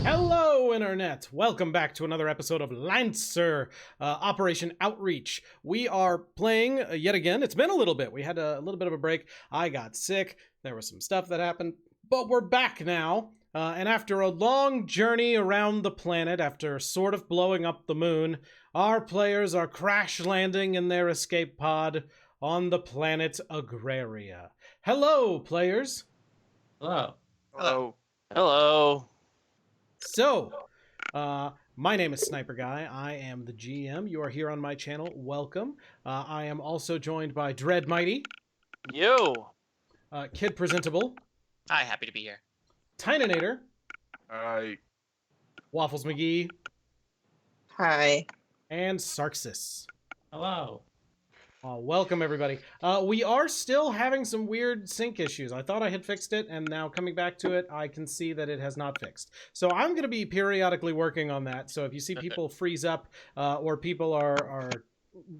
Hello, Internet! Welcome back to another episode of Lancer, Operation Outreach. We are playing yet again. It's been a little bit. We had a little bit of a break. I got sick. There was some stuff that happened. But we're back now. And after a long journey around the planet, after sort of blowing up the moon, our players are crash landing in their escape pod on the planet Agraria. Hello, players! Hello. Hello. Hello. So, my name is SniperGuy. I am the GM. You are here on my channel. Welcome. I am also joined by DreadMighty. Yo. Kid Presentable. Hi, happy to be here. Tynanator. Hi. wafflesmagee. Hi. And Sarksus. Hello. Welcome, everybody. We are still having some weird sync issues. I thought I had fixed it, and now coming back to it, I can see that it has not fixed. So I'm going to be periodically working on that. So if you see people freeze up or people are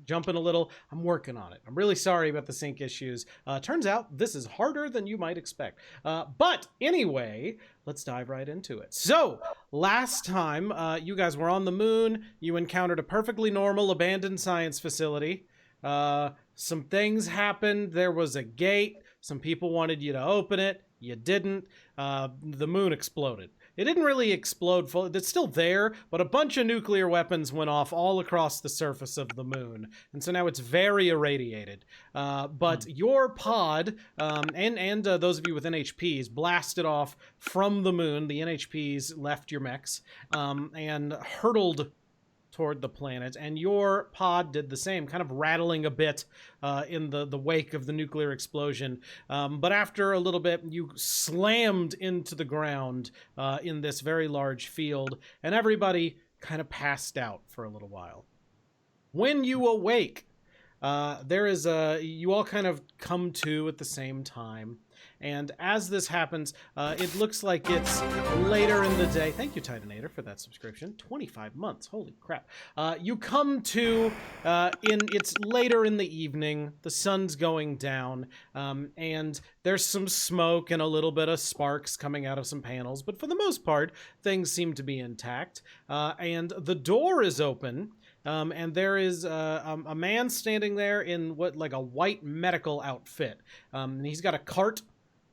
jumping a little, I'm working on it. I'm really sorry about the sync issues. Turns out this is harder than you might expect. But anyway, let's dive right into it. So last time you guys were on the moon, you encountered a perfectly normal abandoned science facility. Some things happened. There was a gate. Some people wanted you to open it. You didn't. The moon exploded. It didn't really explode fully. It's still there, but a bunch of nuclear weapons went off all across the surface of the moon. And so now it's very irradiated. But your pod, and those of you with NHPs, blasted off from the moon. The NHPs left your mechs and hurtled toward the planet, and your pod did the same, kind of rattling a bit in the wake of the nuclear explosion. But after a little bit, you slammed into the ground in this very large field, and everybody kind of passed out for a little while. When you awake, you all kind of come to at the same time. And as this happens, it looks like it's later in the day. Thank you, Tynanator, for that subscription. 25 months. Holy crap. You come to, it's later in the evening. The sun's going down. And there's some smoke and a little bit of sparks coming out of some panels. But for the most part, things seem to be intact. And the door is open. And there is a man standing there in like a white medical outfit. And he's got a cart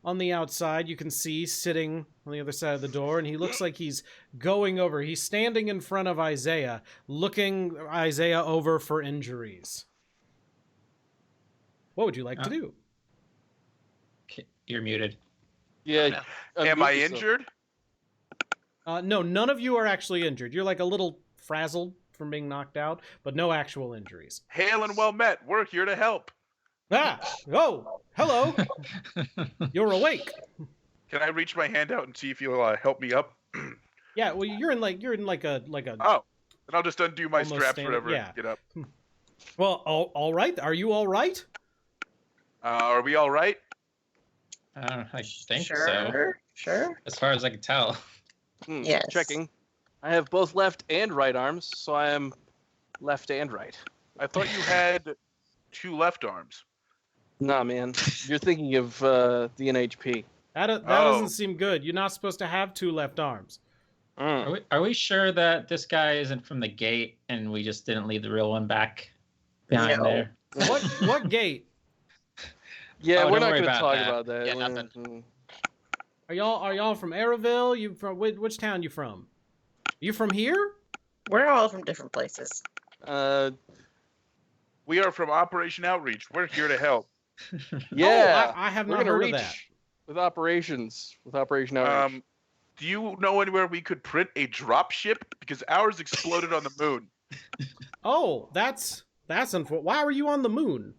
on the outside. You can see sitting on the other side of the door, and he looks like he's going over. He's standing in front of Isaiah, looking Isaiah over for injuries. What would you like to do? You're muted. Yeah. Am I injured? No, none of you are actually injured. You're like a little frazzled from being knocked out, but no actual injuries. Hail and well met. We're here to help. Oh, hello. You're awake. Can I reach my hand out and see if you'll help me up? Yeah, well, you're in like a. Oh, then I'll just undo my Almost straps, standing, whatever, yeah. and get up. Well, all right. Are you all right? Are we all right? I think so. Sure. As far as I can tell. Yes. Checking. I have both left and right arms, so I am left and right. I thought you had 2 left arms. Nah, man. You're thinking of the NHP. That doesn't seem good. You're not supposed to have 2 left arms. Are we sure that this guy isn't from the gate and we just didn't leave the real one back behind No. there? What gate? Yeah, Oh, we're don't not worry going to about talk that. about that. Yeah, nothing. Are y'all from Araville? You from which town you from? You from here? We're all from different places. We are from Operation Outreach. We're here to help. Yeah. Oh, I have we're not gonna heard reach of that. with Operation Outreach. Do you know anywhere we could print a drop ship? Because ours exploded on the moon. Oh, that's unfortunate. Why were you on the moon?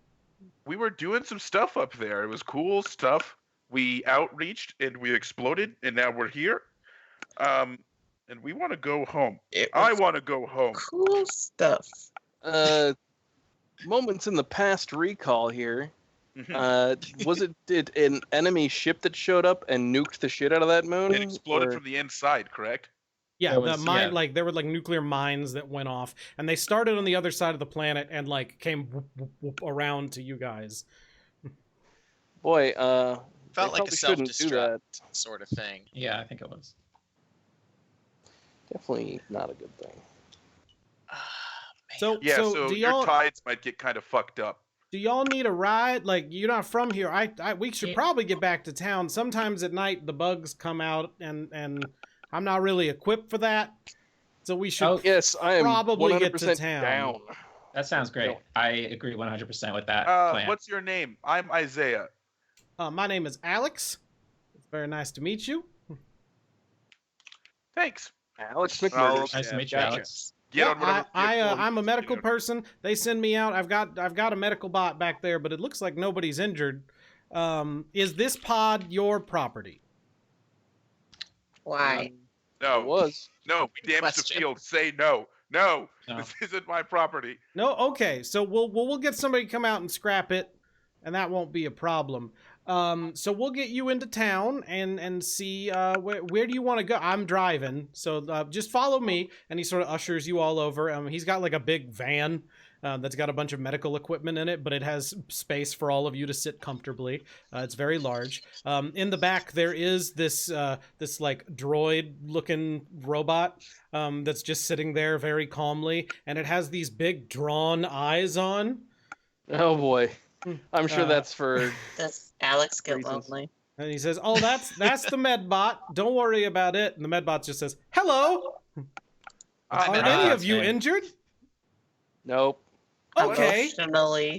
We were doing some stuff up there. It was cool stuff. We outreached and we exploded, and now we're here. And we want to go home. I want to go home. Cool stuff. Moments in the past recall here. Mhm. Was it an enemy ship that showed up and nuked the shit out of that moon? It exploded or- from the inside, correct? Yeah, There was- like there were like nuclear mines that went off, and they started on the other side of the planet and like came whoop, whoop, whoop around to you guys. Boy, Felt they like a probably shouldn't do self-destruct that. sort of thing. Yeah, I think it was. Definitely not a good thing. So, Yeah, so do your y'all tides might get kind of fucked up. do y'all need a ride? Like, you're not from here. We should Yeah. probably get back to town. Sometimes at night the bugs come out, and I'm not really equipped for that. So we should. Oh, Yes, I am Probably 100% get to town. down. That sounds great. I agree 100% with that plan. What's your name? I'm Isaiah. My name is Alex. It's very nice to meet you. Thanks. Alex Oh, McMurder. Nice to meet you, Gotcha. Alex. Get on whatever vehicle I'm a you medical need. person. They send me out. I've got a medical bot back there, but it looks like nobody's injured. Is this pod your property? Why? It No, was. no, we damaged the Question. field. Say no. No, No. this isn't my property. No. Okay. So we'll get somebody to come out and scrap it, and that won't be a problem. So we'll get you into town and see where do you want to go. I'm driving, so just follow me. And he sort of ushers you all over. He's got like a big van that's got a bunch of medical equipment in it, but it has space for all of you to sit comfortably. It's very large. In the back there is this like droid-looking robot that's just sitting there very calmly, and it has these big drawn eyes on. Oh boy. I'm sure that's for. Does Alex get Reasons. lonely? And he says, "Oh, that's the medbot. Don't worry about it." And the medbot just says, "Hello. Are Medbot. any of you Okay. injured?" Nope. Okay. Emotionally.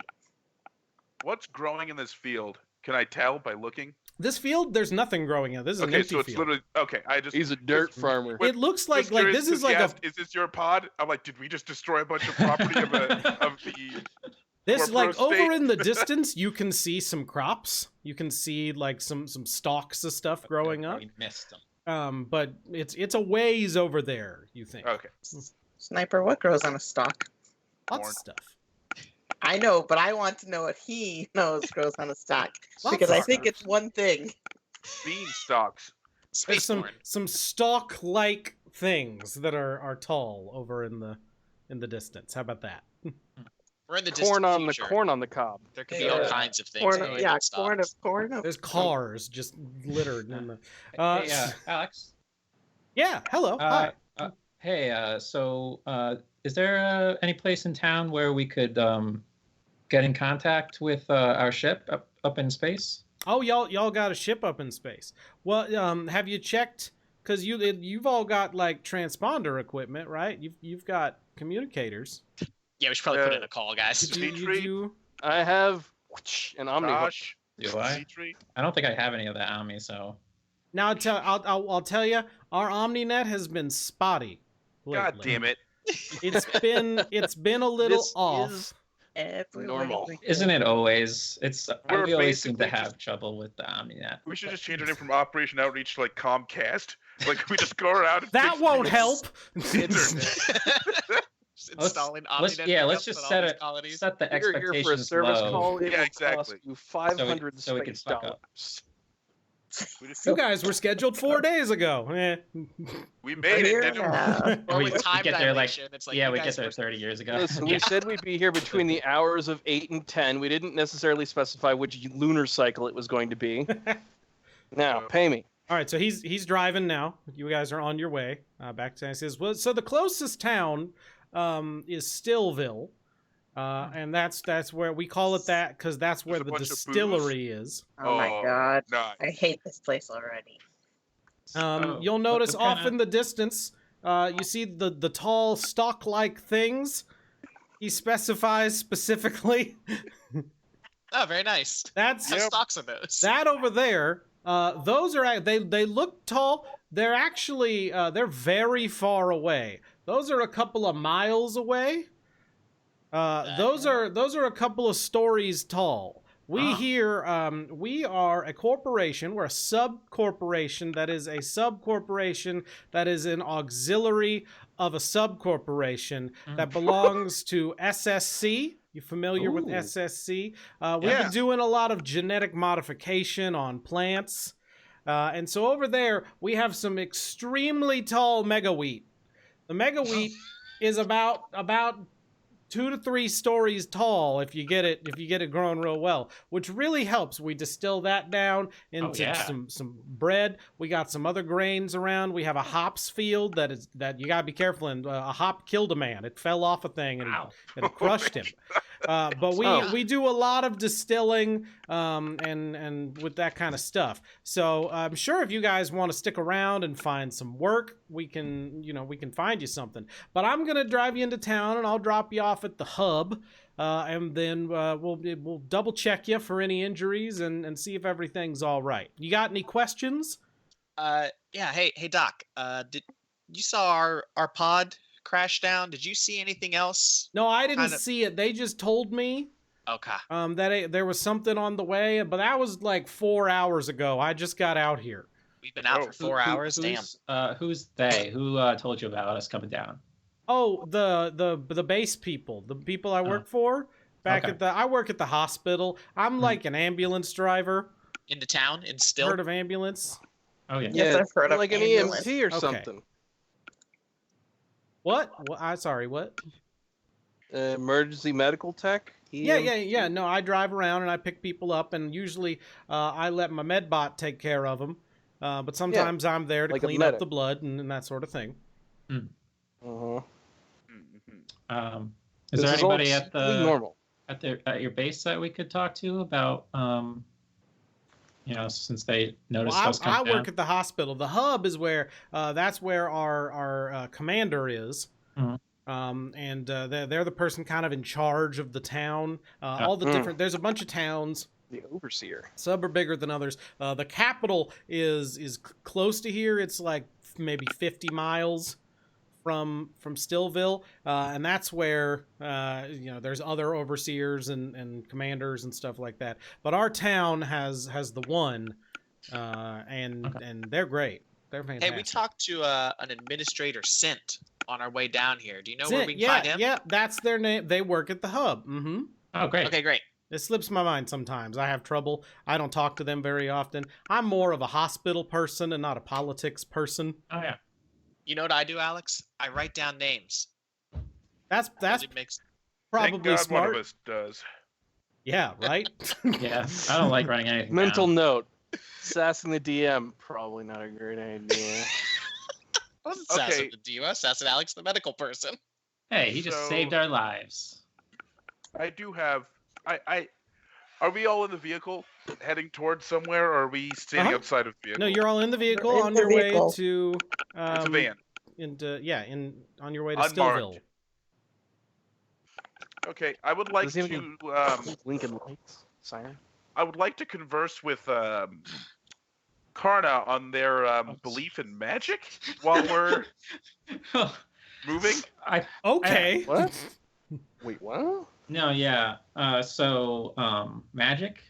What's growing in this field? Can I tell by looking? This field, there's nothing growing in. This is an Okay, empty so it's field. literally okay. I just He's a dirt farmer. It looks like just like curious this is 'cause he like a asked, is this your pod? I'm like, did we just destroy a bunch of property of the? this Or like pro over state. in the distance. You can see some crops. You can see like some stalks of stuff growing up. We missed them. But it's a ways over there. You think Okay. Sniper, what grows on a stalk? lots corn. of stuff. I know, but I want to know what he knows grows on a stalk. Lots Because of I think stuff. it's one thing. Beanstalks. There's Space corn. some stalk-like things that are tall over in the distance. How about that? We're in the distant Corn on future. the corn on the cob. There could be all Yeah. kinds of things. Corn, growing yeah, on stalks. corn of. There's cars just littered in the. Hey, Alex. Yeah. Hello. Hi. Hey, so is there any place in town where we could get in contact with our ship up in space? Oh, y'all got a ship up in space. Well, have you checked? Because you've all got like transponder equipment, right? You've got communicators. Yeah, we should probably put in a call, guys. Did Dimitri? you? I have an Omni hook. Josh. Do I? Dimitri? I don't think I have any of that on me, so. Now I'll tell you, our OmniNet has been spotty. God lately. damn it. It's been a little This off. is Everybody normal. thinks Isn't it always? It's We're we always seem to basically have just- trouble with the OmniNet. We should just change our name from Operation Outreach to like Comcast. Like we just go around. And That fix won't people's help. internet. Just installing Let's Omninet let's pickups just in all set these it colonies. set the You're here for a expectations service low. call. It Yeah, will exactly. cost you 500 so we can space fuck up. dollars. We, just, You guys were scheduled 4 days ago. Eh. we We're made here it. Didn't we? now. Or we with time get there like dilation, it's like yeah, you we guys get there were- 30 years ago. Listen, Yeah. we said we'd be here between the hours of 8 and 10. We didn't necessarily specify which lunar cycle it was going to be. Now, pay me. All right, so he's driving now. You guys are on your way back to. He says, "Well, so the closest town is Stillville, and that's where we call it that because that's where There's a the bunch of booze? distillery is. Oh my god. Nice. I hate this place already. Oh, You'll notice what off kinda- in the distance, you see the tall stalk-like things. He specifies specifically. Oh, very nice. That's Have Yep. stocks of those. that over there. Those are they look tall. They're actually they're very far away. Those are a couple of miles away. Those are a couple of stories tall. We here, we are a corporation. We're a sub-corporation that is a sub-corporation that is an auxiliary of a sub-corporation that belongs to SSC. You familiar with Ooh. SSC? We've Yeah. been doing a lot of genetic modification on plants. And so over there, we have some extremely tall mega wheat. The mega wheat is about 2 to 3 stories tall if you get it growing real well, which really helps. We distill that down into some bread. We got some other grains around. We have a hops field that you gotta be careful in. A hop killed a man. It fell off a thing and it crushed him. But we do a lot of distilling and with that kind of stuff. So I'm sure if you guys want to stick around and find some work, we can find you something. But I'm gonna drive you into town and I'll drop you off at the hub, and then we'll double check you for any injuries and see if everything's all right. You got any questions? Yeah. Hey, Doc. Did you saw our pod crash down? Did you see anything else? No, I didn't see it. They just told me. Okay. That there was something on the way, but that was like 4 hours ago. I just got out here. We've been out for 4 hours. Damn. Who's they? Who told you about us coming down? Oh, the base people, the people I work for. I work at the hospital. I'm like an ambulance driver. Into town in Still. Heard of ambulance? Oh yeah. Yes, I've heard of like an ambulance. EMT or Okay. something. What? Sorry, what? Emergency medical tech. Yeah. No, I drive around and I pick people up, and usually I let my medbot take care of them. But sometimes I'm there to like a clean up medic. the blood and that sort of thing. Uh-huh. Is there anybody at normal? at your base that we could talk to about since they noticed us I coming down? work at the hospital. The hub is where that's where our commander is. And they're the person kind of in charge of the town. All the different. There's a bunch of towns. The overseer. Some are bigger than others. The capital is close to here. It's like maybe 50 miles from Stillville, and that's where there's other overseers and commanders and stuff like that. But our town has the one, and they're great. They're fantastic. Hey, we talked to an administrator, Sint, on our way down here. Do you know where we can find him? Yeah, that's their name. They work at the hub. Mm-hmm. Oh, great. Okay, great. It slips my mind sometimes. I have trouble. I don't talk to them very often. I'm more of a hospital person and not a politics person. Oh yeah. You know what I do, Alex? I write down names. That's It makes probably Thank God smart. one of us does. Yeah, right? Yeah. I don't like running anything. Mental down. note: sassing the DM probably not a great idea. I wasn't Okay. sassing the DU. I was sassing Alex, the medical person. Hey, he just So- saved our lives. I do have. Are we all in the vehicle heading towards somewhere, or are we standing Uh-huh. outside of the vehicle? No, you're all in the vehicle We're in on the your vehicle. way to It's a van. on your way to Unmarked. Stillville. Okay, I would like Does he have to. Lincoln Lights siren. I would like to converse with Karna on their belief in magic while we're moving. Okay. What? Wait, what? No, yeah. Magic.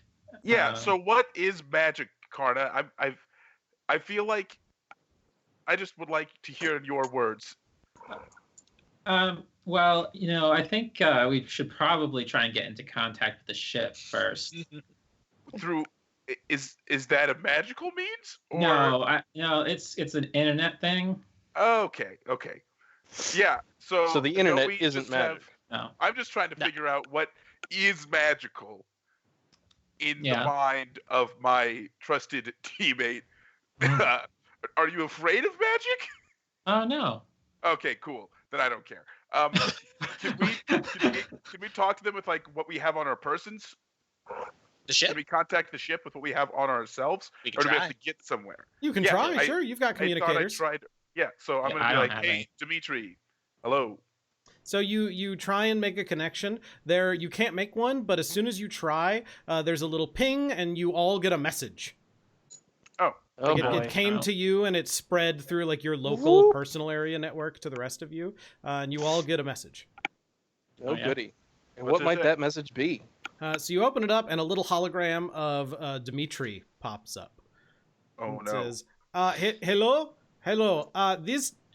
Yeah. So what is magic, Karna? I feel like I just would like to hear your words. Well, I think we should probably try and get into contact with the ship first. Through is that a magical means? Or... No, it's an internet thing. Okay. Yeah. So So the don't internet we isn't just magic. No. I'm just trying to No. figure out what is magical in the Yeah. mind of my trusted teammate. Are you afraid of magic? Oh no. Okay, cool. Then I don't care. Can we talk to them with like what we have on our persons? The ship? Can we contact the ship with what we have on ourselves, We or can do we try. have to get somewhere? You can Yeah, try, sure. You've got I thought I communicators. tried. Yeah, so I'm Yeah, gonna I be don't like, have hey, any. Dimitri, hello. So you try and make a connection. There you can't make one, but as soon as you try, there's a little ping and you all get a message. Oh Like, boy. it came Oh. to you and it spread through like your local personal area network to the rest of you, and you all get a message. Oh, Oh, yeah. goody. And What's what it might say? that message be? So you open it up and a little hologram of Dimitri pops up. Oh It no. says, hello.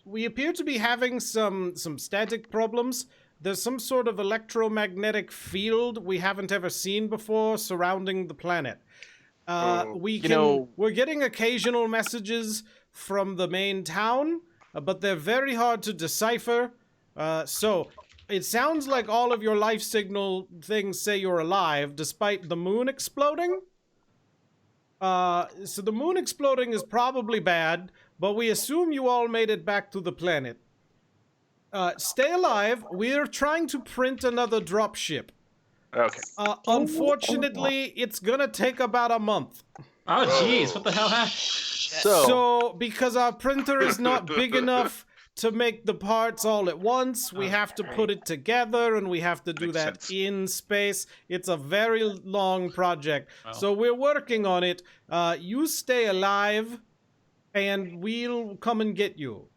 We appear to be having some static problems. There's some sort of electromagnetic field we haven't ever seen before surrounding the planet. Oh. We're getting occasional messages from the main town, but they're very hard to decipher. So it sounds like all of your life signal things say you're alive, despite the moon exploding. So the moon exploding is probably bad, but we assume you all made it back to the planet. Stay alive. We're trying to print another dropship. Okay. Unfortunately, it's gonna take about a month. Oh, jeez, what the hell happened? So, because our printer is not big enough to make the parts all at once, we have to put it together, and we have to do Makes that sense. in space. It's a very long project. Wow. So we're working on it. You stay alive, and we'll come and get you.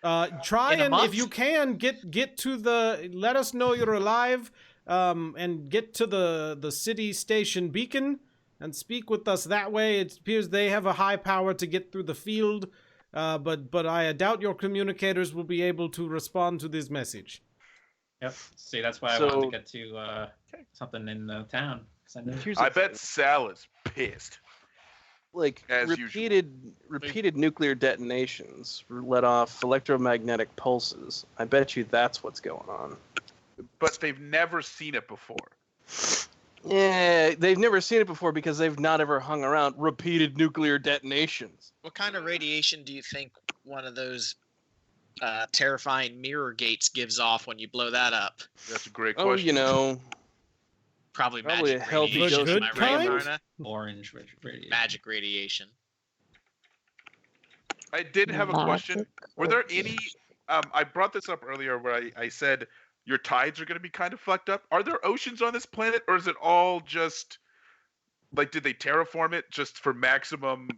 Try In a and, month? if you can, get to the... Let us know you're alive, and get to the city station beacon, and speak with us that way. It appears they have a high power to get through the field, but I doubt your communicators will be able to respond to this message. Yep. See, that's why I wanted to get to something in town. 'Cause I know- Here's I the bet thing. Sal is pissed. Like As repeated nuclear detonations let off electromagnetic pulses. I bet you that's what's going on. But they've never seen it before. Yeah, they've never seen it before because they've not ever hung around repeated nuclear detonations. What kind of radiation do you think one of those terrifying mirror gates gives off when you blow that up? That's a great Oh, question. you know, Probably Probably magic a healthy radiation. dose Am I of right, kind? Marna? Orange radiation. Magic radiation. I did have a question. Were there any? I brought this up earlier where I said your tides are going to be kind of fucked up. Are there oceans on this planet, or is it all just like did they terraform it just for maximum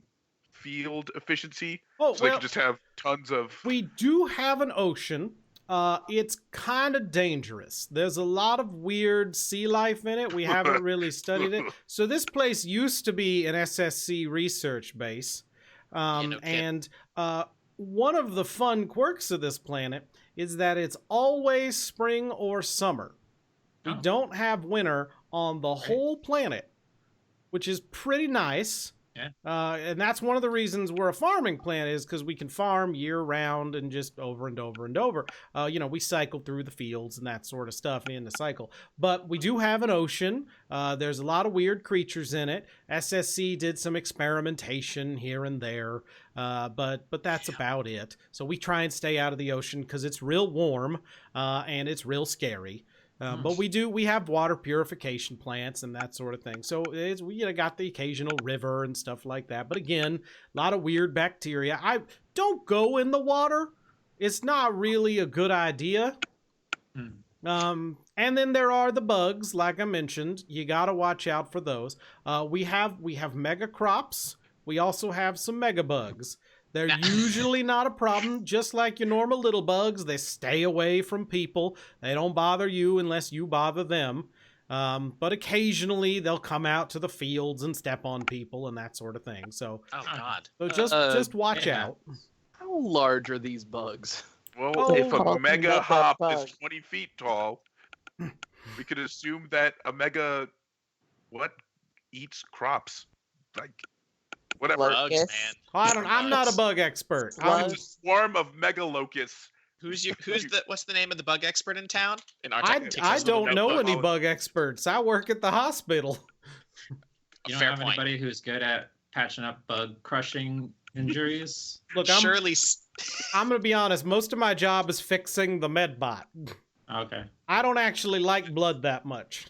field efficiency? Oh, So they well, could just have tons of. we do have an ocean. It's kind of dangerous. There's a lot of weird sea life in it. We haven't really studied it. So this place used to be an SSC research base. Yeah, no kidding. And one of the fun quirks of this planet is that it's always spring or summer. We Oh. don't have winter on the whole planet, which is pretty nice. Yeah. And that's one of the reasons we're a farming planet is because we can farm year round and just over and over and over. We cycle through the fields and that sort of stuff in the cycle. But we do have an ocean. There's a lot of weird creatures in it. SSC did some experimentation here and there, but that's about it. So we try and stay out of the ocean because it's real warm and it's real scary. But we have water purification plants and that sort of thing. So we got the occasional river and stuff like that. But again, a lot of weird bacteria. I don't go in the water. It's not really a good idea. And then there are the bugs, like I mentioned. You got to watch out for those. We have mega crops. We also have some mega bugs. They're usually not a problem, just like your normal little bugs. They stay away from people. They don't bother you unless you bother them. But occasionally they'll come out to the fields and step on people and that sort of thing. So, Oh God. just watch yeah. out. How large are these bugs? Well, Oh, if a call mega them hop bug. is 20 feet tall, we could assume that a mega eats crops, like whatever. Like- Bugs, Locust. man. I'm not a bug expert. Slug. It's a swarm of mega locusts. What's the name of the bug expert in town? In our I because don't know any bug. bug experts. I work at the hospital. You don't Fair have point. anybody who's good at patching up bug crushing injuries? Look, Surely I'm going to be honest. Most of my job is fixing the medbot. Okay. I don't actually like blood that much.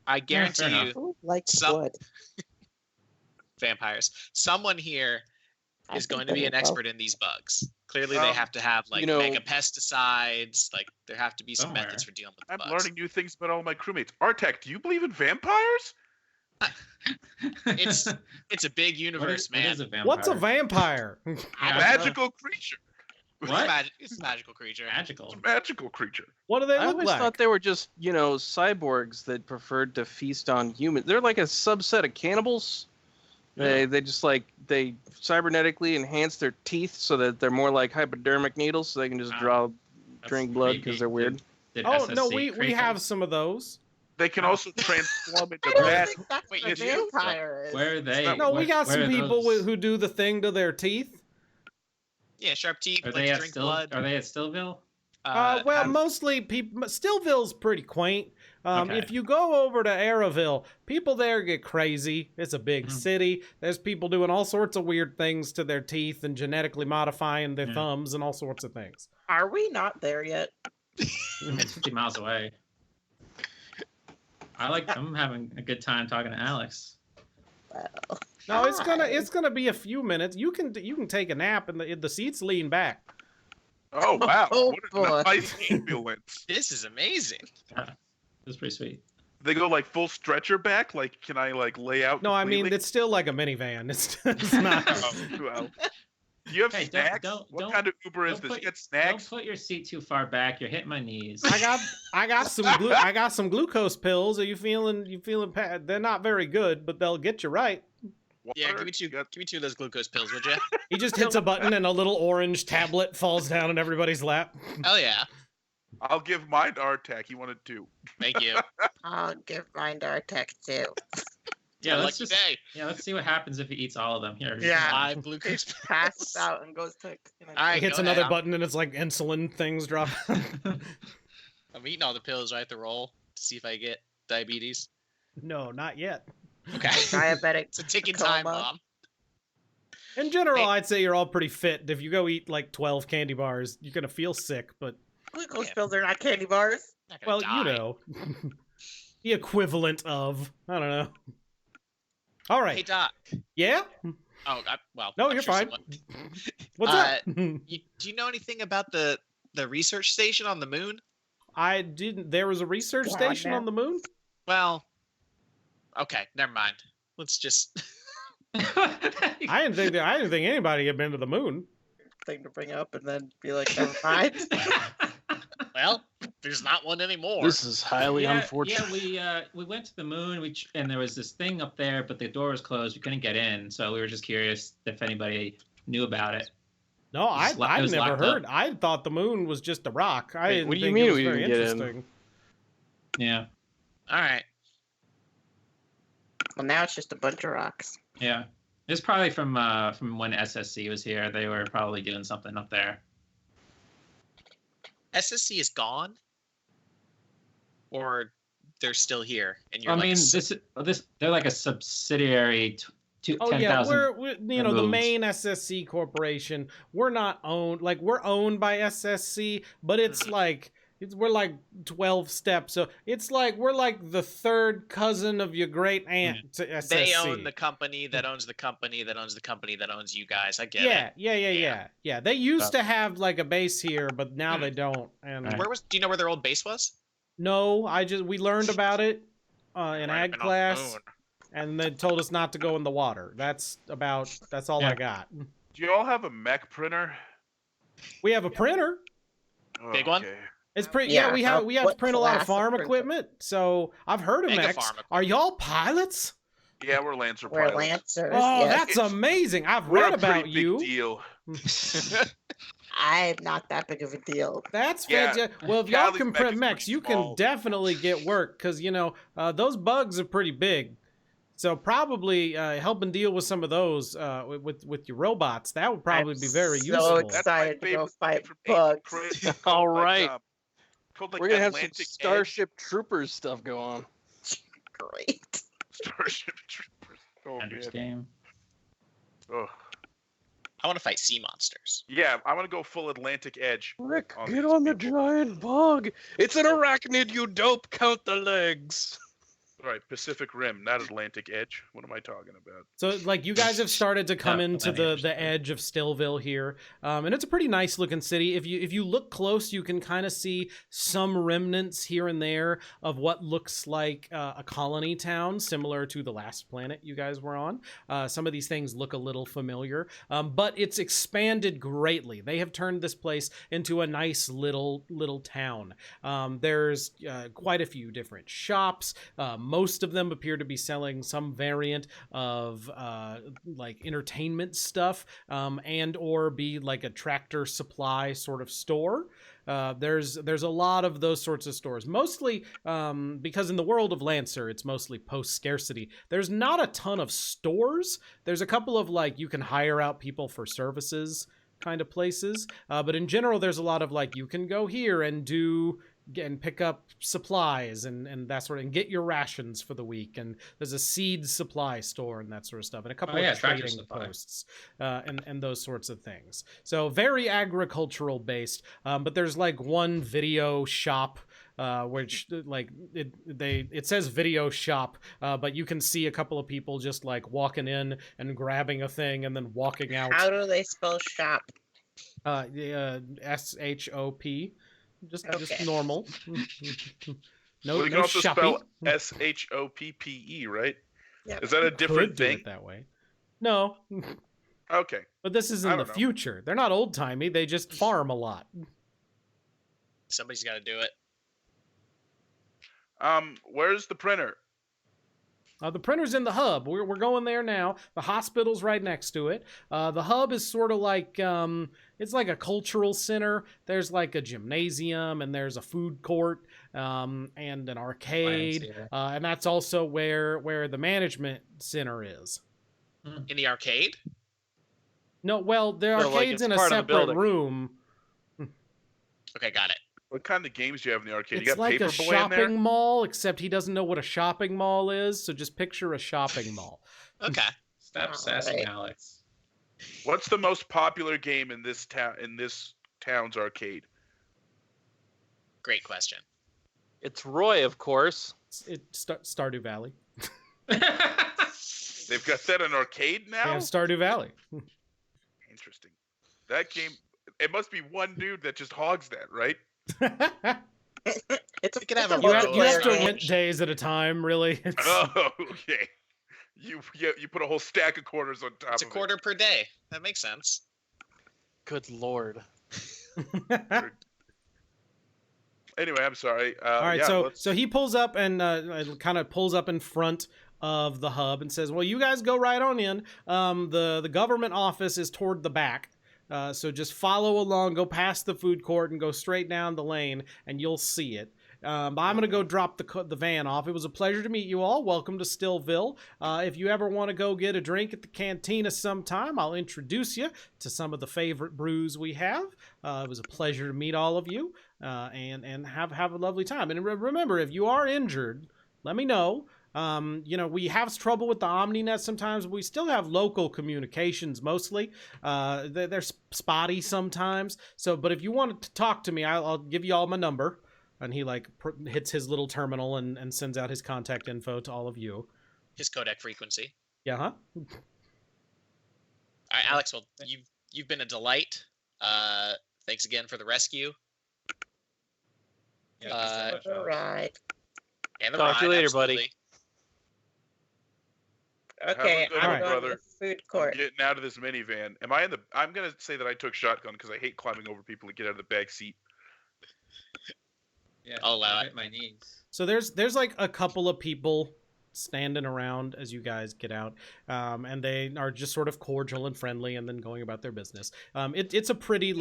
I guarantee fair you, enough. Who likes Some- wood? vampires. Someone here I is think going to be they an will. expert in these bugs. Clearly, they have to have like you know- mega pesticides. Like there have to be some Somewhere. methods for dealing with I'm bugs. learning new things about all my crewmates. Artek, do you believe in vampires? It's a big universe, What man. is a vampire? What's a vampire? Yeah, Magical creature. It's, What? it's a magical creature. Magical. It's a magical creature. What do they I look always like? thought they were just, cyborgs that preferred to feast on humans. They're like a subset of cannibals. They just they cybernetically enhance their teeth so that they're more like hypodermic needles, so they can just Wow. drink That's blood creepy. because they're weird. Did Oh, no, SSC we create have them? some of those. They can also transform into I don't bad. think that's Wait, what a you do? vampire is. Where are they? No, we Where- got where some are people those? who do the thing to their teeth. Yeah, sharp teeth, Are like they to at drink Still? blood. Are they at Stillville? Well, mostly people. Stillville's pretty quaint. Okay. If you go over to Araville, people there get crazy. It's a big city. There's people doing all sorts of weird things to their teeth and genetically modifying their thumbs and all sorts of things. Are we not there yet? It's 50 miles away. I'm having a good time talking to Alex. Well, No, it's gonna be a few minutes. You can take a nap and the seats lean back. Oh wow! Oh, What boy. a nice ambulance. This is amazing. It's pretty sweet. They go like full stretcher back. Like, can I like lay out? No, I mean completely? it's still like a minivan. It's not. Oh, well. Do you have Hey, snacks? What kind of Uber is this? You got snacks? Don't put your seat too far back. You're hitting my knees. I got some glucose pills. Are you feeling they're not very good, but they'll get you right. Yeah, Water? give me two. You got- Give me 2 of those glucose pills, would you? He just hits a button and a little orange tablet falls down in everybody's lap. Hell yeah! I'll give mine to Artak. He wanted 2. Thank you. I'll give mine to our tech too. Yeah, let's Lucky just day. let's see what happens if he eats all of them. Here. Yeah. 5 glucose pills. Passes out and goes to. All right, He hits go another ahead. button and it's like insulin things drop. I'm eating all the pills. I have to roll to see if I get diabetes. No, not yet. Okay. Diabetic. It's a ticking time coma. bomb. In general, Hey. I'd say you're all pretty fit. If you go eat like 12 candy bars, you're gonna feel sick. But Glucose Yeah. pills are not candy bars. Not gonna well, you die. know, the equivalent of I don't know. All right, Hey Doc. yeah. Well. No, I'm you're sure fine. someone- What's up? Do you know anything about the research station on the moon? I didn't. There was a research God, station man. on the moon. Well. Okay, never mind. Let's just. I didn't think anybody had been to the moon. Thing to bring up and then be like, never mind. Well, there's not one anymore. This is highly unfortunate. Yeah, we went to the moon, and there was this thing up there, but the door was closed. We couldn't get in, so we were just curious if anybody knew about it. No, It was I'd never locked heard. up. I thought the moon was just a rock. I Wait, didn't what do you think mean it was we very didn't get in? interesting. Yeah, All right. Well, now it's just a bunch of rocks. yeah. It's probably from when SSC was here. They were probably doing something up there. SSC is gone, or they're still here, and you're I like, mean, this they're like a subsidiary to Oh 10,000. yeah, we're you know the removed. main SSC corporation. We're not owned like we're owned by SSC, but it's like we're like 12 steps. So it's like we're like the third cousin of your great aunt to SSC. they own the company that owns the company that owns the company that owns you guys. I get Yeah, it. yeah. They used to have like a base here, but now they don't. And Right. Do you know where their old base was? no, we learned about it in Might have ag been on the class, moon. and they told us not to go in the water. That's all Yeah. I got. Do you all have a mech printer? We have a printer. Oh, Big one? okay. It's pretty. Yeah, We have to what print a lot of class of farm printer? equipment. So I've heard of Mega mechs. farm Are y'all pilots? Yeah, we're Lancer We're pilots. Lancers. Oh, yes. that's amazing. I've We're read a pretty about big you. deal. I'm not that big of a deal. That's Yeah, fantastic. Well, if y'all Cali's can mech print is mechs, pretty you small. can definitely get work because those bugs are pretty big. So probably helping deal with some of those with your robots, that would probably I'm be very so useful. excited. Excited to go favorite fight thing from bugs. Crazy. All right. Called, like, We're gonna have some Atlantic Edge. Starship Troopers stuff go on. Great. Starship Troopers. Oh, Ender's man. Game. Oh. I want to fight sea monsters. Yeah, I want to go full Atlantic Edge. Rick, on get these on the people. giant bug. It's an arachnid, you dope. Count the legs. All right, Pacific Rim, not Atlantic Edge. What am I talking about? So, like, you guys have started to come Yeah, into I understand. the edge of Stillville here, and it's a pretty nice looking city. If you look close, you can kind of see some remnants here and there of what looks like a colony town, similar to the last planet you guys were on. Some of these things look a little familiar, but it's expanded greatly. They have turned this place into a nice little town. There's quite a few different shops. Most of them appear to be selling some variant of like entertainment stuff, and or be like a tractor supply sort of store. There's a lot of those sorts of stores, mostly because in the world of Lancer, it's mostly post scarcity. There's not a ton of stores. There's a couple of like you can hire out people for services. kind of places. But in general, there's a lot of like, you can go here and pick up supplies and that sort of, and get your rations for the week. And there's a seed supply store and that sort of stuff, and a couple of Tractor trading supply. posts, and those sorts of things. So very agricultural based. But there's like one video shop, which like it says video shop, but you can see a couple of people just like walking in and grabbing a thing and then walking out. How do they spell shop? SHOP. Just Okay. normal. No, Well, you can no also shoppy. spell SHOPPE, right? Yep. Is that a Could different do thing? it that way. No, Okay. but this is I in the don't know. future. They're not old timey. They just farm a lot. Somebody's got to do it. Where's the printer? The printer's in the hub. We're going there now. The hospital's right next to it. The hub is sort of like it's like a cultural center. There's like a gymnasium and there's a food court and an arcade, and that's also where the management center is. In the arcade? No, well, the No, like arcade's it's in a part of the separate building. room. Okay, got it. What kind of games do you have in the arcade? It's You got like a Paperboy in there? shopping mall, except he doesn't know what a shopping mall is. So just picture a shopping mall. Okay. Stop sassing Alright. Alex. What's the most popular game in this town's arcade? Great question. It's Roy, of course. It's Stardew Valley. They've got that in arcade They now? have Stardew Valley. Interesting. That game, it must be one dude that just hogs that, right? It's We could have a You have multiplayer to game. rent days at a time, really. It's- Oh, okay. You put a whole stack of quarters on top It's a of quarter per day. That makes sense. Good lord. it. Anyway, I'm sorry. All right, yeah, so let's- so he pulls up and kind of pulls up in front of the hub and says, "Well, you guys go right on in. The government office is toward the back, so just follow along. Go past the food court and go straight down the lane, and you'll see it." But I'm gonna go drop the van off. It was a pleasure to meet you all. Welcome to Stillville. If you ever want to go get a drink at the cantina sometime, I'll introduce you to some of the favorite brews we have. It was a pleasure to meet all of you, and have a lovely time. And remember, if you are injured, let me know. We have trouble with the OmniNet sometimes. But we still have local communications mostly. They're spotty sometimes. So, but if you want to talk to me, I'll give you all my number. And he hits his little terminal and sends out his contact info to all of you. His codec frequency. Yeah, huh? All right, Alex. Well, you've been a delight. Thanks again for the rescue Yeah, thanks so much, All Alex. right. and the Talk to you ride, later, buddy. absolutely. Okay, good I'm one, going to brother. the food I'm court. getting out of this minivan. I'm gonna say that I took shotgun because I hate climbing over people to get out of the back seat. Yeah, I'll allow I it. hit my knees. So there's like a couple of people standing around as you guys get out, and they are just sort of cordial and friendly, and then going about their business. It's a pretty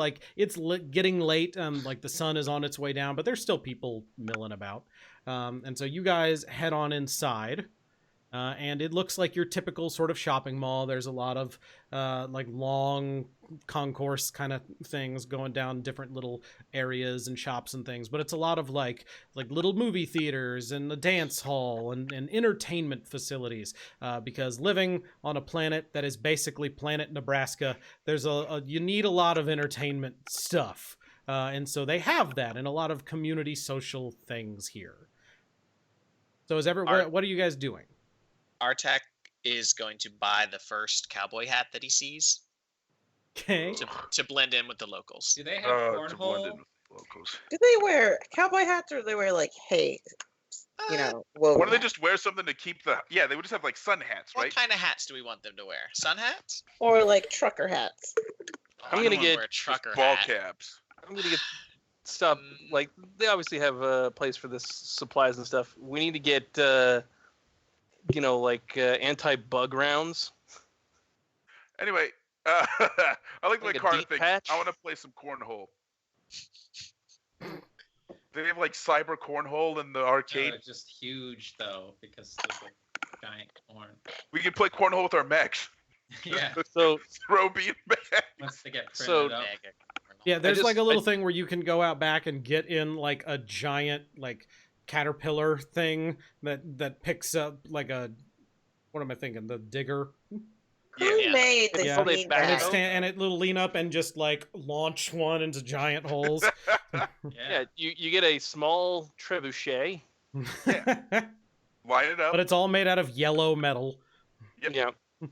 getting late. Like the sun is on its way down, but there's still people milling about. And so you guys head on inside. And it looks like your typical sort of shopping mall. There's a lot of like long concourse kind of things going down different little areas and shops and things. But it's a lot of like little movie theaters and a dance hall and entertainment facilities. Because living on a planet that is basically planet Nebraska, there's you need a lot of entertainment stuff. And so they have that and a lot of community social things here. So what are you guys doing? Artak is going to buy the first cowboy hat that he sees Okay. to blend in with the locals. Do they have To blend cornhole? in with locals. Do they wear cowboy hats or do they wear like hay? Woven Why don't they hats? just wear something to keep the? Yeah, they would just have like sun hats, What right? kind of hats do we want them to wear? Sun hats? Or like trucker hats? Oh, I'm I gonna don't wanna get wear a trucker Ball hat. caps. I'm gonna get stuff like they obviously have a place for this supplies and stuff. We need to get anti-bug rounds. Anyway, I like Like my a car deep thing. patch? I want to play some cornhole. They have like cyber cornhole in the No, arcade. it's just huge though because of the giant corn. We can play cornhole with our mechs. Yeah. So Throw beanbag. Once they get printed So- up. Yeah, there's just- like a little thing where you can go out back and get in like a giant like caterpillar thing that picks up like a, what am I thinking? The digger. Who Yeah. made the Yeah. Oh, they beanbag? back And, Oh. and it'll lean up and just like launch one into giant holes. yeah, you get a small trebuchet. Line it up. But it's all made out of yellow metal. Yep. Yeah.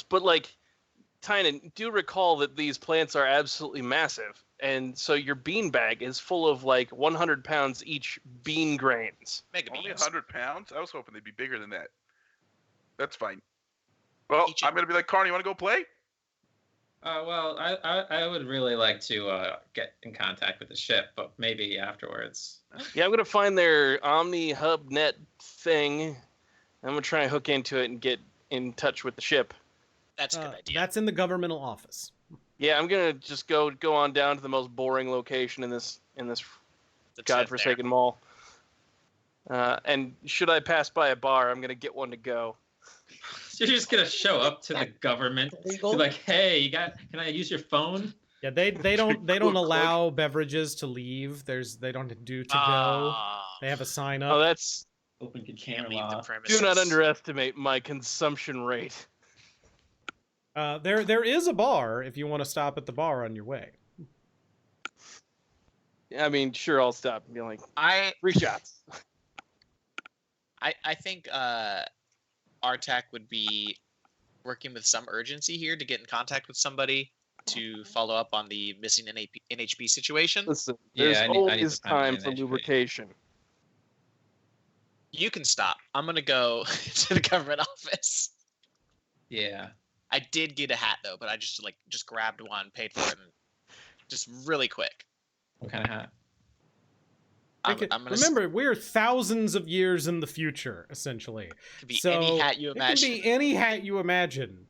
But like, Tynan, do recall that these plants are absolutely massive, and so your beanbag is full of like 100 pounds each bean grains. Mega Only beans. 100 pounds? I was hoping they'd be bigger than that. That's fine. Well, Each- I'm going to be like, Carney, you want to go play? Well, I would really like to get in contact with the ship, but maybe afterwards. Yeah, I'm gonna find their Omni Hub Net thing. I'm gonna try and hook into it and get in touch with the ship. That's a good idea. That's in the governmental office. Yeah, I'm gonna just go on down to the most boring location in this That's godforsaken mall. And should I pass by a bar, I'm gonna get one to go. So you're just gonna show up to the government, be Legal? like, "Hey, can I use your phone?" Yeah, they don't allow beverages to leave. They don't do to go. They have a sign Oh, up. that's Open Can't container leave the law. premises. do not underestimate my consumption rate. There is a bar if you want to stop at the bar on your way. I mean, sure, I'll stop and be like, I 3 shots. think Artak would be working with some urgency here to get in contact with somebody to follow up on the missing NHP situation. Listen, Yeah, there's I need always to find time my for NHP. lubrication. You can stop. I'm gonna go to the government office. Yeah. I did get a hat though, but I just grabbed one, paid for it, and just really quick. What kind of hat? I'm gonna Remember, we're thousands of years in the future, essentially. it could be So any hat you it can imagine. be any hat you imagine.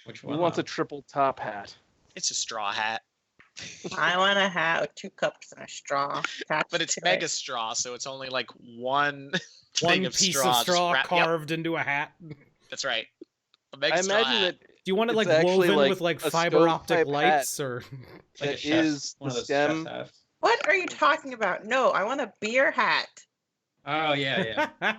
Which Who one? wants a triple top hat? It's a straw hat, I want a hat with 2 cups and a straw. attached but it's to mega it. straw, so it's only like one One thing of piece straw. of just straw yep, carved into a hat. that's right. A mega I straw imagine hat. that Do you want it It's like actually woven like with like a fiber optic stovepipe hat. lights or? Like a that chef's- is one the of those stem. chef's hats. What are you talking about? No, I want a beer hat. Oh yeah, yeah.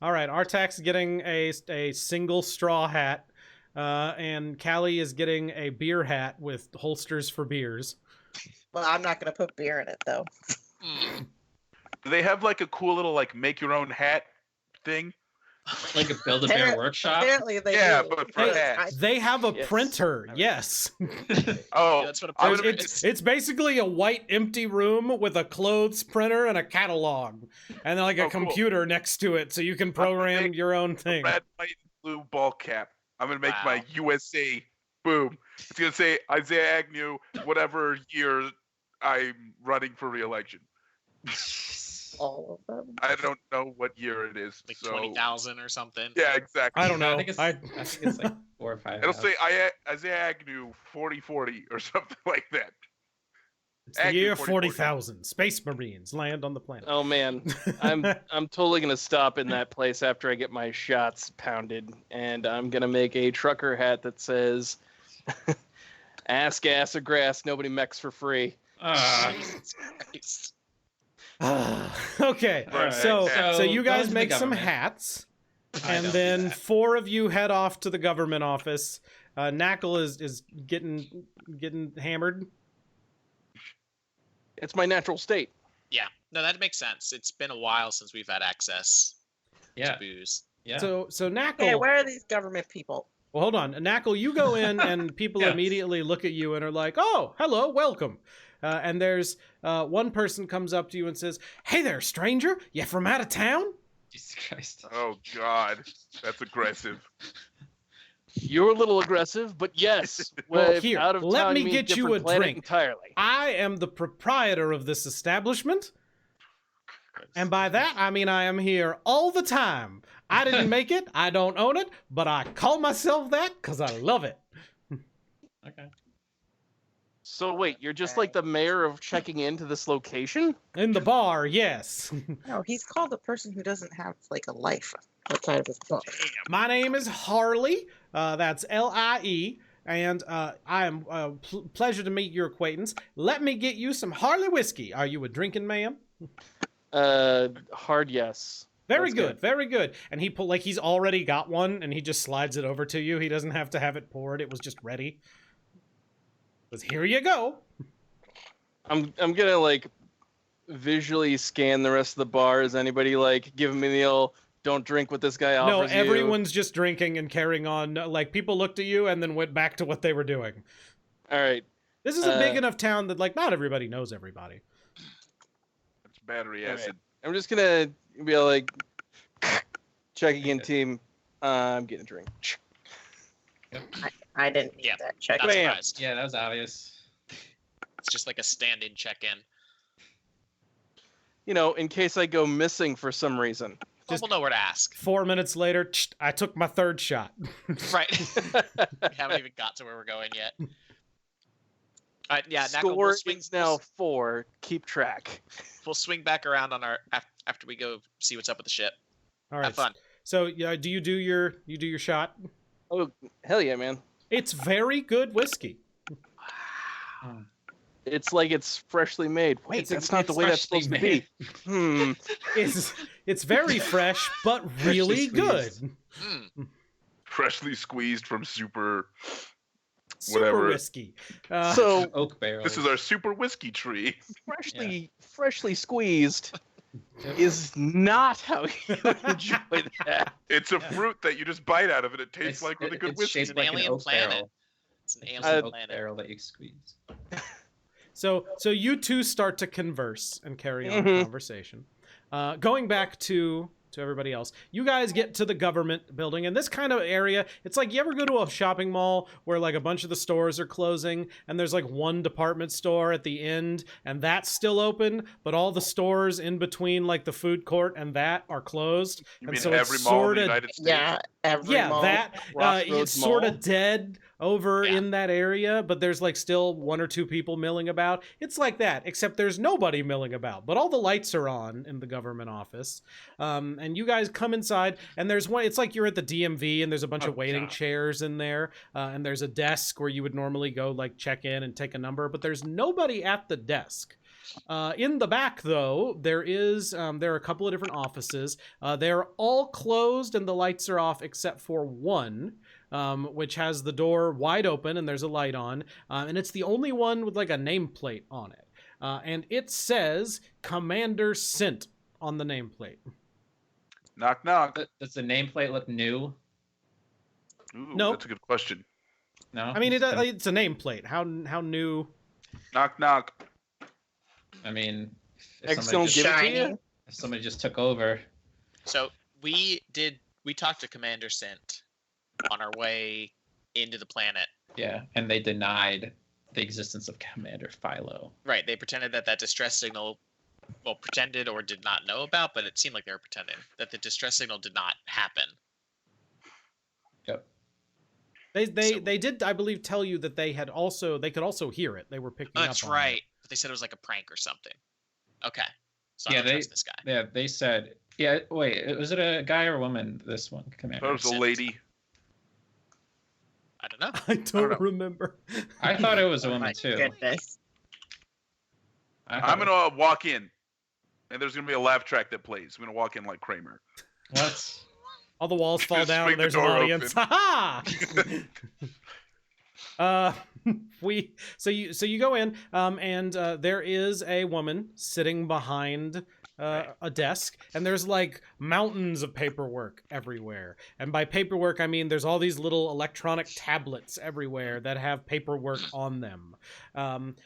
All right, Artak's getting a single straw hat, and Callie is getting a beer hat with holsters for beers. Well, I'm not going to put beer in it, though. Mm. Do they have like a cool little like make your own hat thing? Like a Build-A-Bear workshop. Apparently they Yeah, do. but for Hey, hats. They have a Yes. printer, yes. Oh, That's what a I'm It's, gonna printer be- it's, it's basically a white empty room with a clothes printer and a catalog, and then like a Oh, cool. computer next to it, so you can program make your own thing. red, white, and blue ball cap. I'm gonna make Wow. my USA. Boom. It's gonna say Isaiah Agnew, whatever year I'm running for re-election. All of them. I don't know what year it is. like so 20,000 or something. yeah, exactly. I don't know. I think it's like 4 or 5. It'll say Isaiah Agnew 4040 or something like that. It's the Agnew year 40,000. 40,000. Space Marines land on the planet. Oh man, I'm totally gonna stop in that place after I get my shots pounded, and I'm gonna make a trucker hat that says, "Ass, gas, or grass, nobody mechs for free." Jesus Christ. Okay, Right. so you go guys into the make some government. hats, I and don't do then that. 4 of you head off to the government office. Knackle is getting hammered. It's my natural state. Yeah, no, that makes sense. It's been a while since we've had access Yeah, to booze. yeah. So Knackle. Okay, where are these government people? Well, hold on. Knackle, you go in, and people Yes. immediately look at you and are like, "Oh, hello, welcome." And there's one person comes up to you and says, "Hey there, stranger. You from out of town?" Jesus Christ. Oh God, that's aggressive. You're a little aggressive, but yes, Well, with here, out of let town, me you mean get you different a planet drink. entirely. I am the proprietor of this establishment, and by that I mean I am here all the time. I didn't make it, I don't own it, but I call myself that because I love it. Okay. So wait, you're just like the mayor of checking into this location? In the bar, yes. No, he's called a person who doesn't have like a life. What side of his book? My name is Harley. That's Lie. And I am pleasure to meet your acquaintance. Let me get you some Harley whiskey. Are you a drinking man? Hard yes. Very That's good, very good. And he pull like he's already got one, and he just slides it over to you. He doesn't have to have it poured. It was just ready. Because here you go. I'm gonna like visually scan the rest of the bar. Is anybody like giving me the old "don't drink what this guy No, offers you"? everyone's just drinking and carrying on. Like people looked at you and then went back to what they were doing. All right. This is a big enough town that like not everybody knows everybody. It's battery All right. acid. I'm just gonna be like checking in, team. I'm getting a drink. I didn't need Yeah, that check. Not Bam. surprised. Yeah, that was obvious. It's just like a stand-in check-in. You know, in case I go missing for some reason. Well, we'll know where to ask. 4 minutes later, I took my third shot. Right. We haven't even got to where we're going yet. All right, yeah, Knuckle, Score we'll swing, is now 4. Keep track. we'll swing back around on our after we go see what's up with the ship. All right. Have fun. So, do you do your shot? Oh hell yeah, man! It's very good whiskey. It's like it's freshly made. Wait, It's that's not the way that's freshly supposed to be. It's very fresh, but really good. squeezed. Mm. Freshly squeezed from super. Super Whatever. whiskey. So Oak barrel. This is our super whiskey tree. freshly squeezed is not how you enjoy that. It's a fruit that you just bite out of and it tastes like really good it's whiskey. shaped like an alien oak planet. barrel. It's an It's alien an oak planet. barrel that you squeeze. So you two start to converse and carry on Mhm. conversation. Going back to everybody else, you guys get to the government building, and this kind of area, it's like you ever go to a shopping mall where like a bunch of the stores are closing, and there's like one department store at the end, and that's still open, but all the stores in between like the food court and that are closed. You and mean so it's every mall in the sorta- United States? Yeah, every Yeah, mall. that it's Crossroads sort Mall. of dead over Yeah. in that area, but there's like still 1 or 2 people milling about. It's like that, except there's nobody milling about, but all the lights are on in the government office. And you guys come inside, and there's one. It's like you're at the DMV, and there's a bunch Oh, of waiting God. chairs in there, and there's a desk where you would normally go like check in and take a number, but there's nobody at the desk. In the back, though, there are a couple of different offices. They're all closed and the lights are off except for one, which has the door wide open and there's a light on. And it's the only one with like a nameplate on it. And it says Commander Sent on the nameplate. Knock knock. Does the nameplate look new? Ooh, No. That's a good question. No. I mean, it's a nameplate. How new? Knock knock. I mean, X don't give it to you. if somebody just took over. So we talked to Commander Sent on our way into the planet. Yeah, and they denied the existence of Commander Philo. Right. They pretended that distress signal, well, pretended or did not know about, but it seemed like they were pretending that the distress signal did not happen. Yep. They did, I believe, tell you that they could also hear it. They were picking Oh, up that's on right. it. But they said it was like a prank or something. Okay. So Yeah, I don't trust this guy. Yeah, they said. Yeah, wait, was it a guy or a woman? This one, Commander. That was a Sent. lady. I don't know. I don't know. remember. I thought it was a Oh my woman too. goodness. I'm gonna walk in, and there's gonna be a laugh track that plays. I'm gonna walk in like Kramer. What? All the walls fall Just down swing and the there's an door audience. open. Ha so you go in, and there is a woman sitting behind a desk, and there's like mountains of paperwork everywhere. And by paperwork, I mean there's all these little electronic tablets everywhere that have paperwork on them. And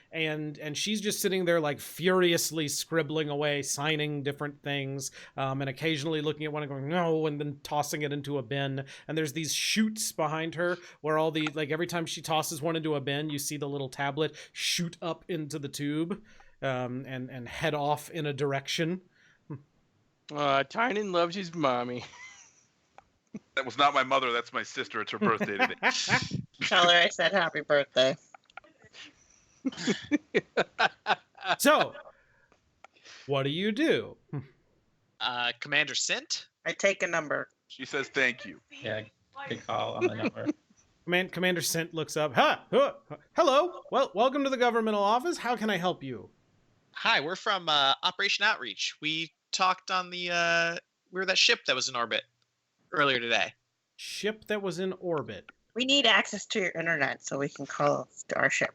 she's just sitting there like furiously scribbling away, signing different things, and occasionally looking at one and going no, and then tossing it into a bin. And there's these chutes behind her where all the like every time she tosses one into a bin, you see the little tablet shoot up into the tube, and head off in a direction. Tynan loves his mommy. That was not my mother. That's my sister. It's her birthday today. Tell her I said happy birthday. So, what do you do? Commander Sent? I take a number. She says thank you. Yeah, good call on the number. Commander Sint looks up. Hello. Well, welcome to the governmental office. How can I help you? Hi, we're from Operation Outreach. We talked on the we were that ship that was in orbit earlier today. Ship that was in orbit. We need access to your internet so we can call to our ship.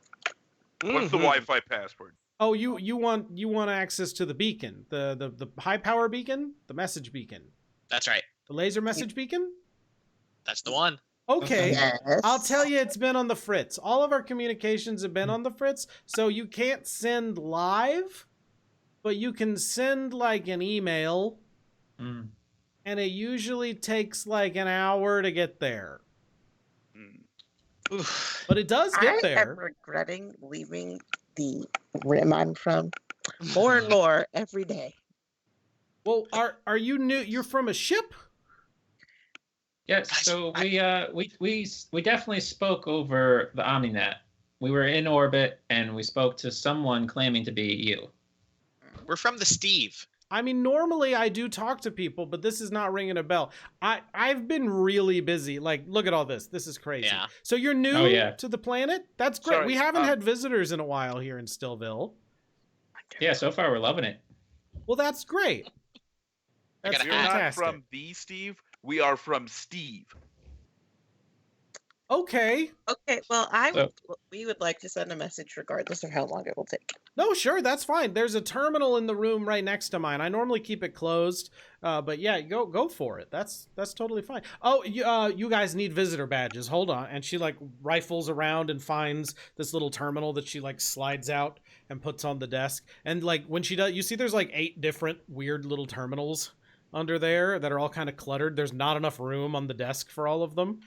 What's the Wi-Fi password? Oh, you want access to the beacon, the high power beacon, the message beacon, That's right. the laser message beacon. That's the one. Okay, Yes. I'll tell you, it's been on the fritz. All of our communications have been on the fritz, so you can't send live, but you can send like an email, Mm. and it usually takes like an hour to get there. Oof. But it does I get am there. regretting leaving the rim I'm from more and more every day. Well, are you new? You're from a ship? Yes, Guys, so we definitely spoke over the OmniNet. We were in orbit and we spoke to someone claiming to be you. We're from the Steve. I mean, normally I do talk to people, but this is not ringing a bell. I've been really busy. Like, look at all this. This is crazy. Yeah. So you're new Oh, yeah. to the planet? That's great. Sorry, We haven't had visitors in a while here in Stillville. Yeah, so far we're loving it. Well, that's great. I That's gotta We're ask. not fantastic. from the Steve. We are from Steve. Okay. Okay, well, we would like to send a message regardless of how long it will take. No, sure, that's fine. There's a terminal in the room right next to mine. I normally keep it closed, but yeah, go for it. That's totally fine. Oh, you guys need visitor badges. Hold on. And she like rifles around and finds this little terminal that she like slides out and puts on the desk. And like when she does, you see there's like 8 different weird little terminals under there that are all kind of cluttered. There's not enough room on the desk for all of them.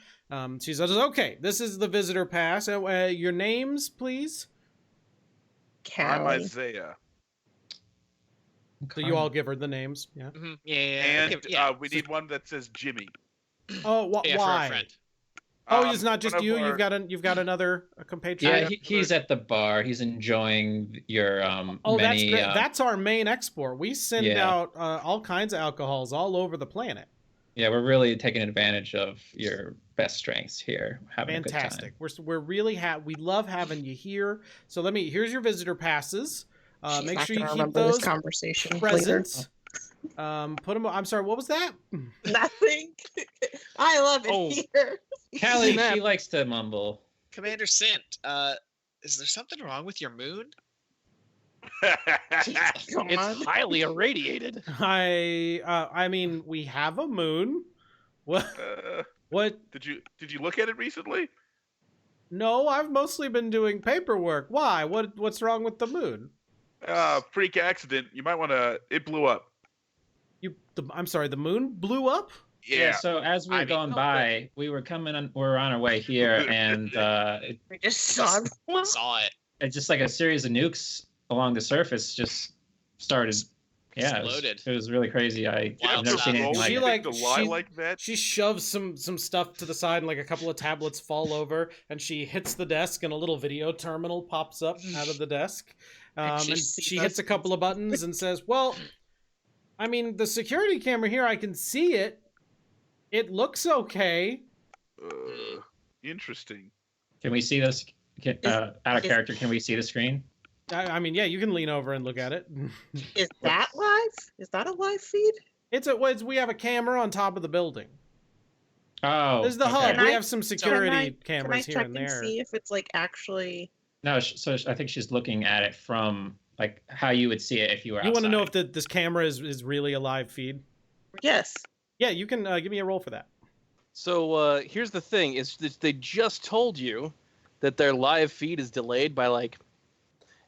She says, "Okay, this is the visitor pass. Your names, please." I'm Callie. Isaiah. So you all give her the names, yeah. Mm-hmm. Yeah. And okay, yeah. we need one that says Jimmy. Oh, Yeah, for a why? friend. Oh, it's not just one of you. our- You've got another compatriot. Yeah, he's at the bar. He's enjoying your Oh, many. that's great. That's our main export. We send Yeah. out all kinds of alcohols all over the planet. Yeah, we're really taking advantage of your best strengths here. Having a good time. Fantastic. We're really we love having you here. So here's your visitor passes. She's Make not sure you gonna keep remember this those conversation later. presents. Put them. I'm sorry. What was that? Nothing. I love it Oh. here. Callie, Snap. she likes to mumble. Commander Sint, is there something wrong with your moon? Come It's on. highly irradiated. I mean, we have a moon. What? What? Did you look at it recently? No, I've mostly been doing paperwork. Why? What's wrong with the moon? Freak accident. You might want to. It blew up. I'm sorry, the moon blew up? Yeah. So as we I were mean- going by, we were we're on our way here, and We just saw one. Saw it. it's just like a series of nukes along the surface just started. Yeah, Exploded. it was really crazy. I've Wild never stuff. seen anything like She it. like- to lie she- like that. She shoves some stuff to the side, and like a couple of tablets fall over, and she hits the desk, and a little video terminal pops up out of the desk. And she And sees she us. hits a couple of buttons and says, "Well, I mean, the security camera here, I can see it. It looks okay." Interesting. Can we see this? Out of is- character, can we see the screen? I mean, yeah, you can lean over and look at it. Is that live? Is that a live feed? We have a camera on top of the building. Oh, There's the okay. hub. Can We I- have some Can security I cameras here check and and there. see if it's like actually? No, so I think she's looking at it from like how you would see it if you were You outside. want to know if this camera is really a live feed? Yes. Yeah, you can give me a roll for that. So here's the thing: is that they just told you that their live feed is delayed by like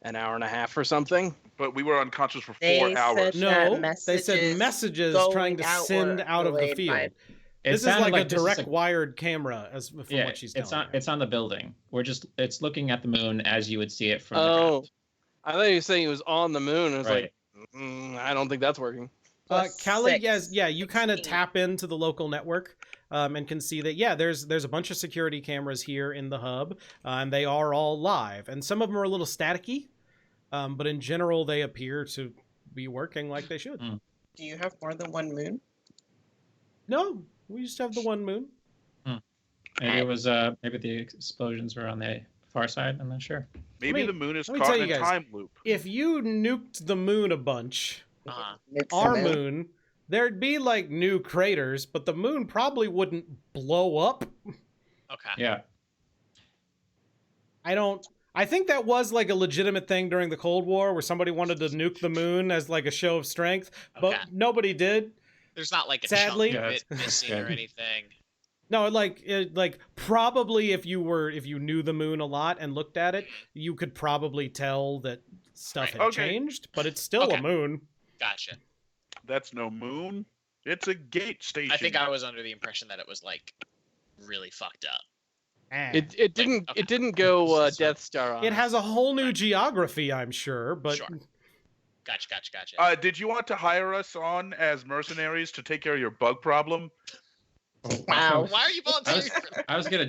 an hour and a half or something. But we were unconscious for 4 They hours. said- No, that they said messages messages going trying to out send were out of the delayed field. by- It This is sounded like a this is direct wired camera, as from yeah, what she's telling me. it's on the building. It's looking at the moon as you would see it from the Oh, ground. I thought you were saying it was on the moon. I was Right. like, I don't think that's working. Plus Callie, 6, yes, yeah, you kind of 16. tap into the local network and can see that, yeah, there's a bunch of security cameras here in the hub, and they are all live. And some of them are a little staticky, but in general, they appear to be working like they should. Do you have more than one moon? No, We just have the one moon. Maybe it was maybe the explosions were on the far side. I'm not sure. Maybe mean, the moon is let me caught tell in you a guys, time loop. If you nuked the moon a bunch, Mix our them in. moon, there'd be like new craters, but the moon probably wouldn't blow up. Okay. Yeah. I think that was like a legitimate thing during the Cold War where somebody wanted to nuke the moon as like a show of strength, but Okay. nobody did. There's not like a Sadly. chunk of Yeah, it missing or good. anything. No, like probably if you knew the moon a lot and looked at it, you could probably tell that stuff Right. had Okay. changed, but it's still a Okay. moon. Gotcha. That's no moon. It's a gate station. I think I was under the impression that it was like really fucked up. Ah. It didn't okay. it didn't go This is Death Star on It us. has a whole new geography, I'm sure, but Sure. Gotcha. Did you want to hire us on as mercenaries to take care of your bug problem? Wow. Why are you volunteering for that? I was gonna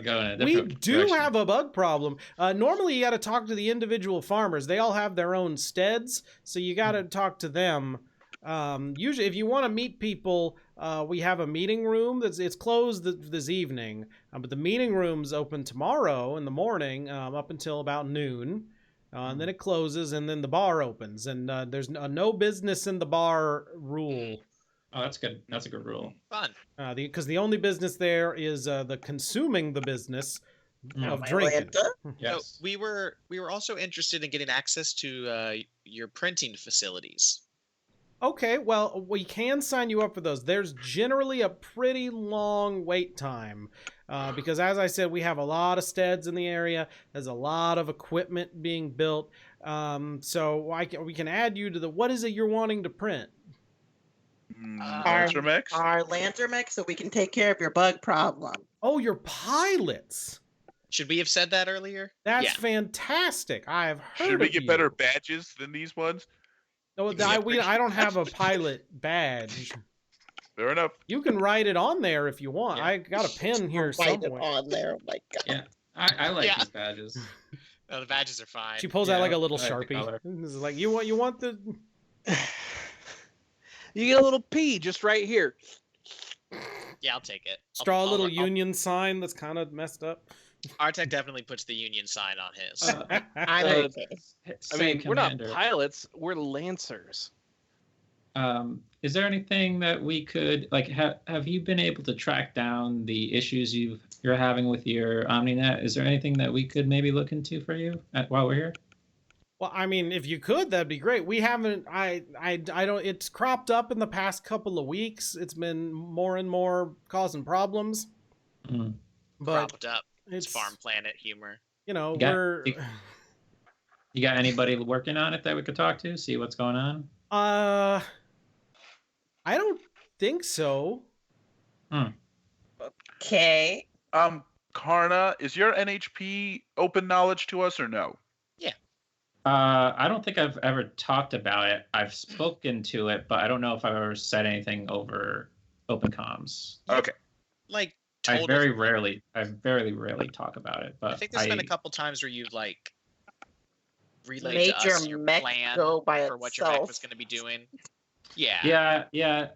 go in a we different do direction. have a bug problem. Normally, you got to talk to the individual farmers. They all have their own steads, so you got to talk to them. Usually, if you want to meet people, we have a meeting room it's closed this evening, but the meeting room's open tomorrow in the morning up until about noon. And then it closes, and then the bar opens, and there's no business in the bar rule. Oh, that's good. That's a good rule. Fun. Because the only business there is the consuming the business of drinking. Atlanta? Yes. So we were also interested in getting access to your printing facilities. Okay, well, we can sign you up for those. There's generally a pretty long wait time because, as I said, we have a lot of steads in the area. There's a lot of equipment being built. So we can add you to the. What is it you're wanting to print? Lancermex? Our lantern mech, so we can take care of your bug problem. Oh, your pilots. Should we have said that earlier? That's Yeah. fantastic. I've heard Should we of get you. better badges than these ones? No, I don't have a pilot badge. Fair enough. You can write it on there if you want. Yeah. I got a pen here Write it somewhere. on there. Oh my god. Yeah. I like Yeah. these badges. No, the badges are fine. She pulls out like Yeah, a little I like the Sharpie. color. This is like you want the You get a little P just right here. Yeah, I'll take it. straw little I'll- union sign that's kind of messed up. Artec definitely puts the Union sign on his. I'm Uh, okay. I mean, we're not pilots, we're lancers. Is there anything that we could like? Have you been able to track down the issues you're having with your OmniNet? Is there anything that we could maybe look into for you while we're here? Well, I mean, if you could, that'd be great. We haven't. I don't. It's cropped up in the past couple of weeks. It's been more and more causing problems. Mm. But Propped up. It's it's Farm Planet humor. You know, You got- we're. You got anybody working on it that we could talk to? See what's going on? I don't think so. Okay. Karna, is your NHP open knowledge to us or no? I don't think I've ever talked about it. I've spoken to it, but I don't know if I've ever said anything over open comms. Okay. Like I told very us- rarely talk about it. But I think there's been a couple times where you've like relayed Made to your us your mech plan go by for what your mech itself. was going to be doing. Yeah. Yeah.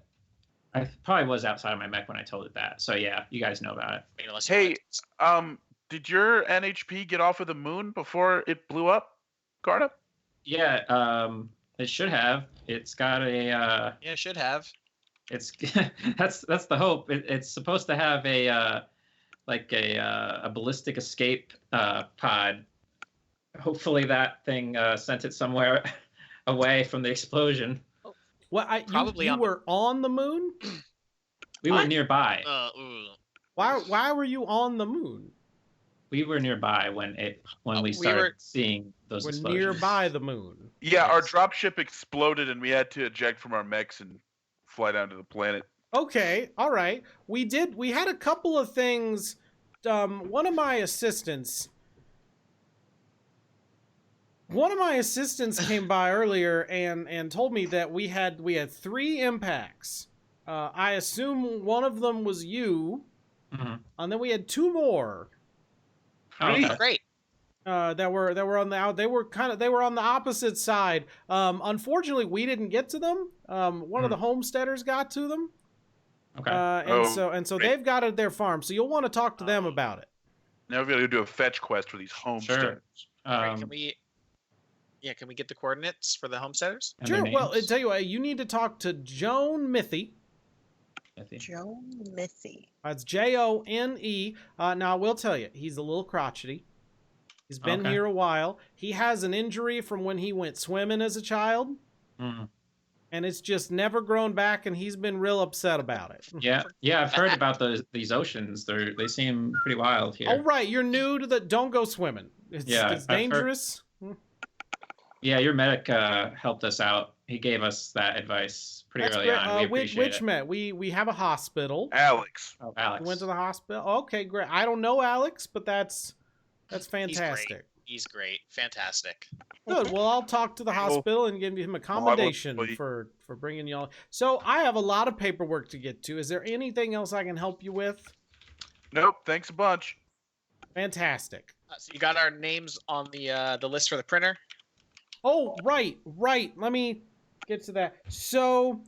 I probably was outside of my mech when I told it that. So yeah, you guys know about it. I mean, unless you Hey, wanted to- did your NHP get off of the moon before it blew up, Karna? Yeah, it should have. It's got a. yeah, should have. It's that's the hope. It's supposed to have a a ballistic escape pod. Hopefully that thing sent it somewhere away from the explosion. Well, Probably you on the- were on the moon. We were What? nearby. Ooh. Why were you on the moon? We were nearby when we we started were- seeing those We're explosions. nearby the moon. Yeah, our Yes. dropship exploded and we had to eject from our mechs and fly down to the planet. Okay, all right. We had a couple of things. One of my assistants came by earlier and told me that we had 3 impacts. I assume one of them was you, Mhm. and then we had 2 more Oh, okay. Great. that were on the out. They were on the opposite side. Unfortunately, we didn't get to them. One of the homesteaders got to them. Okay. And so great. they've got it their farm. So you'll want to talk to them about it. Now we're gonna do a fetch quest for these homesteads. Right, can we get the coordinates for the homesteaders? and their Sure. Well, I names? tell you what, you need to talk to Joan Mithy. I think. Joe Missy. That's Jone. Now I will tell you, he's a little crotchety. He's been Okay. here a while. He has an injury from when he went swimming as a child, Mm. and it's just never grown back, and he's been real upset about it. Yeah, I've heard about these oceans. They seem pretty wild here. Oh, right. You're new to the. Don't go swimming. It's Yeah, it's I've heard- dangerous. Yeah, your medic helped us out. He gave us that advice pretty That's early great. on. We appreciate Which it. met? We have a hospital. Alex. Oh, Alex. You went to the hospital. Okay, great. I don't know Alex, but that's fantastic. He's great. Fantastic. Good. Well, I'll talk to the hospital and give him a commendation wait. for bringing y'all. So I have a lot of paperwork to get to. Is there anything else I can help you with? Nope. Thanks a bunch. Fantastic. So you got our names on the list for the printer. Oh, right. Let me get to that. So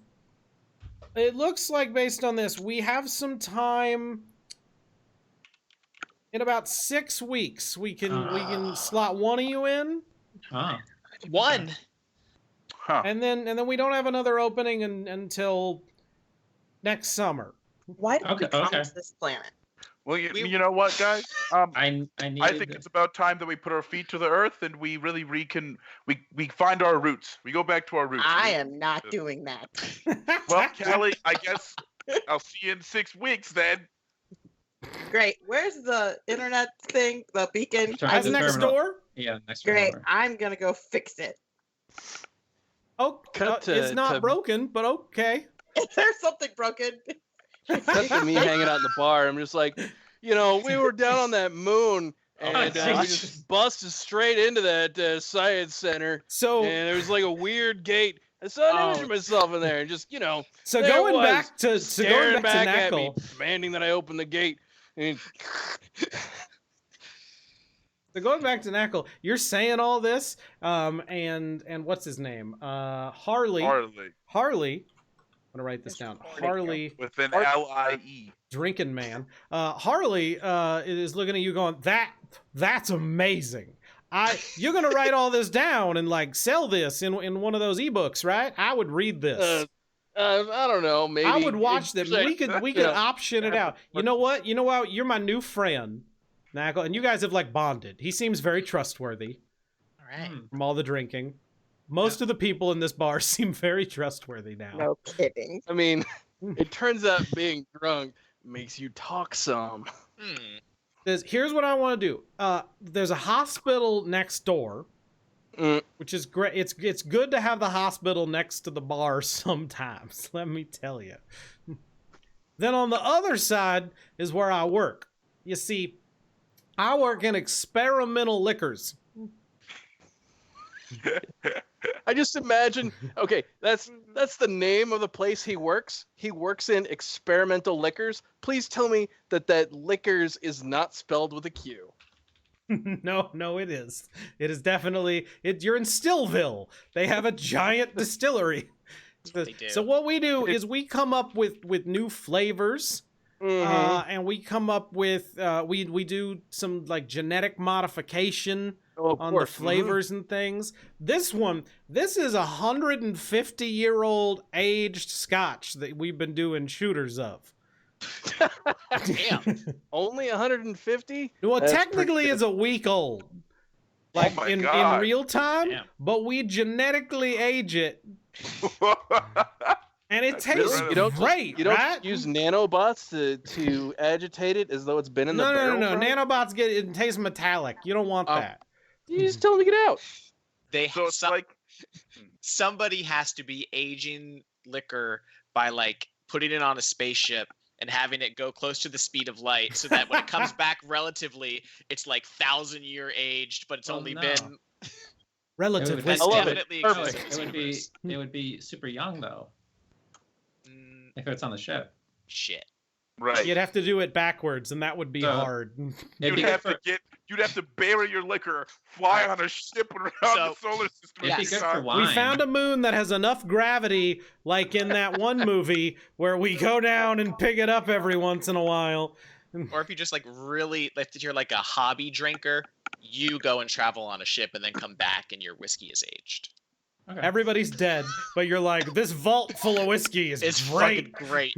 it looks like based on this, we have some time. In about 6 weeks, we can slot one of you in, Oh. One. Huh. and then we don't have another opening until next summer. Why did we Okay, come okay. to this planet? Well, We- you know what, guys? I I needed. think it's about time that we put our feet to the earth and we really we find our roots. We go back to our roots. I am not doing that. Well, Kelly, I guess I'll see you in 6 weeks then. Great. Where's the internet thing? The beacon? Sorry, That's the next terminal. door. Yeah, next Great. door. I'm gonna go fix it. Oh, Cut it's to- not to- broken, but okay. Is there something broken? That's to me hanging out in the bar. I'm just like, we were down on that moon, and we Jesus. just busted straight into that science center, So and there was like a weird gate. I saw an image of myself in there, and just, so there going it was, back to staring back at me, Knackle. demanding that I open the gate. And So going back to Knackle, you're saying all this, and what's his name? Harley. Harley I'm gonna write this down. Harley. Harley, with an L-I-E. drinking man. Harley is looking at you, going, "That's amazing. You're gonna write all this down and like sell this in one of those ebooks, right? I would read this. I don't know, maybe I would watch them. it's like, We could option it out. You know what? You're my new friend, Knackle, and you guys have like bonded. He seems very trustworthy All right. from all the drinking. Most of the people in this bar seem very trustworthy now. No kidding. I mean, it turns out being drunk makes you talk some. Here's what I want to do. There's a hospital next door, which is great. It's good to have the hospital next to the bar sometimes, let me tell you. Then on the other side is where I work. You see, I work in experimental liquors. I just imagine. Okay, that's the name of the place he works. He works in experimental liquors. Please tell me that liquors is not spelled with a Q. No, it is. It is definitely. You're in Stillville. They have a giant distillery. They do. So what we do is we come up with new flavors. And we come up with we do some like genetic modification on the flavors and things. This is 150-year-old aged scotch that we've been doing shooters of. Damn. Only 150? Well, That's technically pretty it's a week old. Like my in God. real time, Damn. but we genetically age it and it tastes really- You don't great, You don't right? use nanobots to agitate it as though it's been in the barrel. No. for- Nanobots it tastes metallic. You don't want that. You just tell them to get out. They So it's some- like somebody has to be aging liquor by like putting it on a spaceship and having it go close to the speed of light so that when it comes back relatively it's like 1,000-year aged, but it's Oh, only no. been Relatively. That's I love it. definitely Perfect. exists in this universe. It would be super young though Mm, if it's on the ship. shit. Right. You'd have to do it backwards, and that would be So- hard. It'd be You'd good have for, you'd have to bury your liquor, fly on a ship around the So- solar system. it'd be Yes. good for We wine. found a moon that has enough gravity, like in that one movie, where we go down and pick it up every once in a while. Or if you just like really, like if you're like a hobby drinker, you go and travel on a ship and then come back and your whiskey is aged. Okay. Everybody's dead, but you're like, this vault full of whiskey is It's great. fucking great.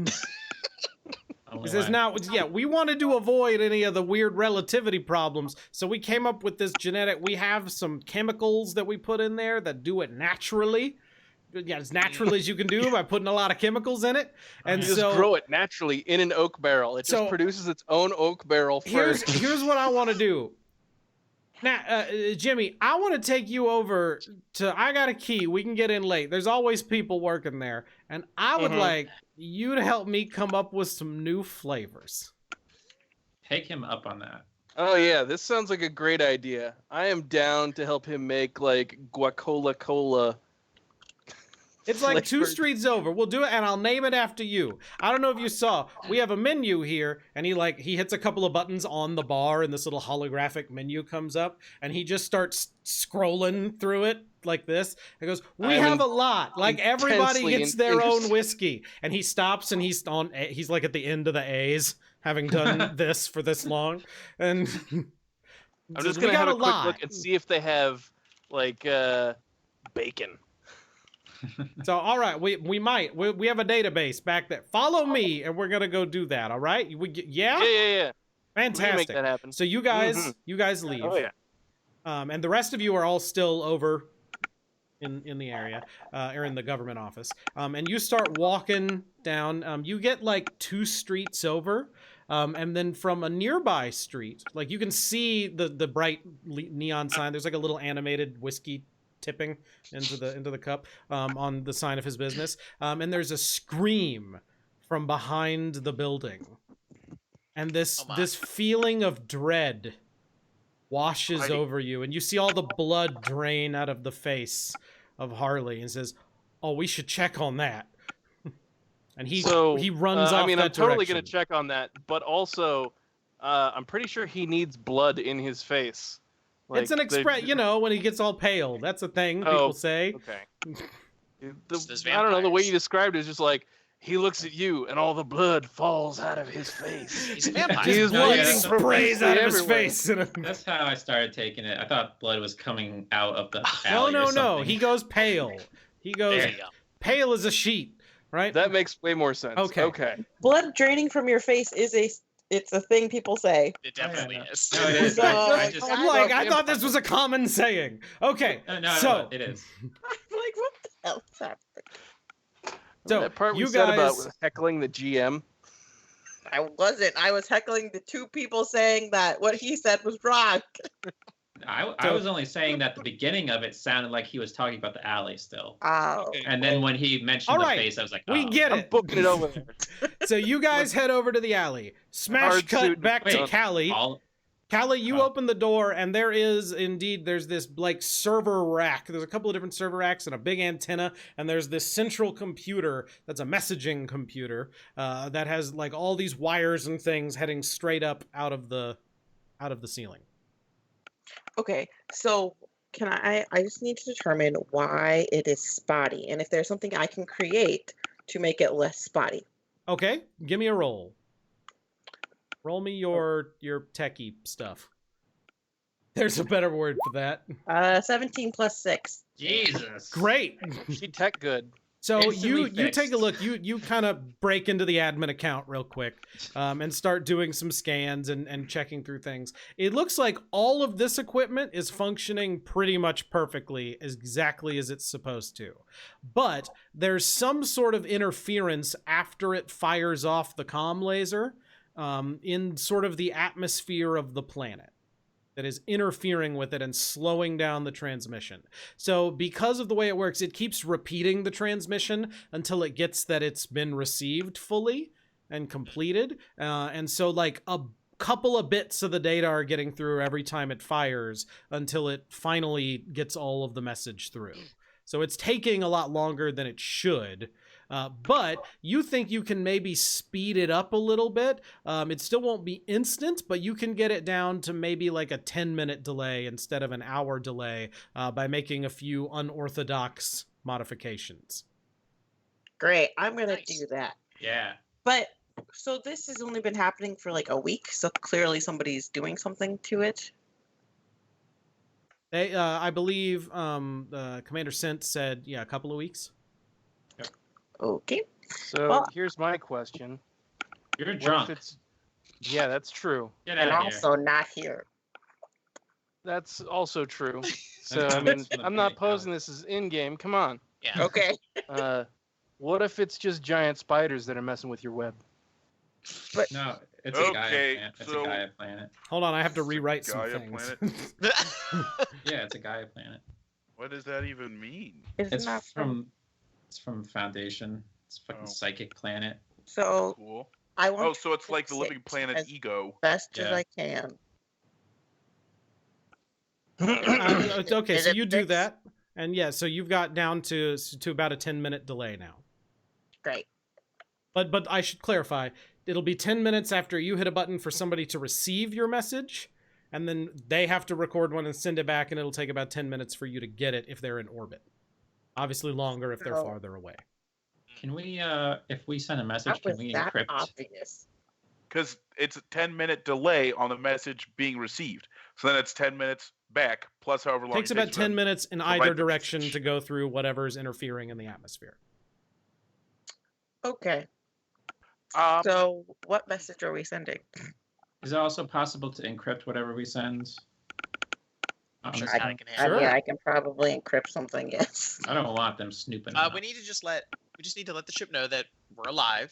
Only He says, wine. now, yeah, we wanted to avoid any of the weird relativity problems, so we came up with this genetic, we have some chemicals that we put in there that do it naturally. Yeah, as naturally as you can do by putting a lot of chemicals in it. And You just so grow it naturally in an oak barrel. It So- just produces its own oak barrel here's first. here's what I want to do. Now, Jimmy, I want to take you over to, I got a key. We can get in late. There's always people working there. And I would Mhm. like you to help me come up with some new flavors. Take him up on that. Oh yeah, this sounds like a great idea. I am down to help him make like guacola cola. It's like 2 flavored- streets over. We'll do it, and I'll name it after you. I don't know if you saw. We have a menu here, and he hits a couple of buttons on the bar, and this little holographic menu comes up, and he just starts scrolling through it like this. He goes, "We I'm have a lot. Like everybody intensely gets their own interested. whiskey." And he stops, and he's like at the end of the A's, having done this for this long, and I'm says, just "We gonna got have a quick lot." look and see if they have like bacon. So, all right, we might. We have a database back there. Follow me, and we're gonna go do that. All right? Yeah. Yeah. We can make Fantastic. that happen. So you guys, Mhm. you guys leave. Oh yeah. And the rest of you are all still over in the area, or in the government office. And you start walking down. You get like 2 streets over, and then from a nearby street, like you can see the bright neon sign. There's like a little animated whiskey tipping into the cup on the sign of his business. And there's a scream from behind the building, and this Oh my. this feeling of dread washes Harley. over you, and you see all the blood drain out of the face of Harley, and says, "Oh, we should check on that." And he runs off. I mean, that I'm totally direction. gonna check on that, but also, I'm pretty sure he needs blood in his face. It's an express, when he gets all pale. That's a thing Oh. people say. Okay. There's I don't know. The way vampires. you described it is just like he looks at you and all the blood falls out of his face. He's a vampire. Just No, blood yeah, sprays out of his everywhere. face. That's how I started taking it. I thought blood was coming out of the No, alley or no, no. something. He goes pale. He goes There you go. pale as a sheet, right? That makes way more sense. Okay. Okay. Blood draining from your face is it's a thing people say. It definitely no. is. No, it is. So, I just, I'm like, I thought this was a common saying. Okay, no, so it is. I'm like, what the hell is happening? So, that part we you said about guys- was heckling the GM. I wasn't. I was heckling the 2 people saying that what he said was wrong. I was only saying that the beginning of it sounded like he was talking about the alley still. Oh. And then when he mentioned All the right, face, I was like, we oh. get I'm it. booking it over there. So you guys head over to the alley. Smash Hard cut suit. back to Wait, Callie. all, Callie, you Oh. open the door, and there's this like server rack. There's a couple of different server racks and a big antenna, and there's this central computer that's a messaging computer that has like all these wires and things heading straight up out of the ceiling. Okay, so can I just need to determine why it is spotty and if there's something I can create to make it less spotty. Okay, give me a roll. Roll me your techie stuff. There's a better word for that. 17 plus 6. Jesus. Great. She tech good. So Instantly you take a fixed. look. You kind of break into the admin account real quick, and start doing some scans and checking through things. It looks like all of this equipment is functioning pretty much perfectly, exactly as it's supposed to. But there's some sort of interference after it fires off the comm laser, in sort of the atmosphere of the planet, that is interfering with it and slowing down the transmission. So because of the way it works, it keeps repeating the transmission until it gets that it's been received fully and completed. And so like a couple of bits of the data are getting through every time it fires until it finally gets all of the message through. So it's taking a lot longer than it should. But you think you can maybe speed it up a little bit. It still won't be instant, but you can get it down to maybe like a 10-minute delay instead of an hour delay by making a few unorthodox modifications. Great. I'm going to Nice. do that. Yeah. But so this has only been happening for like a week, so clearly somebody's doing something to it. They, I believe Commander Sent said, yeah, a couple of weeks. Okay. So Well- here's my question. You're What if drunk. Yeah, that's true. Get And out of here. also not here. That's also true. So I comments mean, from the I'm not bank, posing Alex. this as in-game. Come on. Yeah. Okay. What if it's just giant spiders that are messing with your web? But No, it's a Gaia Okay, planet. It's so- a Gaia planet. Hold on, I have to rewrite some Gaia things. Yeah, it's a Gaia planet. What does that even mean? it's It's not from Foundation. It's fucking Oh. psychic planet. so Cool. I want Oh, so it's to like the fix living it planet as Ego. best as Yeah. I can. Okay, Is so it you do fixed? that, and yeah, so you've got down to about a 10-minute delay now. Great. But I should clarify, it'll be 10 minutes after you hit a button for somebody to receive your message, and then they have to record one and send it back, and it'll take about 10 minutes for you to get it if they're in orbit. Obviously longer if they're So- farther away. Can we, if we send a message, That can was we that encrypt? obvious. Because it's a 10-minute delay on the message being received. So then it's 10 minutes back, plus however long Takes it about takes 10 them. minutes in write either the direction message. to go through whatever's interfering in the atmosphere. Okay. Um, So what message are we sending? Is it also possible to encrypt whatever we send? I'm On sure this Sally one? can I handle mean, Sure. I can probably encrypt something, yes. I don't want them snooping. it. on We us. need to we just need to let the ship know that we're alive.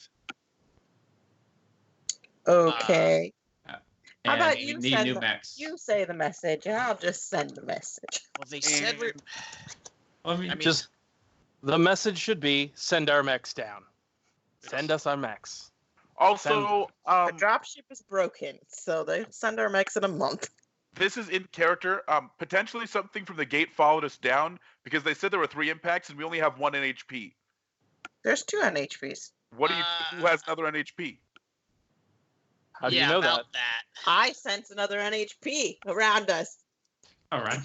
Okay. How And about we you need send new the- mechs. You say the message, and I'll just send the message. Well, they said we're. Well, I mean, I mean, Just the message should be send our mechs down. Send us our mechs. also, The dropship is broken, so they send our mechs in a month. this is in character. Potentially something from the gate followed us down because they said there were 3 impacts and we only have 1 NHP. There's 2 NHPs. What do you? Who has another NHP? How do yeah, you know about that? that. I sense another NHP around us. all right.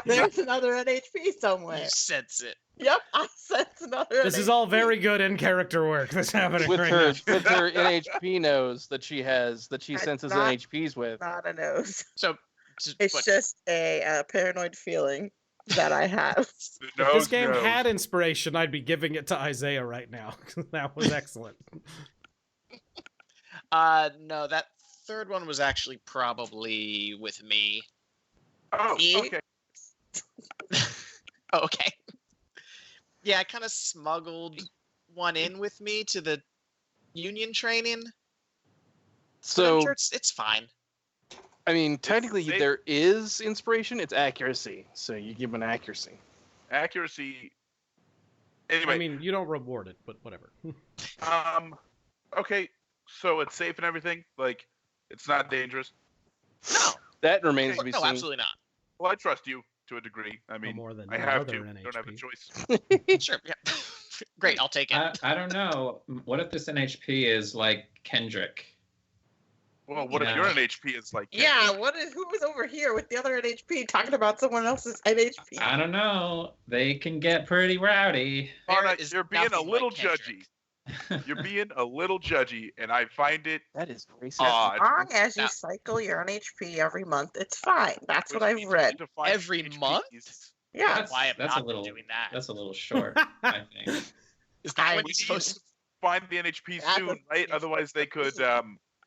There's another NHP You somewhere. sense it. Yep, I sense another This NHP. is all very good in character work that's happening With right her now. with her NHP nose that she has that she It's senses not- NHPs with. Not a nose. So, It's what- just a paranoid feeling that I have. If this game had inspiration, I'd be giving it to Isaiah right now. That was excellent. no, that third one was actually probably with me. Oh, See? okay. Oh, okay. Yeah, I kind of smuggled one in with me to the union training. But I'm So sure it's fine. I mean, technically safe. there is inspiration. It's accuracy. So you give an accuracy. Accuracy. Anyway, I mean, you don't reward it, but whatever. okay, so it's safe and everything. Like, it's not dangerous. No, That remains to be no, seen. absolutely not. Well, I trust you to a degree. I No mean, more than I no have other to. I don't have a NHP. choice. Sure, yeah. Great, I'll take it. I don't know. What if this NHP is like Kendrick? Well, what Yeah. if your NHP is like? Yeah, who was over here with the other NHP talking about someone else's NHP? I don't know. They can get pretty rowdy. Anna, Barrett is you're being a nothing like little Kendrick. judgy. You're being a little judgy, and I find it That is racist. odd. As long as you Now- cycle your NHP every month, it's fine. That's what Which I've means we read. need to find Every NHPs. month? Yeah. That's- Why am that's not a little- doing that? That's a little short, I think. Is that I- when We you're need supposed to find the NHP That's soon, a- right? Otherwise, they could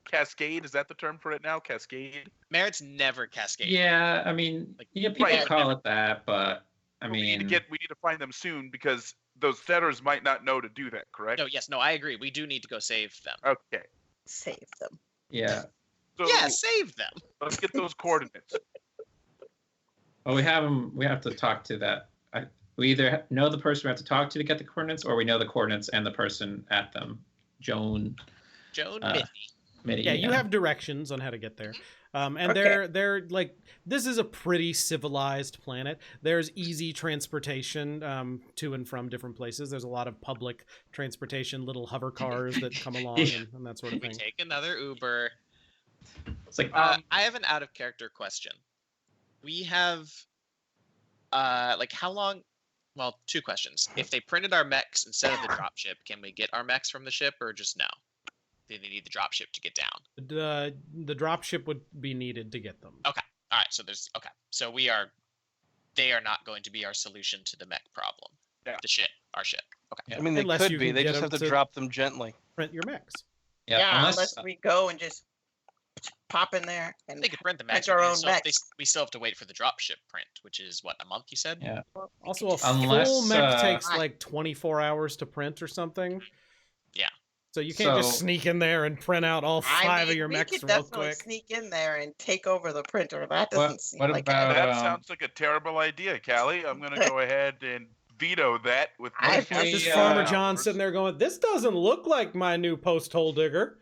cascade. Is that the term for it now? Cascade. Merritt's never cascade. Yeah, I mean, Like, yeah, people right. call it that, but I But we need mean, to find them soon because those setters might not know to do that. Correct. No, I agree. We do need to go save them. Okay. Save them. yeah. So Yeah, save them. let's get those coordinates. Well, we have them. We have to talk to that. We either know the person we have to talk to get the coordinates, or we know the coordinates and the person at them. Joan Joan Uh, Mithy. Mitty. Yeah, you have directions on how to get there. And Okay. they're like, this is a pretty civilized planet. There's easy transportation to and from different places. There's a lot of public transportation, little hover cars that come along and that sort of We thing. take another Uber. It's like I have an out of character question. We have, like, how long? Well, two questions. If they printed our mechs instead of the dropship, can we get our mechs from the ship, or just no? Do they need the dropship to get down? The dropship would be needed to get them. Okay. All right. So there's okay. So they are not going to be our solution to the mech problem. Yeah. The ship, our ship. Okay. I mean, they Unless could you be. can They get just have them to to- drop them gently. Print your mechs. Yeah, unless, unless we go and just pop in there and They could print the mechs. our but own we still have to wait for the dropship print, which is what, a month? You said. Yeah. Also, a Unless, full mech takes Right. like 24 hours to print or something. Yeah. So you can't just So- sneak in there and print out all five of your we mechs could real definitely quick. sneak in there and take over the printer. That doesn't seem what like about- That Um, sounds like a terrible idea, Callie. I'm gonna go ahead and veto that with I- my if we, Just Yeah. Farmer John sitting there going, "This doesn't look like my new post hole digger."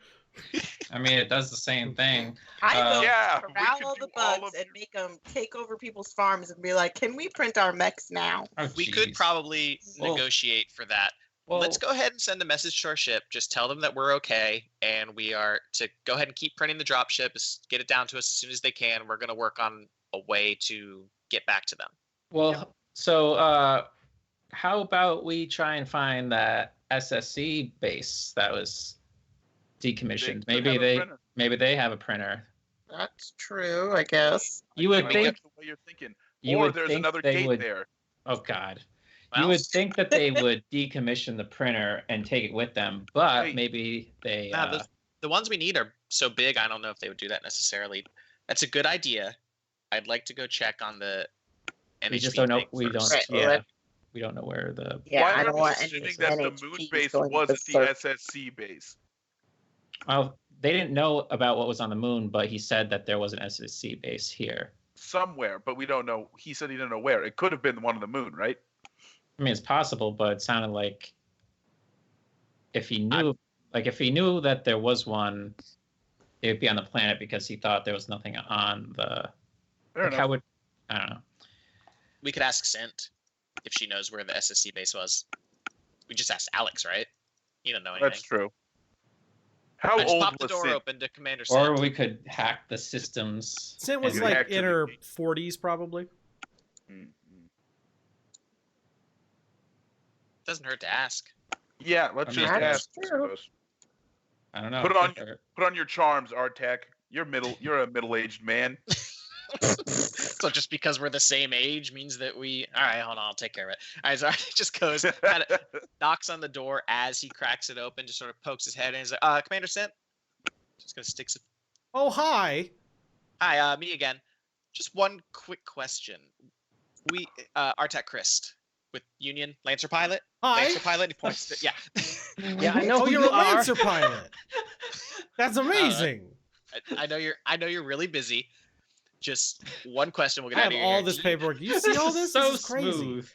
I mean, it does the same thing. I go Yeah, we corral could all do the all bugs of and your- make them take over people's farms and be like, "Can we print our mechs now?" Oh, We could jeez. probably Well- negotiate for that. Well, Let's go ahead and send a message to our ship. Just tell them that we're okay, and we are to go ahead and keep printing the dropship. Get it down to us as soon as they can. We're going to work on a way to get back to them. Well, so how about we try and find that SSC base that was decommissioned? They could have a printer. Maybe they have a printer. That's true, I guess. You would I mean, think that's the way you're thinking. you Or would there's think another they gate would. there. Oh God. Well, You would think that they would decommission the printer and take it with them, but Wait. maybe they. Nah, the ones we need are so big, I don't know if they would do that necessarily. That's a good idea. I'd like to go check on the NHP we just don't know. thing We don't. first. Right, Yeah. let- We don't know where the. Yeah, Why I am don't I want any assuming that the moon NHPs base going was to at the Sark- SSC base? Well, they didn't know about what was on the moon, but he said that there was an SSC base here. Somewhere, but we don't know. He said he didn't know where. It could have been one on the moon, right? I mean, it's possible, but it sounded like if he knew, if he knew that there was one, it would be on the planet because he thought there was nothing on the. Fair Like, enough. how would I don't know? We could ask Sint if she knows where the SSC base was. We just asked Alex, right? You don't know anything. That's true. How I just old popped the was door Sid? open to Commander Or Sint. we could hack the systems. Sint was and- You like hacked in it. her 40s, probably. Mm-mm. Doesn't hurt to ask. Yeah, let's I just mean, ask. I that's suppose. I don't know. Put it on- Or- Put on your charms, Artek. You're a middle-aged man. So just because we're the same age means that we. All right, hold on, I'll take care of it. All right, so he just goes, kind of knocks on the door as he cracks it open, just sort of pokes his head in. He's like, Commander Sint. Just gonna stick some. Oh, hi. Hi, me again. Just one quick question. We, Artek Christ with Union Lancer Pilot. Hi. Lancer Pilot. He points to, yeah. Yeah, I know Oh, who you're you a are. Lancer pilot. That's amazing. I know you're really busy. Just one question. We'll get I out have of here. all this paperwork. You see all this? so This is crazy. smooth.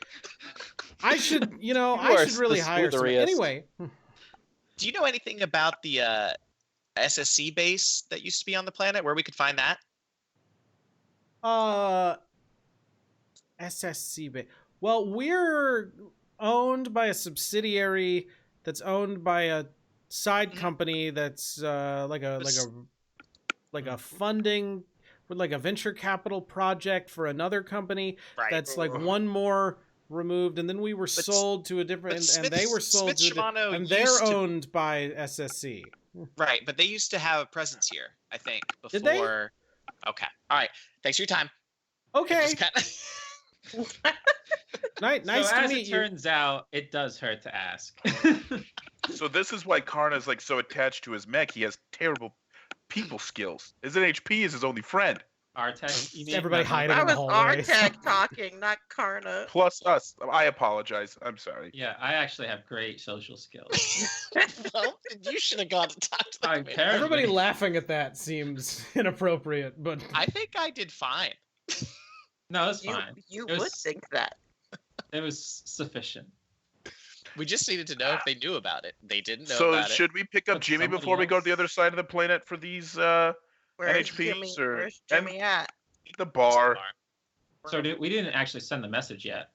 I should, You I are should really the hire someone. smootheriest. Anyway, Do you know anything about the SSC base that used to be on the planet? Where we could find that? SSC base. Well, we're owned by a subsidiary that's owned by a side company that's like a funding, like a venture capital project for another company Right. that's like one more removed, and then we were But sold to a different, but and they were sold Smith to, Shimano and they're used to- owned by SSC. Right, but they used to have a presence here, I think, before. Did they? Okay. All right. Thanks for your time. Okay, Just kinda- nice so to as meet it you. turns out, it does hurt to ask. So this is why Karna's like so attached to his mech. He has terrible people skills. His NHP is his only friend. Artek, you mean Everybody not- hiding That in the was hallway. Artek talking, not Karna. Plus us. I apologize. I'm sorry. Yeah, I actually have great social skills. well, you should have gone to talk to the I commander. care. Everybody laughing at that seems inappropriate, but I think I did fine. No, it's You, fine. you It would was- think that. It was sufficient. We just needed to know if they knew about it. They didn't know So about should we pick up But Jimmy somebody before we go to else- the other side of the planet for these Where's NHPs Jimmy? or- Where's Jimmy at? The bar. So we didn't actually send the message yet.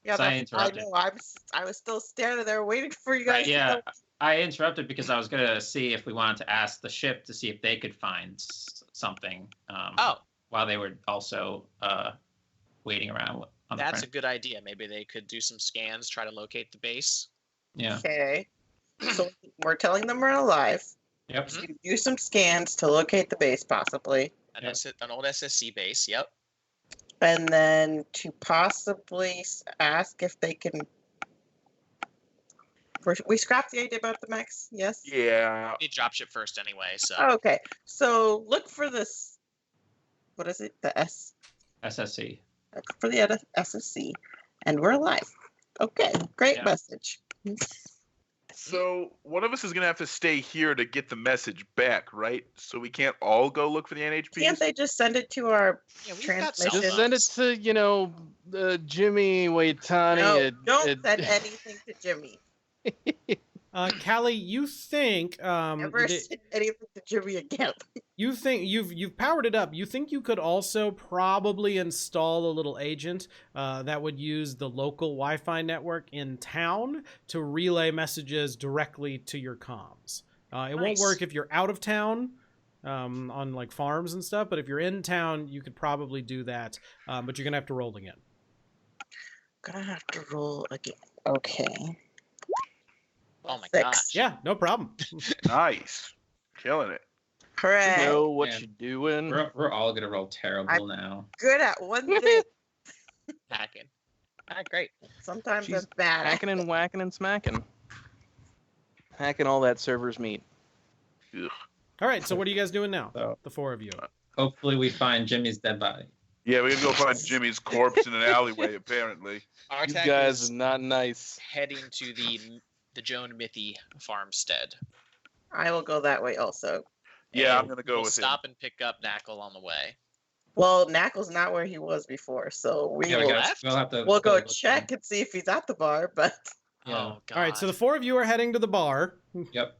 Yeah, So I I interrupted. know. I was still standing there waiting for you guys. Right, to yeah. go. I interrupted because I was gonna see if we wanted to ask the ship to see if they could find something. Oh, While they were also waiting around on the that's a front. good idea. Maybe they could do some scans, try to locate the base. Yeah. Okay. So we're telling them we're alive. Yep. You do some scans to locate the base, possibly, An, an old SSC base. Yep. and then to possibly ask if they can. We scrapped the idea about the mechs. Yes. Yeah. We need dropship first anyway. So Okay. So look for this. What is it? The S. SSC. Look for the SSC, and we're alive. Okay. Great Yeah. message. So one of us is gonna have to stay here to get the message back, right? So we can't all go look for the NHPs. Can't they just send it to our yeah, we've got cell transmission? Just send it phones. to, Jimmy Waitani. No, don't send anything to Jimmy. Callie, you think Never send anything to Jimmy again. you think you've powered it up. You think you could also probably install a little agent that would use the local Wi-Fi network in town to relay messages directly to your comms. It won't Nice. work if you're out of town on like farms and stuff, but if you're in town, you could probably do that. But you're gonna have to roll again. Gonna have to roll again. Okay. Oh my 6. gosh. Yeah, no problem. Nice, killing it. Hooray. You know what Man. you're doing. We're all gonna roll terrible now. Good at one thing. Hacking. All right, great. Sometimes She's I'm bad at Hacking and whacking and smacking. Hacking all that server's meat. Ugh. All right, so what are you guys doing now? So The four of you. hopefully we find Jimmy's dead body. Yeah, we gotta go find Jimmy's corpse in an alleyway. Apparently. Our You tag guys is are not nice. heading to the Joan Mithy farmstead. I will go that way also. Yeah, I'm And gonna go we'll with him. stop and pick up Knackle on the way. Well, Knackle's not where he was before, so Yeah, will left? we'll have to. we'll go look for check him. and see if he's at the bar, but Yeah. Oh god. All right, so the four of you are heading to the bar. Yep.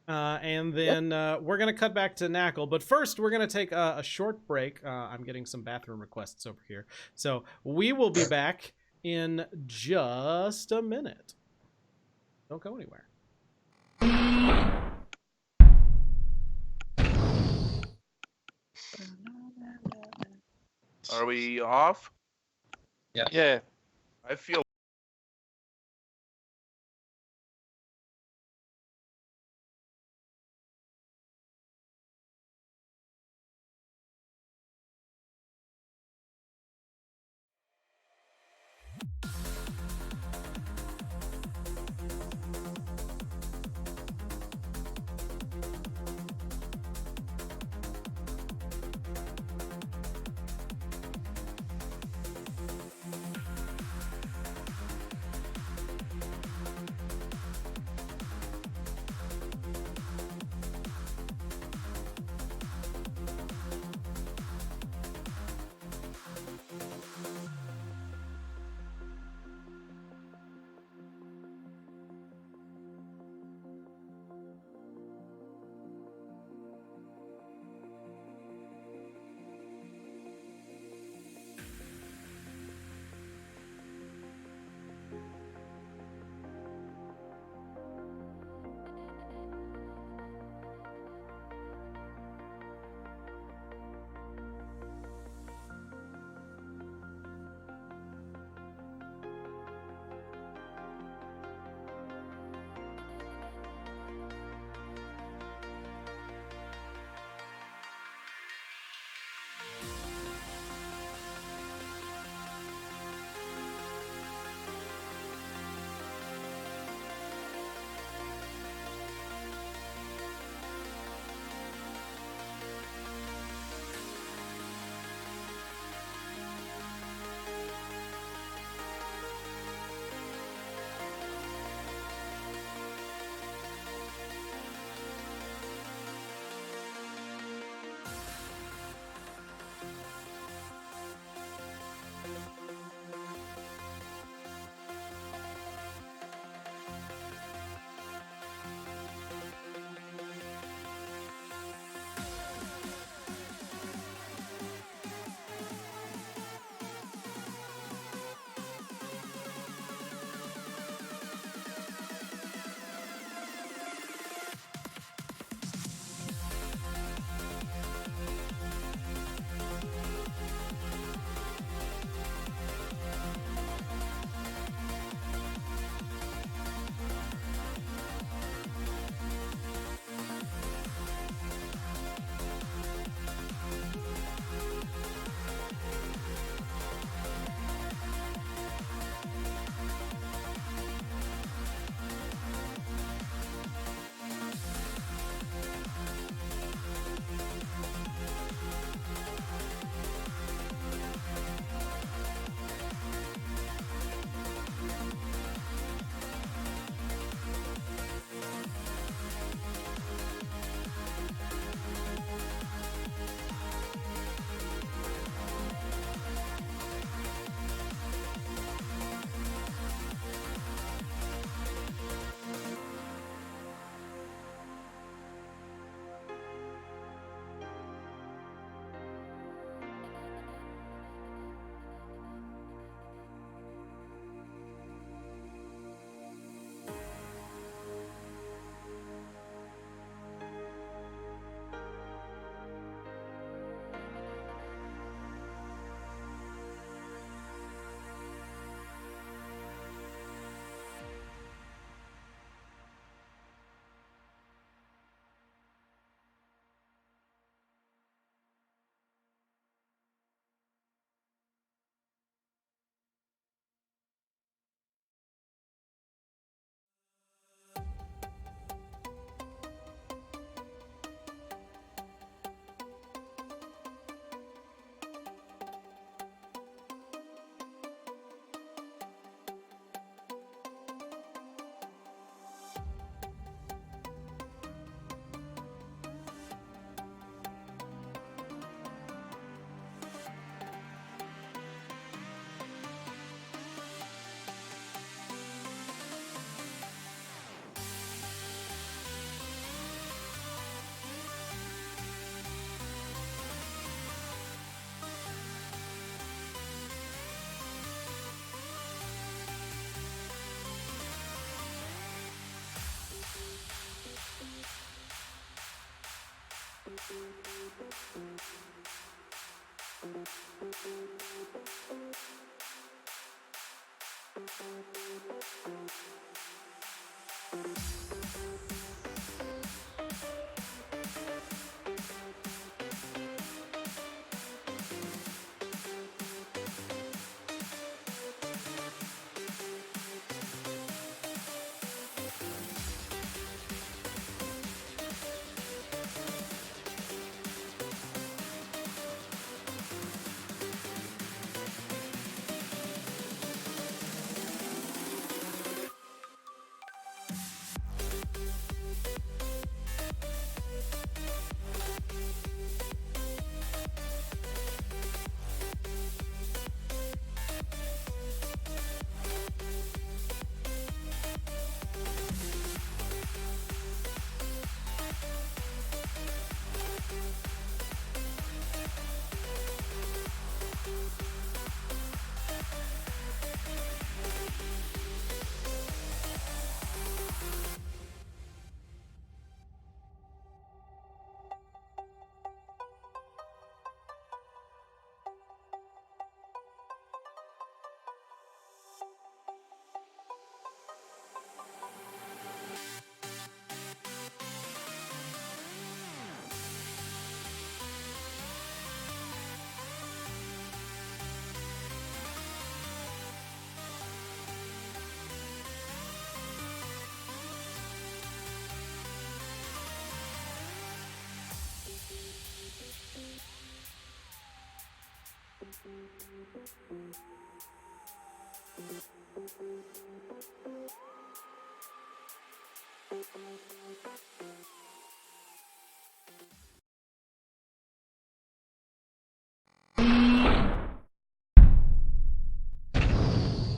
And then we're going to cut back to Knackle. But first, we're going to take a short break. I'm getting some bathroom requests over here. So we will be back in just a minute. Don't go anywhere. Are we off? Yeah. I feel.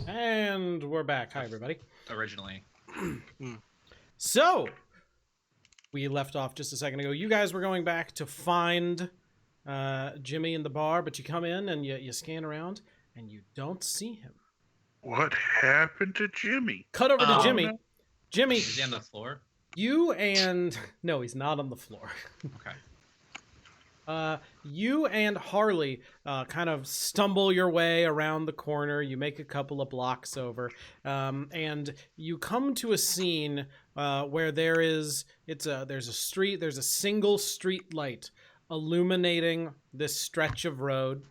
And we're back. Hi, everybody. Originally. So, we left off just a second ago. You guys were going back to find Jimmy in the bar, but you come in and you scan around, and you don't see him. What happened to Jimmy? Cut over to Jimmy. no. Jimmy, Is he on the floor? you and... No, he's not on the floor. Okay. You and Harley kind of stumble your way around the corner. You make a couple of blocks over, and you come to a scene where there's a single street light illuminating this stretch of road.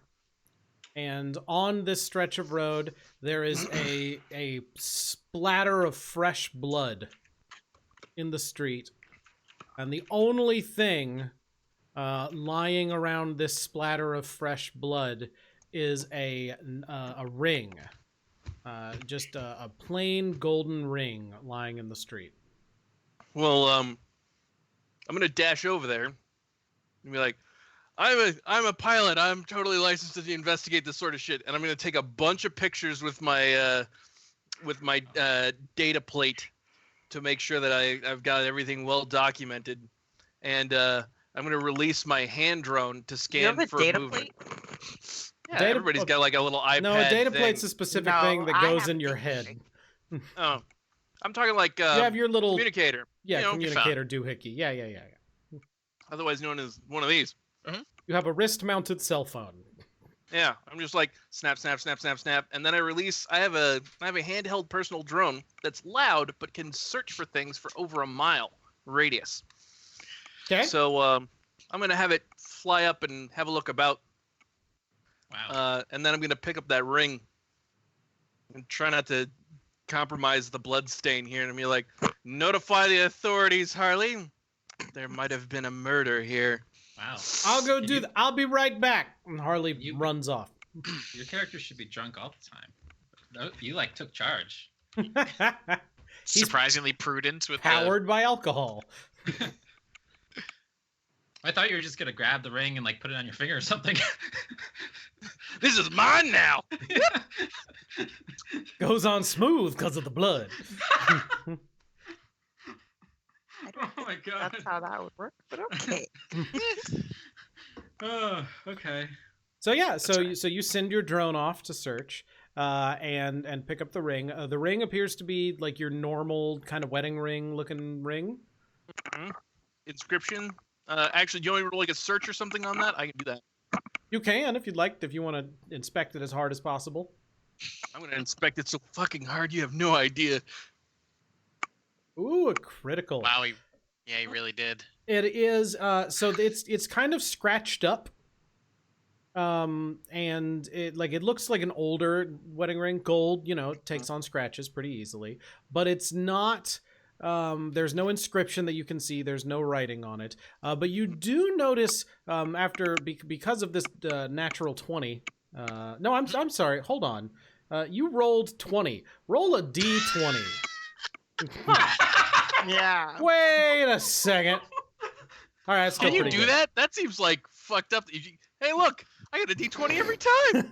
And on this stretch of road, there is a splatter of fresh blood in the street. And the only thing lying around this splatter of fresh blood is a ring. Just a plain golden ring lying in the street. Well, I'm gonna dash over there and be like, I'm a pilot. I'm totally licensed to investigate this sort of shit, and I'm gonna take a bunch of pictures with my data plate to make sure that I've got everything well documented, and I'm gonna release my hand drone to scan You have a for data movement. plate? Yeah, Data- everybody's got like a little iPad. No, a data thing. plate's a specific No, thing that I goes have in your data head. plate. Oh, I'm talking like You have your little communicator. yeah, you know, communicator doohickey. Yeah. otherwise known as one of these. You have a wrist-mounted cell phone. Yeah, I'm just like snap, snap, snap, snap, snap, and then I release. I have a handheld personal drone that's loud but can search for things for over a mile radius. Okay. So I'm gonna have it fly up and have a look about, Wow. and then I'm gonna pick up that ring and try not to compromise the blood stain here, and be like, notify the authorities, Harley. There might have been a murder here. Wow. I'll go And do that. I'll be right back. And Harley You- runs off. Your character should be drunk all the time. No, you like took charge. He's Surprisingly prudent with powered by alcohol. I thought you were just gonna grab the ring and like put it on your finger or something. This is mine now. Goes on smooth because of the blood. I don't Oh my think god. that's how that would work, but okay. Oh, okay. So yeah, so right. you send your drone off to search, and pick up the ring. The ring appears to be like your normal kind of wedding ring looking ring. Inscription. Actually, do you want me to roll like a search or something on that? I can do that. You can if you'd like, if you want to inspect it as hard as possible. I'm gonna inspect it so fucking hard you have no idea. Ooh, a critical. Wow, he really did. It is so it's kind of scratched up. And it looks like an older wedding ring. Gold, takes on scratches pretty easily, but it's not there's no inscription that you can see, there's no writing on it. But you do notice because of this natural 20. No, I'm sorry. Hold on. You rolled 20. Roll a D20. Yeah. Wait a second. All right, Can you do that? That seems like fucked up. Hey, look, I get a D20 every time.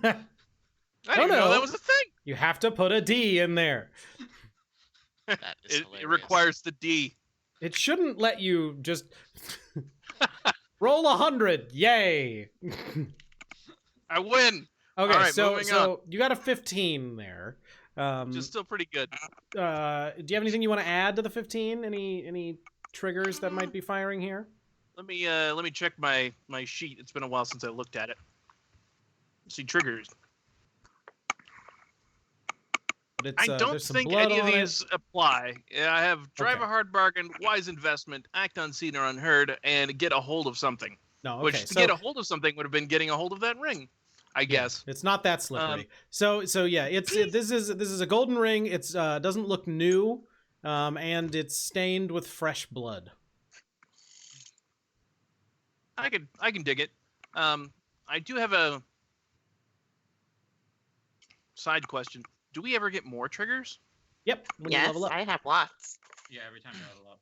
I didn't know that was a thing. You have to put a D in there. That is It requires the D. It shouldn't let you just roll 100. Yay. I win. Okay, All right, so moving on. you got a 15 there. Just still pretty good. Do you have anything you want to add to the 15? Any triggers that might be firing here? Let me check my sheet. It's been a while since I looked at it. Let's see triggers. But I don't there's some think blood any of on it. these apply. Yeah, I have drive Okay. a hard bargain, wise investment, act unseen or unheard, and get a hold of something. No, okay. Which to get a hold of something would have been getting a hold of that ring, I guess. It's not that slippery. So yeah, this is a golden ring. It's doesn't look new, and it's stained with fresh blood. I can dig it. I do have a side question. Do we ever get more triggers? Yep. When you Yes, level up. I have lots. Yeah, every time you level up.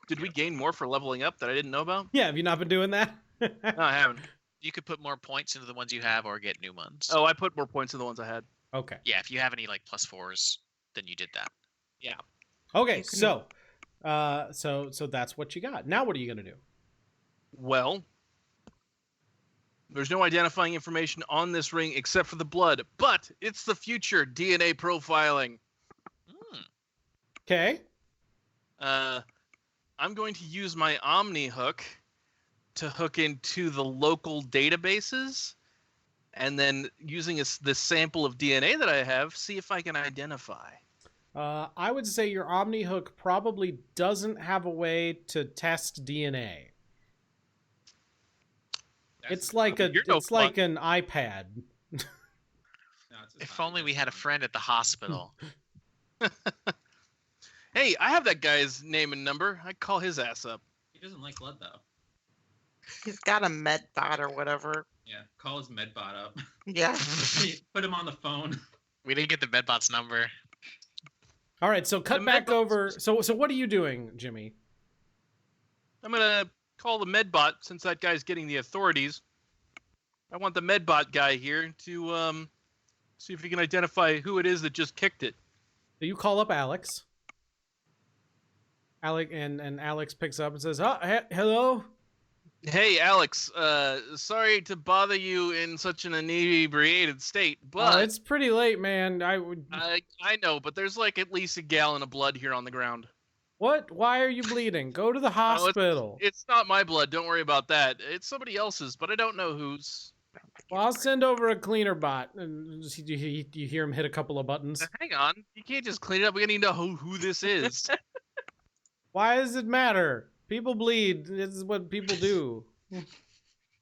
Did we gain more for leveling up that I didn't know about? Yeah. Have you not been doing that? No, I haven't. You could put more points into the ones you have or get new ones. Oh, I put more points in the ones I had. Okay. Yeah, if you have any like +4s, then you did that. Okay. So that's what you got. Now what are you gonna do? Well, there's no identifying information on this ring except for the blood, but it's the future DNA profiling. Okay. I'm going to use my Omni hook to hook into the local databases, and then using this sample of DNA that I have, see if I can identify. I would say your Omni hook probably doesn't have a way to test DNA. It's like an iPad. If only we had a friend at the hospital. Hey, I have that guy's name and number. I call his ass up. He doesn't like blood though. He's got a med bot or whatever. Yeah, call his medbot up. Yeah. Put him on the phone. We didn't get the medbot's number. All right, so cut The back Medbot's- over. So what are you doing, Jimmy? I'm gonna call the medbot since that guy's getting the authorities. I want the medbot guy here to see if he can identify who it is that just kicked it. So you call up Alex. And Alex picks up and says, hello? Hey, Alex. Sorry to bother you in such an inebriated state, but It's pretty late, man. I know, but there's like at least a gallon of blood here on the ground. What? Why are you bleeding? Go to the hospital. It's not my blood. Don't worry about that. It's somebody else's, but I don't know whose. Well, I'll send over a cleaner bot. And you hear him hit a couple of buttons. Hang on. You can't just clean it up. We need to know who this is. Why does it matter? People bleed. This is what people do.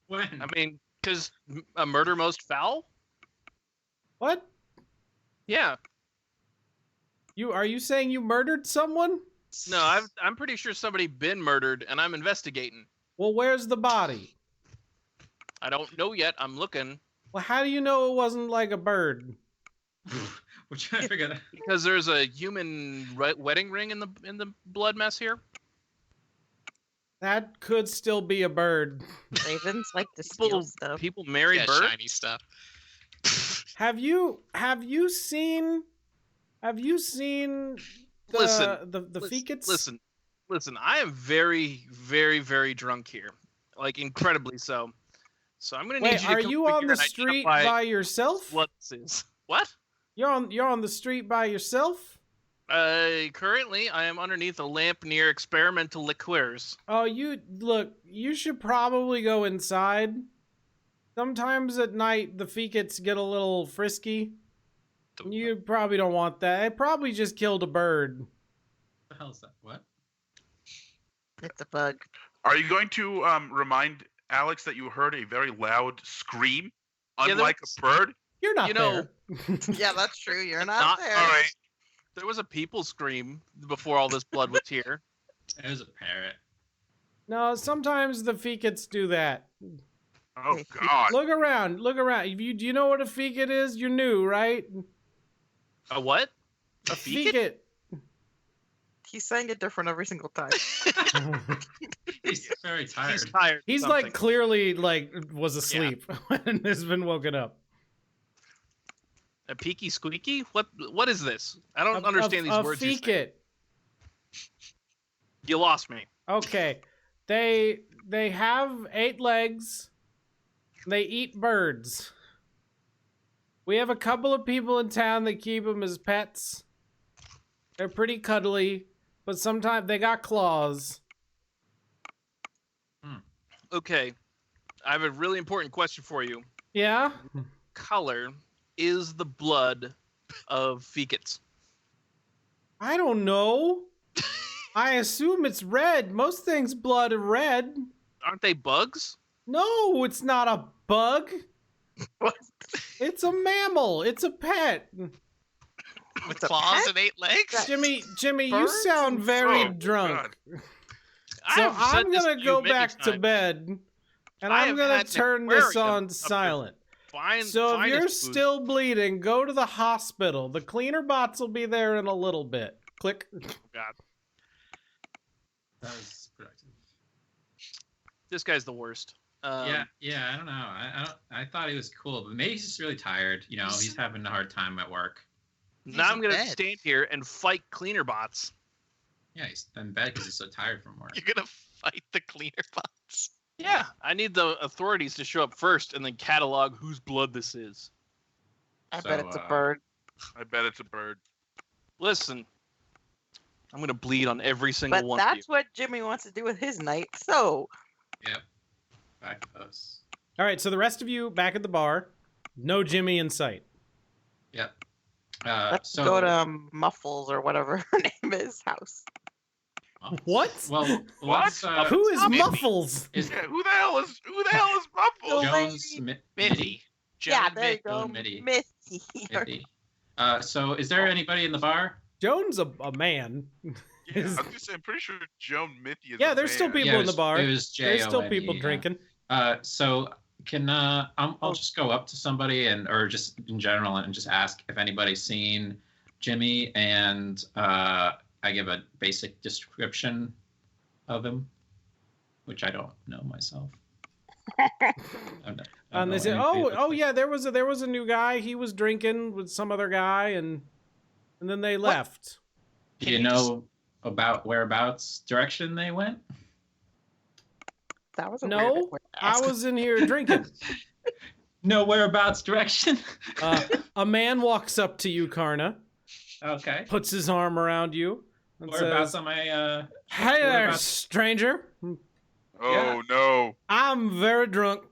When? I mean, because a murder most foul? What? Yeah. Are you saying you murdered someone? No, I'm pretty sure somebody been murdered, and I'm investigating. Well, where's the body? I don't know yet. I'm looking. Well, how do you know it wasn't like a bird? We're trying to figure out. Because there's a human wedding ring in the blood mess here. That could still be a bird. Ravens like to steal stuff. People marry Yeah, birds. shiny stuff. Have you seen the Listen, the fecits? Listen. I am very, very, very drunk here, like incredibly so. So I'm gonna need Wait, you to are come you over on here the and street identify by yourself? what this is? What? You're on the street by yourself? Currently, I am underneath a lamp near experimental liqueurs. Oh, you should probably go inside. Sometimes at night, the fecits get a little frisky. You probably don't want that. It probably just killed a bird. What the hell is that? What? It's a bug. Are you going to remind Alex that you heard a very loud scream, Yeah, unlike a bird? You're not You know, there. Yeah, that's true. You're not not there. All right. There was a people scream before all this blood was here. It was a parrot. No, sometimes the fecits do that. Oh God. Look around. Do you know what a fecit is? You're new, right? A what? A Fecit. He's saying it different every single time. He's very tired. He's tired. He's something. like clearly was asleep and has been woken up. A peaky squeaky? What is this? I don't understand these words. A fecit. You lost me. Okay. They have 8 legs. They eat birds. We have a couple of people in town that keep them as pets. They're pretty cuddly, but sometimes they got claws. Okay. I have a really important question for you. Yeah? Color is the blood of fecits? I don't know. I assume it's red. Most things blood are red. Aren't they bugs? No, it's not a bug. What? It's a mammal. It's a pet. With It's a claws pet? and 8 legs? Jimmy, you Birds sound and very Oh, drunk. God. So I've said I'm this gonna to you go many back to times. bed, and I I'm have gonna had an turn this aquarium on up silent. Fine. So if finest you're food. still bleeding, go to the hospital. The cleaner bots will be there in a little bit. Click. God, That was productive. this guy's the worst. Yeah. I don't know. I thought he was cool, but maybe he's just really tired. You know, he's having a hard time at work. Now He's I'm in gonna bed. stand here and fight cleaner bots. Yeah, he's in bed because he's so tired from work. You're gonna fight the cleaner bots. Yeah, I need the authorities to show up first and then catalog whose blood this is. I So, bet it's a bird. I bet it's a bird. Listen, I'm gonna bleed on every single But one of you. that's what Jimmy wants to do with his night. So Yep. Back to us. All right, so the rest of you back at the bar. No Jimmy in sight. Yep. let's So, go to Muffles or whatever her name is house. What? Well, let's, Who is Maybe. Muffles? is Yeah, who the hell is Muffles? Jones Mitty. Yeah, Joan there you Mitty. go. Mitty. Mitty. Mitty. So is there anybody in the bar? Jones a man. Yeah, I was gonna say, I'm pretty sure Joan Mithy is. Yeah, a there's still man. people Yeah, in the bar. It was There's still Jone, people yeah. drinking. So can I'll just go up to somebody or just in general and just ask if anybody's seen Jimmy, and I give a basic description of him, which I don't know myself. And they say, "Oh yeah, there was a new guy. He was drinking with some other guy, and then they left." Do you know about whereabouts direction they went? That was a No, weird way to I ask. was in here drinking. No whereabouts direction. A man walks up to you, Karna, Okay. puts his arm around you, and Whereabouts says, on my "Hey there, whereabouts- stranger. Oh Yeah. no. I'm very drunk,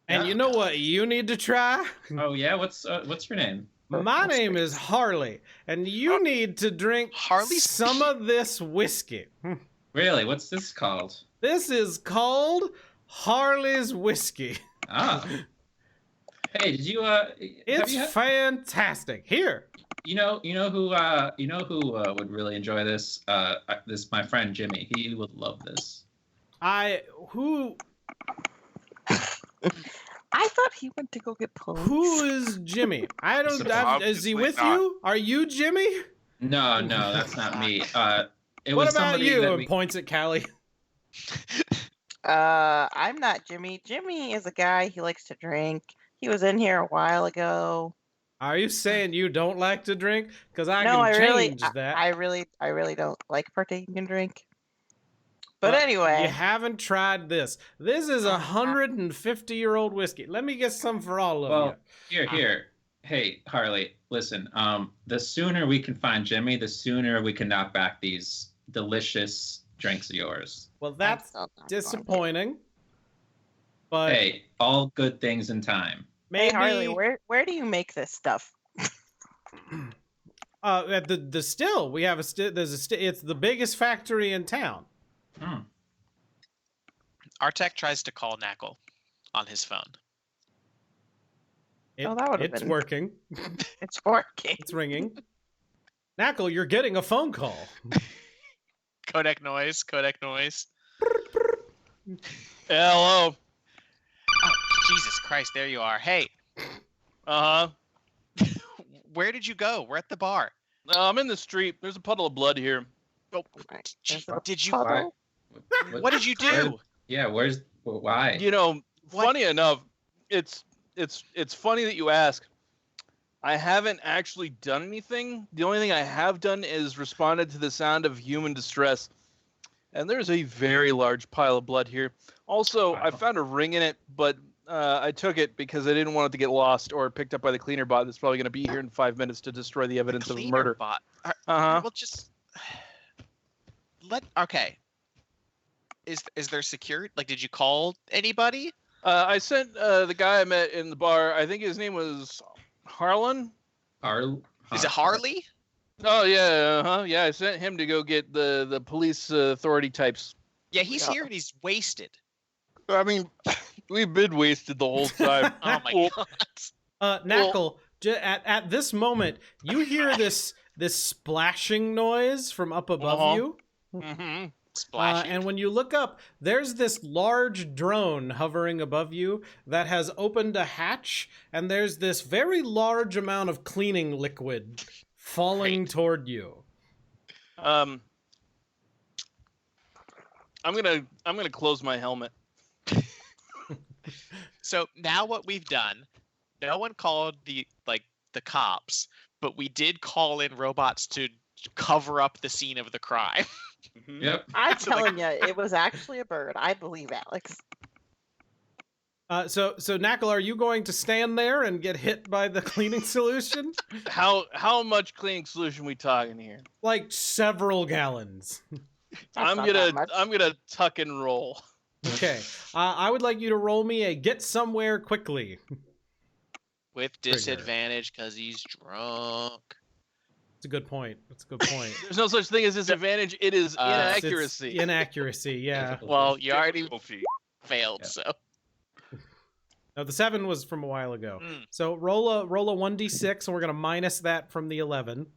and Yeah. you know what you need to try? Oh yeah, what's your name? My name is Harley, and you need to drink Harley some of this whiskey. Really? What's this called? This is called Harley's Whiskey. Ah. Hey, did you It's have fantastic. Here, you know who would really enjoy this? This my friend Jimmy. He would love this. who thought he went to go get police. who is Jimmy? I don't. Is he Obviously with not. you? Are you Jimmy? No, that's not me. It What was about somebody you? that And we, points at Callie. I'm not Jimmy. Jimmy is a guy. He likes to drink. He was in here a while ago. Are you saying you don't like to drink? Because I no, can I really, change that. I really don't like partaking in drink. But Well, anyway, You haven't tried this. This is 150-year-old whiskey. Let me get some for all of well, here. Hey, Harley, listen. The sooner we can find Jimmy, the sooner we can knock back these delicious drinks of yours. Well, that's still not going to. disappointing. But Hey, all good things in time. maybe Hey Harley, where do you make this stuff? at the still we have it's the biggest factory in town. Hmm. Artek tries to call Knackle on his phone. Oh, that would've It's been- working. It's working. It's ringing. Knackle, you're getting a phone call. Codec noise. Hello. Oh, Jesus Christ! There you are. Hey, Uh huh. where did you go? We're at the bar. I'm in the street. There's a puddle of blood here. Oh, Right. gee, There's a did you? puddle. What did you do? Yeah, why? You know, What? funny enough, it's funny that you ask. I haven't actually done anything. The only thing I have done is responded to the sound of human distress. And there's a very large pile of blood here. Also, I Wow. found a ring in it, but I took it because I didn't want it to get lost or picked up by the cleaner bot that's probably going to be here in 5 minutes to destroy the evidence of Cleaner murder. bot. Uh-huh. Well, just okay. Is there security? Like, did you call anybody? I sent the guy I met in the bar, I think his name was Harlan. Is it Harley? Oh, yeah, uh-huh. Yeah, I sent him to go get the police authority types. Yeah, he's Yeah. here and he's wasted. I mean, we've been wasted the whole time. Oh my Well, god. Knackle, at this moment, you hear this splashing noise from up above Uh-huh. you. mhm. Splashy. And when you look up, there's this large drone hovering above you that has opened a hatch, and there's this very large amount of cleaning liquid falling Great. toward you. I'm gonna close my helmet. So now what we've done, no one called the cops, but we did call in robots to cover up the scene of the crime. Yep. I'm telling you, it was actually a bird. I believe Alex. So Knackle, are you going to stand there and get hit by the cleaning solution? How much cleaning solution we talking here? Like several gallons. I'm gonna tuck and roll. Okay. I would like you to roll me a get somewhere quickly. With disadvantage because he's drunk. That's a good point. That's a good point. There's no such thing as disadvantage. It is It's inaccuracy. It's inaccuracy, yeah. Well, you already Difficulty. failed, Yeah. so. No, the 7 was from a while ago. Mm. So roll a 1d6, and we're gonna minus that from the 11.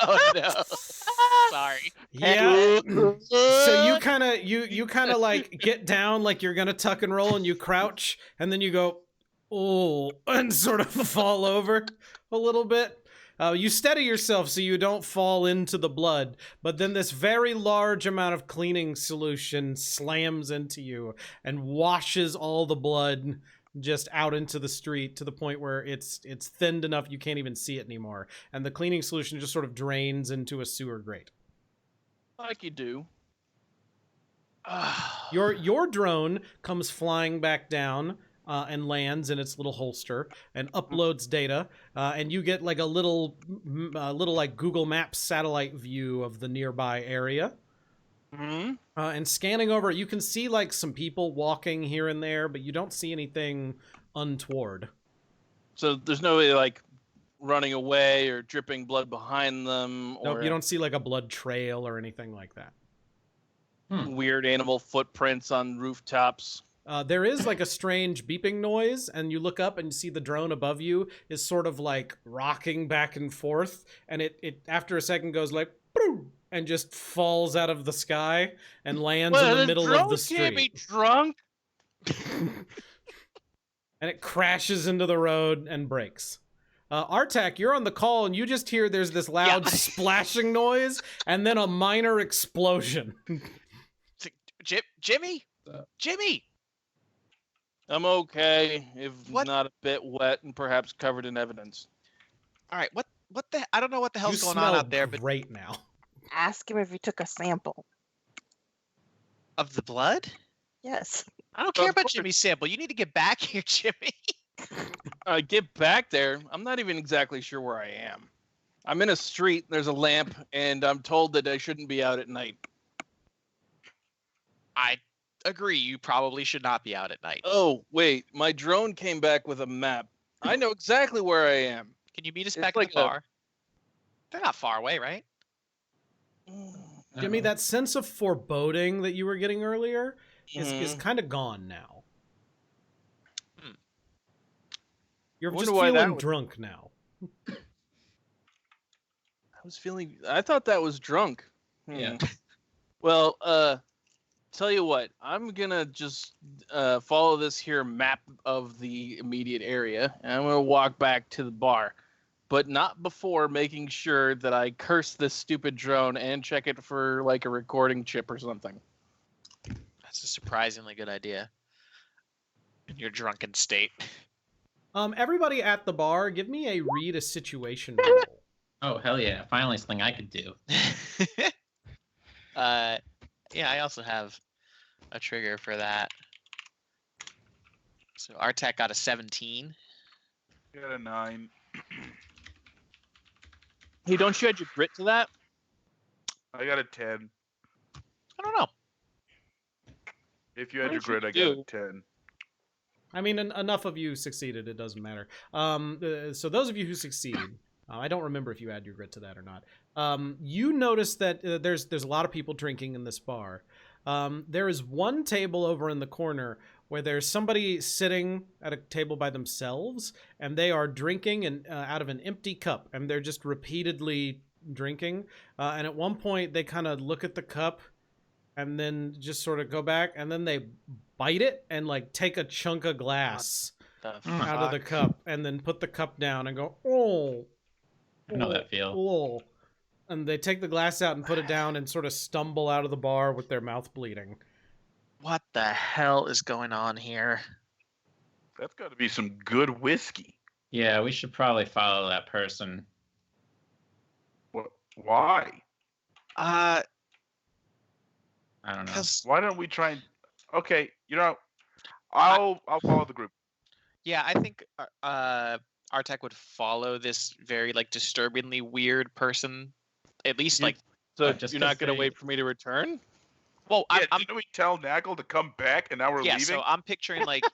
Oh no. Sorry. Yeah. So you kind of like get down like you're gonna tuck and roll, and you crouch, and then you go, oh, and sort of fall over a little bit. You steady yourself so you don't fall into the blood, but then this very large amount of cleaning solution slams into you and washes all the blood just out into the street to the point where it's thinned enough you can't even see it anymore, and the cleaning solution just sort of drains into a sewer grate. Like you do. Your drone comes flying back down and lands in its little holster and uploads data, and you get like a little like Google Maps satellite view of the nearby area. Hmm. And scanning over, you can see like some people walking here and there, but you don't see anything untoward. So there's no way like running away or dripping blood behind them, or Nope, you don't see like a blood trail or anything like that. weird animal footprints on rooftops. There is like a strange beeping noise, and you look up and you see the drone above you is sort of like rocking back and forth, and it after a second goes like "Boo," and just falls out of the sky and lands in the middle of the street. Can't be drunk. And it crashes into the road and breaks. Artak, you're on the call, and you just hear there's this loud Yeah. splashing noise and then a minor explosion. Jimmy? Jimmy! I'm okay, if What? not a bit wet and perhaps covered in evidence. All right, what the? I don't know what the hell's You going on smell out there, but great now. Ask him if he took a sample. of the blood? Yes. I don't care Of about course. Jimmy's sample. You need to get back here, Jimmy. Get back there. I'm not even exactly sure where I am. I'm in a street. There's a lamp, and I'm told that I shouldn't be out at night. I agree. You probably should not be out at night. Oh, wait. My drone came back with a map. I know exactly where I am. Can you meet us It's back like at the bar? They're not far away, right? Jimmy, that sense of foreboding that you were getting earlier is Mhm. kind of gone now. Hmm. You're Wonder just why that feeling would- drunk now. I thought that was drunk. Yeah. Well, tell you what, I'm gonna just follow this here map of the immediate area, and I'm gonna walk back to the bar, but not before making sure that I curse this stupid drone and check it for like a recording chip or something. That's a surprisingly good idea. In your drunken state. Everybody at the bar, give me a read a situation roll. Oh, hell yeah. Finally something I could do. Yeah, I also have a trigger for that. So Artek got a 17. Got a 9. Hey, don't you add your grit to that? I got a 10. I don't know. If you had What your did grid, you I got do? a 10. I mean, enough of you succeeded, it doesn't matter. So those of you who succeeded, I don't remember if you add your grit to that or not. You notice that there's a lot of people drinking in this bar. There is one table over in the corner where there's somebody sitting at a table by themselves, and they are drinking out of an empty cup, and they're just repeatedly drinking. And at one point, they kind of look at the cup, and then just sort of go back, and then they bite it and like take a chunk of glass out of the cup, and then put the cup down and go, oh. I know that feel. Oh. And they take the glass out and put it down and sort of stumble out of the bar with their mouth bleeding. What the hell is going on here? That's got to be some good whiskey. Yeah, we should probably follow that person. What? Why? I don't know. Because Why don't we try and? Okay, I'll follow the group. yeah, I think Artek would follow this very like disturbingly weird person. At least You- like So just you're not 'cause gonna they- wait for me to return? well, Yeah, I'm didn't we tell Nagel to come back, and now we're yeah, leaving? so I'm picturing like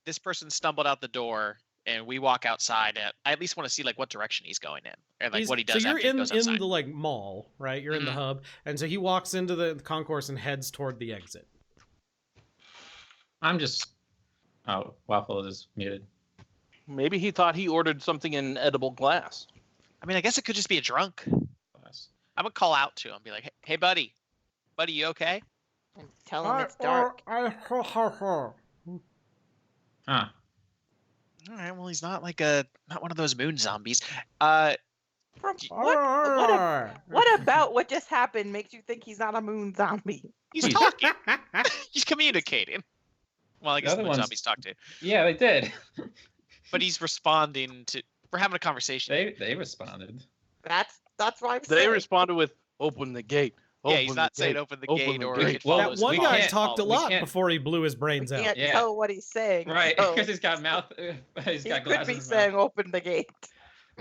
this person stumbled out the door and we walk outside. I at least want to see like what direction he's going in or like what he does So you're after he in goes outside. the like mall, right? You're in the Mhm. hub, and so he walks into the concourse and heads toward the exit. I'm just... Oh, Waffle is muted. Maybe he thought he ordered something in edible glass. I mean, I guess it could just be a drunk. I'm gonna call out to him, be like, "Hey, buddy, you okay?" And tell him it's dark. Huh. All right. Well, he's not not one of those moon zombies. What about what just happened makes you think he's not a moon zombie? He's talking. He's communicating. Well, I guess The the other moon one's- zombies talk too, Yeah, they did. but he's responding to. We're having a conversation. They responded. That's why I'm They saying. responded with, "Open the gate." Yeah, he's Open not the saying gate." open the Open gate the or gate. it Well, That follows one me. guy can't- talked a we lot can't- before he blew his brains You out. can't Yeah. tell what he's saying. Right, so because he's got mouth... He's he got could glasses. be in his saying, mouth. "Open the gate."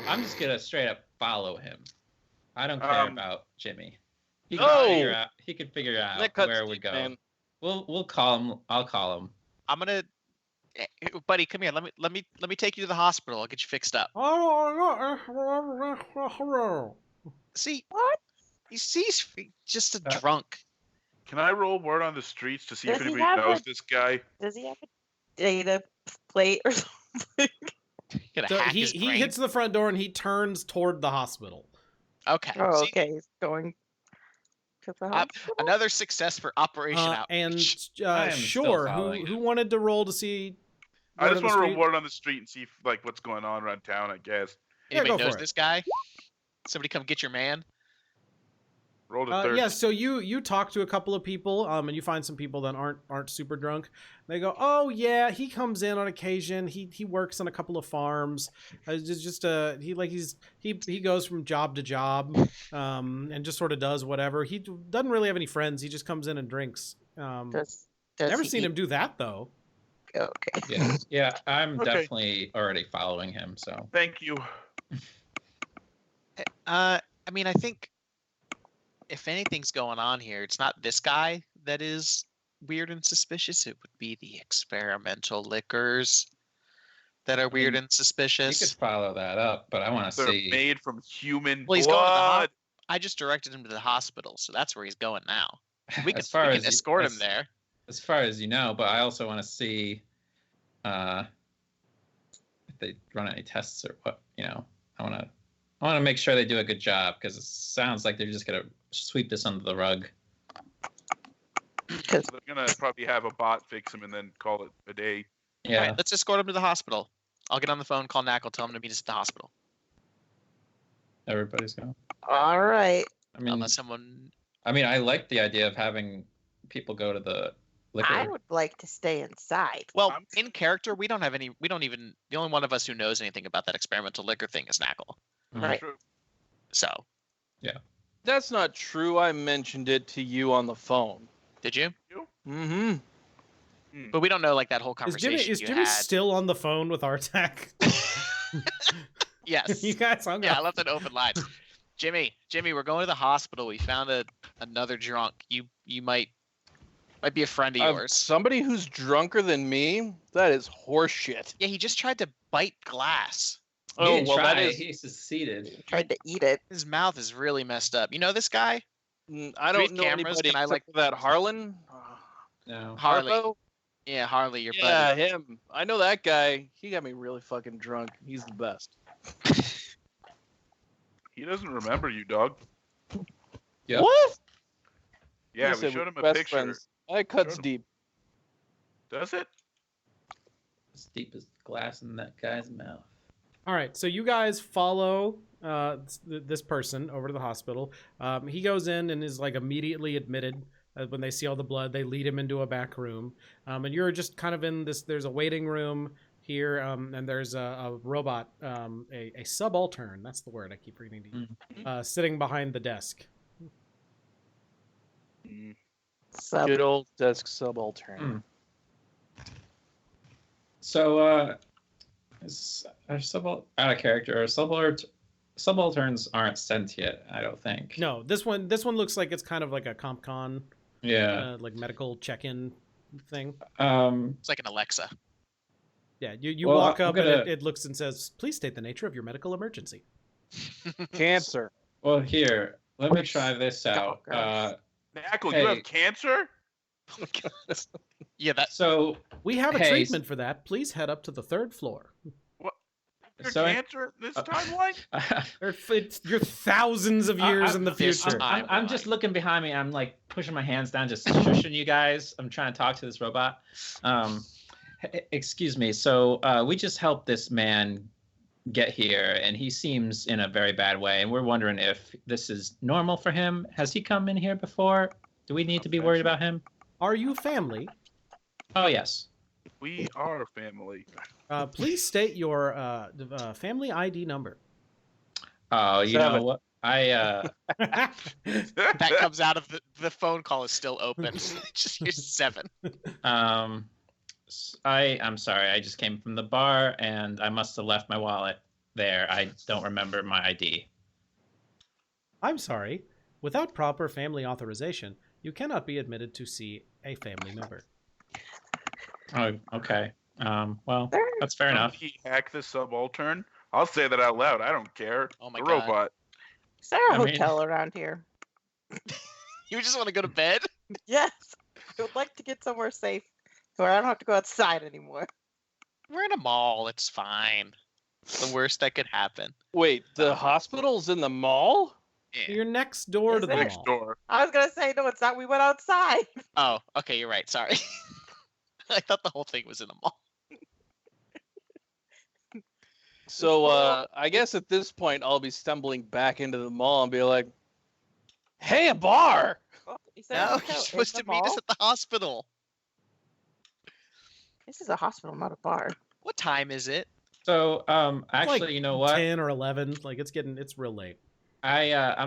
I'm just gonna straight up follow him. I don't care about Jimmy. He can Oh! figure out. He can figure out That cuts where we deep, go. man. We'll call him. I'll call him. I'm gonna. Buddy, come here. Let me take you to the hospital. I'll get you fixed up. See What? he's just a Uh, drunk. Can I roll word on the streets to see if Does he anybody have knows a- this guy? Does he have a data plate or something? Gonna So hack he his brain. hits the front door and he turns toward the hospital. Okay. Oh, see, okay. He's going to the hospital. Another success for Operation And Outreach. I am still sure, following who him. wanted to roll to see? I word just on the want to roll street? word on the street and see if, like what's going on around town. I guess. Yeah, Anybody go knows for it. this guy? Somebody come get your man. Roll a third. Yeah, so you talk to a couple of people, and you find some people that aren't super drunk. They go, "Oh yeah, he comes in on occasion. He works on a couple of farms. He goes from job to job, and just sort of does whatever. He doesn't really have any friends. He just comes in and drinks. Does Never he seen eat, him do that though. Okay. Yeah, I'm Okay. definitely already following him. So Thank you. I mean, I think if anything's going on here, it's not this guy that is weird and suspicious. It would be the experimental liquors that are weird and you could suspicious. follow that up, but I want to They're see. made from human Well, he's going to the blood. I just directed him to the hospital, so that's where he's going now. We as can far as escort him there. As far as you know, but I also want to see if they run any tests or what. I want to make sure they do a good job because it sounds like they're just gonna sweep this under the rug. They're gonna probably have a bot fix him and then call it a day. Yeah. All right, let's escort him to the hospital. I'll get on the phone, call Knackle, tell him to meet us at the hospital. Everybody's going. All right. Unless someone. I like the idea of having people go to the liquor. I would like to stay inside. Well, in character, we don't even. The only one of us who knows anything about that experimental liquor thing is Knackle. Right. True. So, That's not true. I mentioned it to you on the phone. did you? Mm-hmm. But we don't know like that whole Is conversation Jimmy you had. still on the phone with Artak? Yes. You guys hung Yeah, I up. left an open line. Jimmy, we're going to the hospital. We found another drunk. You might be a friend of yours. Somebody who's drunker than me? That is horseshit. Yeah, he just tried to bite glass. He Oh, didn't well, that try, is. he succeeded. Tried to eat it. His mouth is really messed up. You know this guy? I Do we don't have know cameras? anybody Can I, except like- for that Harlan. No. Harley. Harpo? Yeah, Harley, your Yeah, buddy. him. I know that guy. He got me really fucking drunk. He's the best. He doesn't remember you, dog. Yep. What? Yeah, He we said showed we're him a best picture. friends. That cuts Showed him. deep. Does it? As deep as glass in that guy's mouth. All right, so you guys follow this person over to the hospital. He goes in and is like immediately admitted. When they see all the blood, they lead him into a back room, and you're just kind of in this. There's a waiting room here, and there's a robot, a subaltern. That's the word I keep reading to you. Sitting behind the desk. Mm. Sub. Good old desk subaltern. So, out of character. Subalterns aren't sent yet, I don't think. No, this one looks like it's kind of like a CompCon, Yeah. like medical check-in thing. It's like an Alexa. Yeah, you Well, walk I'm up and gonna- it looks and says, "Please state the nature of your medical emergency." Cancer. Well, here, let me try this out. girls. Knackle, Hey. you have cancer? Yeah, that. So, We have a Hey, treatment for that. Please head up to the 3rd floor. Your so cancer this timeline? You're thousands of years in the There's future. time. I'm just looking behind me. I'm like pushing my hands down, just shushing you guys. I'm trying to talk to this robot. Excuse me. So we just helped this man get here, and he seems in a very bad way. And we're wondering if this is normal for him. Has he come in here before? Do we need to be worried about him? Are you family? Oh, yes. We are family. Please state your family ID number. Oh, you know 7. what? That comes out of the phone call is still open. Just here's 7. I'm sorry. I just came from the bar, and I must have left my wallet there. I don't remember my ID. I'm sorry. Without proper family authorization, you cannot be admitted to see a family member. Oh, okay. Well, that's fair enough. Did he hack the subaltern? I'll say that out loud. I don't care. Oh my the God. robot. Is there a I mean- hotel around here? You just want to go to bed? Yes. I would like to get somewhere safe where I don't have to go outside anymore. We're in a mall. It's fine. It's the worst that could happen. Wait, the hospital's in the mall? Yeah. You're next door Is to the it? Next mall. door. I was gonna say no, it's not. We went outside. Oh, okay, you're right. Sorry. I thought the whole thing was in the mall. So I guess at this point I'll be stumbling back into the mall and be like, "Hey, a bar!" Oh, you said No, hotel you're in supposed the to meet us mall? at the hospital. This is a hospital, not a bar. What time is it? So, actually, Like you know what? 10 or 11. Like it's real late. I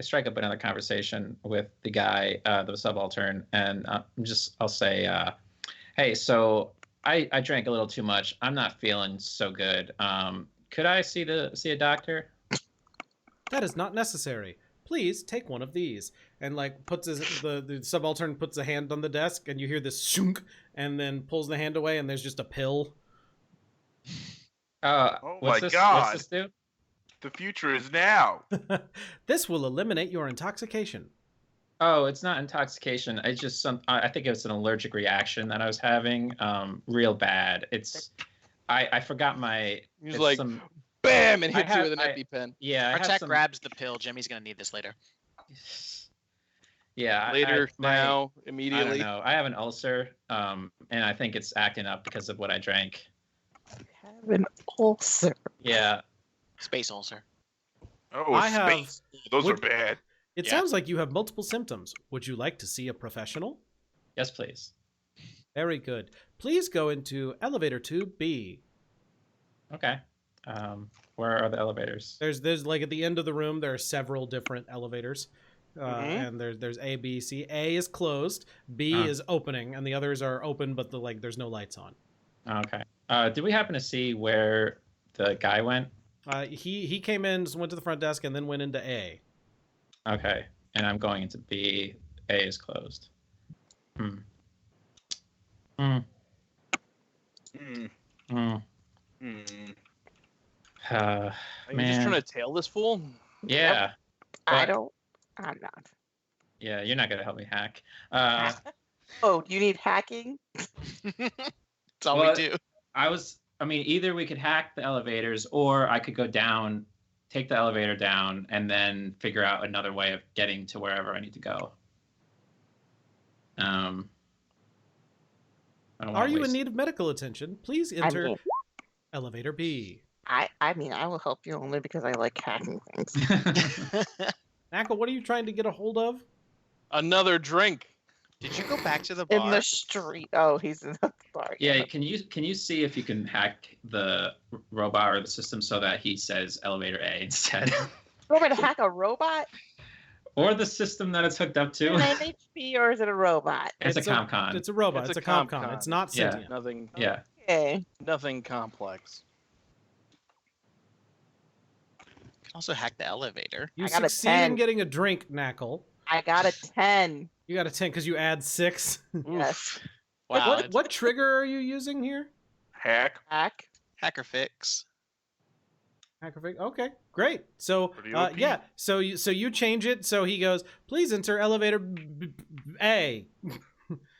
strike up another conversation with the guy, the subaltern, and I'll say, Hey, so I drank a little too much. I'm not feeling so good. Could I see a doctor? That is not necessary. Please take one of these. And like puts the subaltern puts a hand on the desk, and you hear this shunk, and then pulls the hand away, and there's just a pill. Oh What's my this? God. What's this do? The future is now. This will eliminate your intoxication. Oh, it's not intoxication. It's just I think it's an allergic reaction that I was having. Real bad. I forgot my. He's it's like, bam, and I hits you have- with an EpiPen. Yeah, I Our have tech some. grabs the pill. Jimmy's gonna need this later. Yeah, Later, now, I don't immediately. know. I have an ulcer, and I think it's acting up because of what I drank. You have an ulcer. Yeah. Space ulcer. Oh, I have- space. Those are would- bad. It Yeah. sounds like you have multiple symptoms. Would you like to see a professional? Yes, please. Very good. Please go into elevator tube B. Okay. Where are the elevators? There's like at the end of the room there are several different elevators. And there's A, B, C. A is closed, B is opening, and the others are open but there's no lights on. Okay. Did we happen to see where the guy went? He came in, just went to the front desk, and then went into A. Okay. And I'm going into B. A is closed. Mm. Mm. Mm. Are you Man. just trying to tail this fool? Yeah. I But- don't. I'm not. Yeah, you're not going to help me hack. Oh, you need hacking? That's all Well, we do. I mean, either we could hack the elevators or I could go down, take the elevator down, and then figure out another way of getting to wherever I need to go. I don't Are wanna you in waste- need of medical attention? Please I enter mean, elevator B. I mean, I will help you only because I like hacking things. Knuckle, what are you trying to get a hold of? Another drink. Did you go back to the bar? In the street. Oh, he's in the bar. Yeah, can you see if you can hack the robot or the system so that he says elevator A instead, You want me to hack a robot? or the system that it's hooked up Is it to? an MHP or is it a robot? It's a ComCon. It's a robot. It's It's, a a ComCon. ComCon. It's not Yeah. sentient. Nothing. Yeah. Okay. Nothing complex. Can also hack the elevator. You I got a succeed in 10. getting a drink, Knuckle. I got a 10. You got a 10 because you add 6. Yes. Wow. What trigger are you using here? Hack. Hack. Hacker fix. Hackerfig. Okay, great. So Pretty OP. yeah, so you change it. So he goes, please enter elevator A.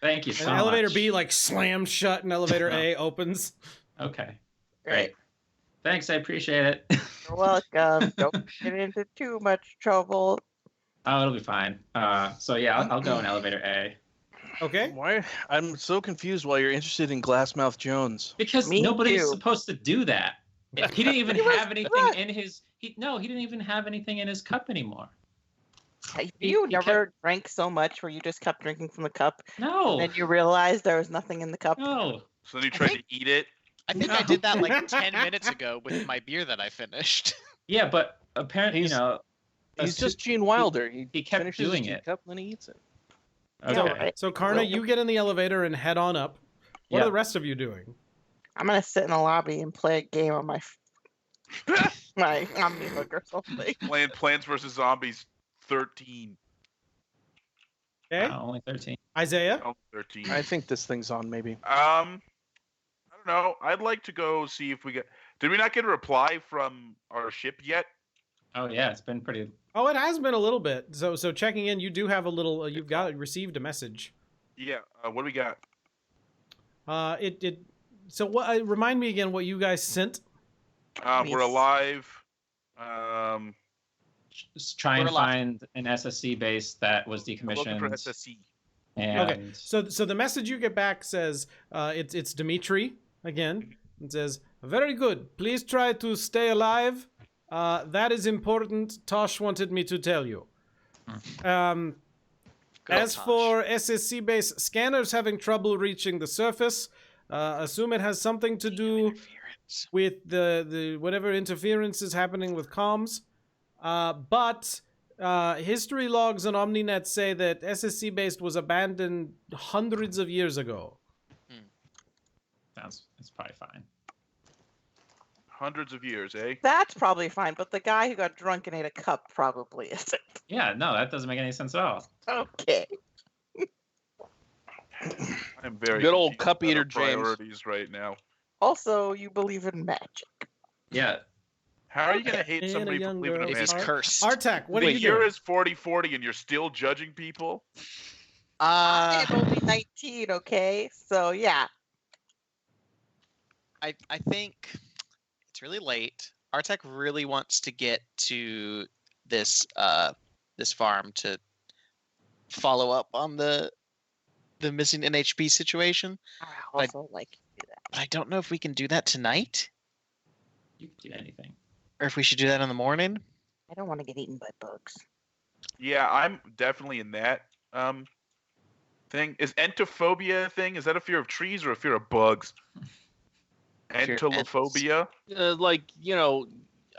Thank you And so elevator much. B like slams shut, and elevator A opens. Okay. Great. Thanks, I appreciate it. You're welcome. Don't get into too much trouble. Oh, it'll be fine. So yeah, I'll go in elevator A. Okay. Why? I'm so confused why you're interested in Glassmouth Jones. Because Me nobody's too. supposed to do that. He didn't even He was have anything drunk. in his. He didn't even have anything in his cup anymore. You he never drank so much where you just kept drinking from the cup, No. and then you realized there was nothing in the cup. No. So then you tried to eat it. I think I did that like 10 minutes ago with my beer that I finished. Yeah, but apparently, He's- a He's su- just Gene Wilder. he kept finishes doing his it. cup and then he eats it. Okay. Yeah, right. So Karna, you get in the elevator and head on up. What Yeah. are the rest of you doing? I'm gonna sit in the lobby and play a game on my my Omnihook or something. Playing Plants vs Zombies 13. Okay. Only 13. Isaiah. Oh, 13. I think this thing's on, maybe. I don't know. I'd like to go see if we get. Did we not get a reply from our ship yet? Oh yeah, it's been pretty. Oh, it has been a little bit. So checking in, you do have a little. You've received a message. Yeah. What do we got? So what? Remind me again what you guys sent. We're alive. Just try We're and alive. find an SSC base that was Looking decommissioned. for SSC. And Okay. So the message you get back says it's Dimitri again. It says, "Very good. Please try to stay alive. That is important. Tosh wanted me to tell you. Go, As Tosh. for SSC base scanners having trouble reaching the surface, assume it has something to do Interference. with the whatever interference is happening with comms. But history logs on OmniNet say that SSC based was abandoned hundreds of years ago. lockdowns. It's probably fine. Hundreds of years, eh? That's probably fine, but the guy who got drunk and ate a cup probably isn't. Yeah, no, that doesn't make any sense at all. Okay. I'm very Good old confused cup about our eater, James. priorities right now. Also, you believe in magic. Yeah. How are you gonna hate In a somebody for young believing in girl's If he's magic? cursed. Artek, what are The you year doing? is 40-40 and you're still judging people? I'm only 19, okay? So, yeah. I think it's really late. Artek really wants to get to this this farm to follow up on the missing NHP situation. I Like- also like to do that. But I don't know if we can do that tonight You can do anything. or if we should do that in the morning. I don't want to get eaten by bugs. Yeah, I'm definitely in that thing. Is entophobia a thing? Is that a fear of trees or a fear of bugs? Fear of ants. Entomophobia? Like, you know,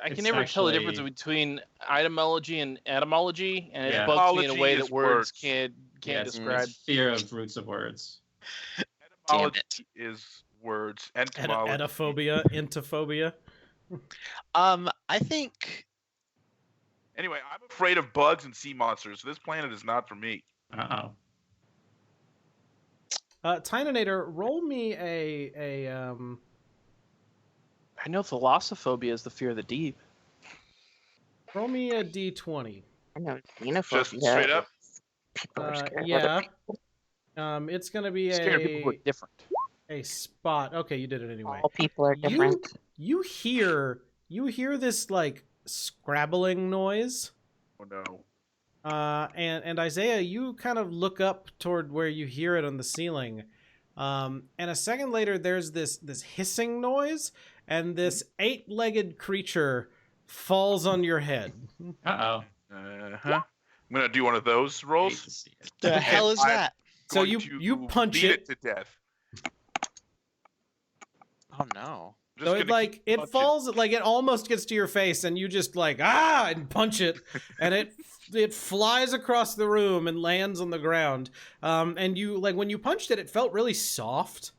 I It's can never tell the actually- difference between etymology and etymology, and it Yeah. bugs me in a way Etymology is that words words. can't Yeah, it's describe. fear of roots of words. Etymology is words. Entomology. Edophobia, entophobia. I think Anyway, I'm afraid of bugs and sea monsters, so this planet is not for me. Uh-oh. Tynanator, roll me I know thalassophobia is the fear of the deep. roll me a d20. I know xenophobia. Just straight up? People are scared of Yeah. other people. It's gonna be Scared of people who are different. a spot. Okay, you did it anyway. All people are different. You hear this like scrabbling noise. Oh no. And Isaiah, you kind of look up toward where you hear it on the ceiling. And a second later, there's this hissing noise, and this 8-legged creature falls on your head. Uh-oh. Uh-huh. I'm gonna do one of those Hate rolls. to see it. the hell is I'm that? So going you to punch beat it. to death. Oh no. Just So gonna it like keep it punching. falls, like it almost gets to your face, and you just like and punch it, and it flies across the room and lands on the ground. And you like when you punched it, it felt really soft,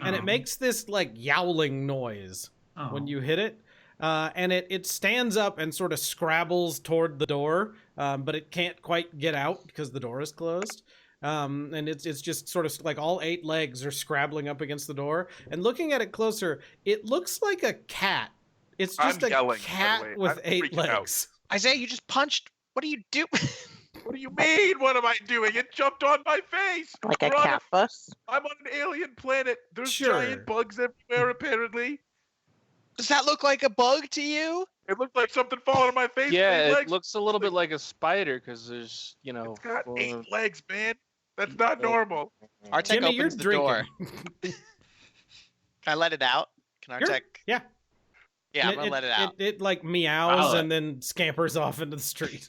and it Oh. makes this like yowling noise Oh. when you hit it. And it stands up and sort of scrabbles toward the door, but it can't quite get out because the door is closed. And it's just sort of like all 8 legs are scrabbling up against the door. And looking at it closer, it looks like a cat. It's just I'm a yelling, by the cat way. with I'm 8 freaking out. legs. Isaiah, you just punched. What do you do? What do you mean? What am I doing? It jumped on my face. Like a We're on cat bus. I'm on an alien planet. There's Sure. giant bugs everywhere, apparently. Does that look like a bug to you? It looked like something falling on my face. Yeah, 8 it legs. looks a little bit like a spider because there's, you know. It's got four- 8 legs, man. That's not normal. Artek Jimmy, you're opens the door. drinking. Can I let it out? Can Sure. Artek? Yeah. Yeah, I'm And gonna let it out. It like meows Follow and then scampers off into the street.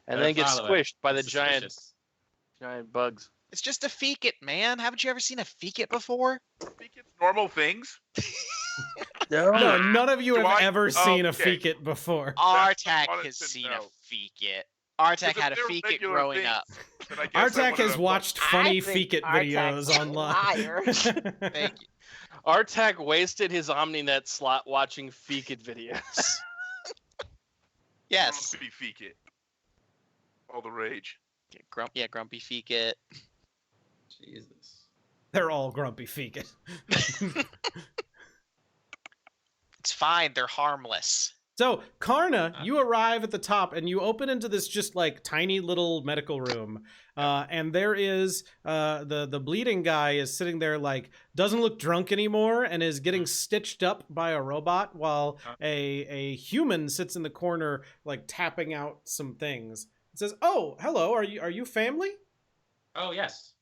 and then gets Follow it. squished by the It's giant suspicious. bugs. It's just a fecit, man. Haven't you ever seen a fecit before? I think it's normal things. No, none of you Do have I? ever seen a Okay. fecit before. That's what I Artek wanted has to seen know. a fecit. Artek Because had a if they're fecit regular growing things, up. then I guess I Artek wanted has to- watched I funny think fecit Artek's videos a online. liar. Thank you. Artek wasted his OmniNet slot watching fecit videos. Yes. Grumpy fecit. All the rage. Grumpy fecit. Jesus. They're all grumpy fecit. It's fine. They're harmless. So, Karna, you arrive at the top and you open into this just like tiny little medical room. And there is the bleeding guy is sitting there like doesn't look drunk anymore and is getting stitched up by a robot while a human sits in the corner like tapping out some things. It says, "Oh, hello. Are you family?" Oh, yes.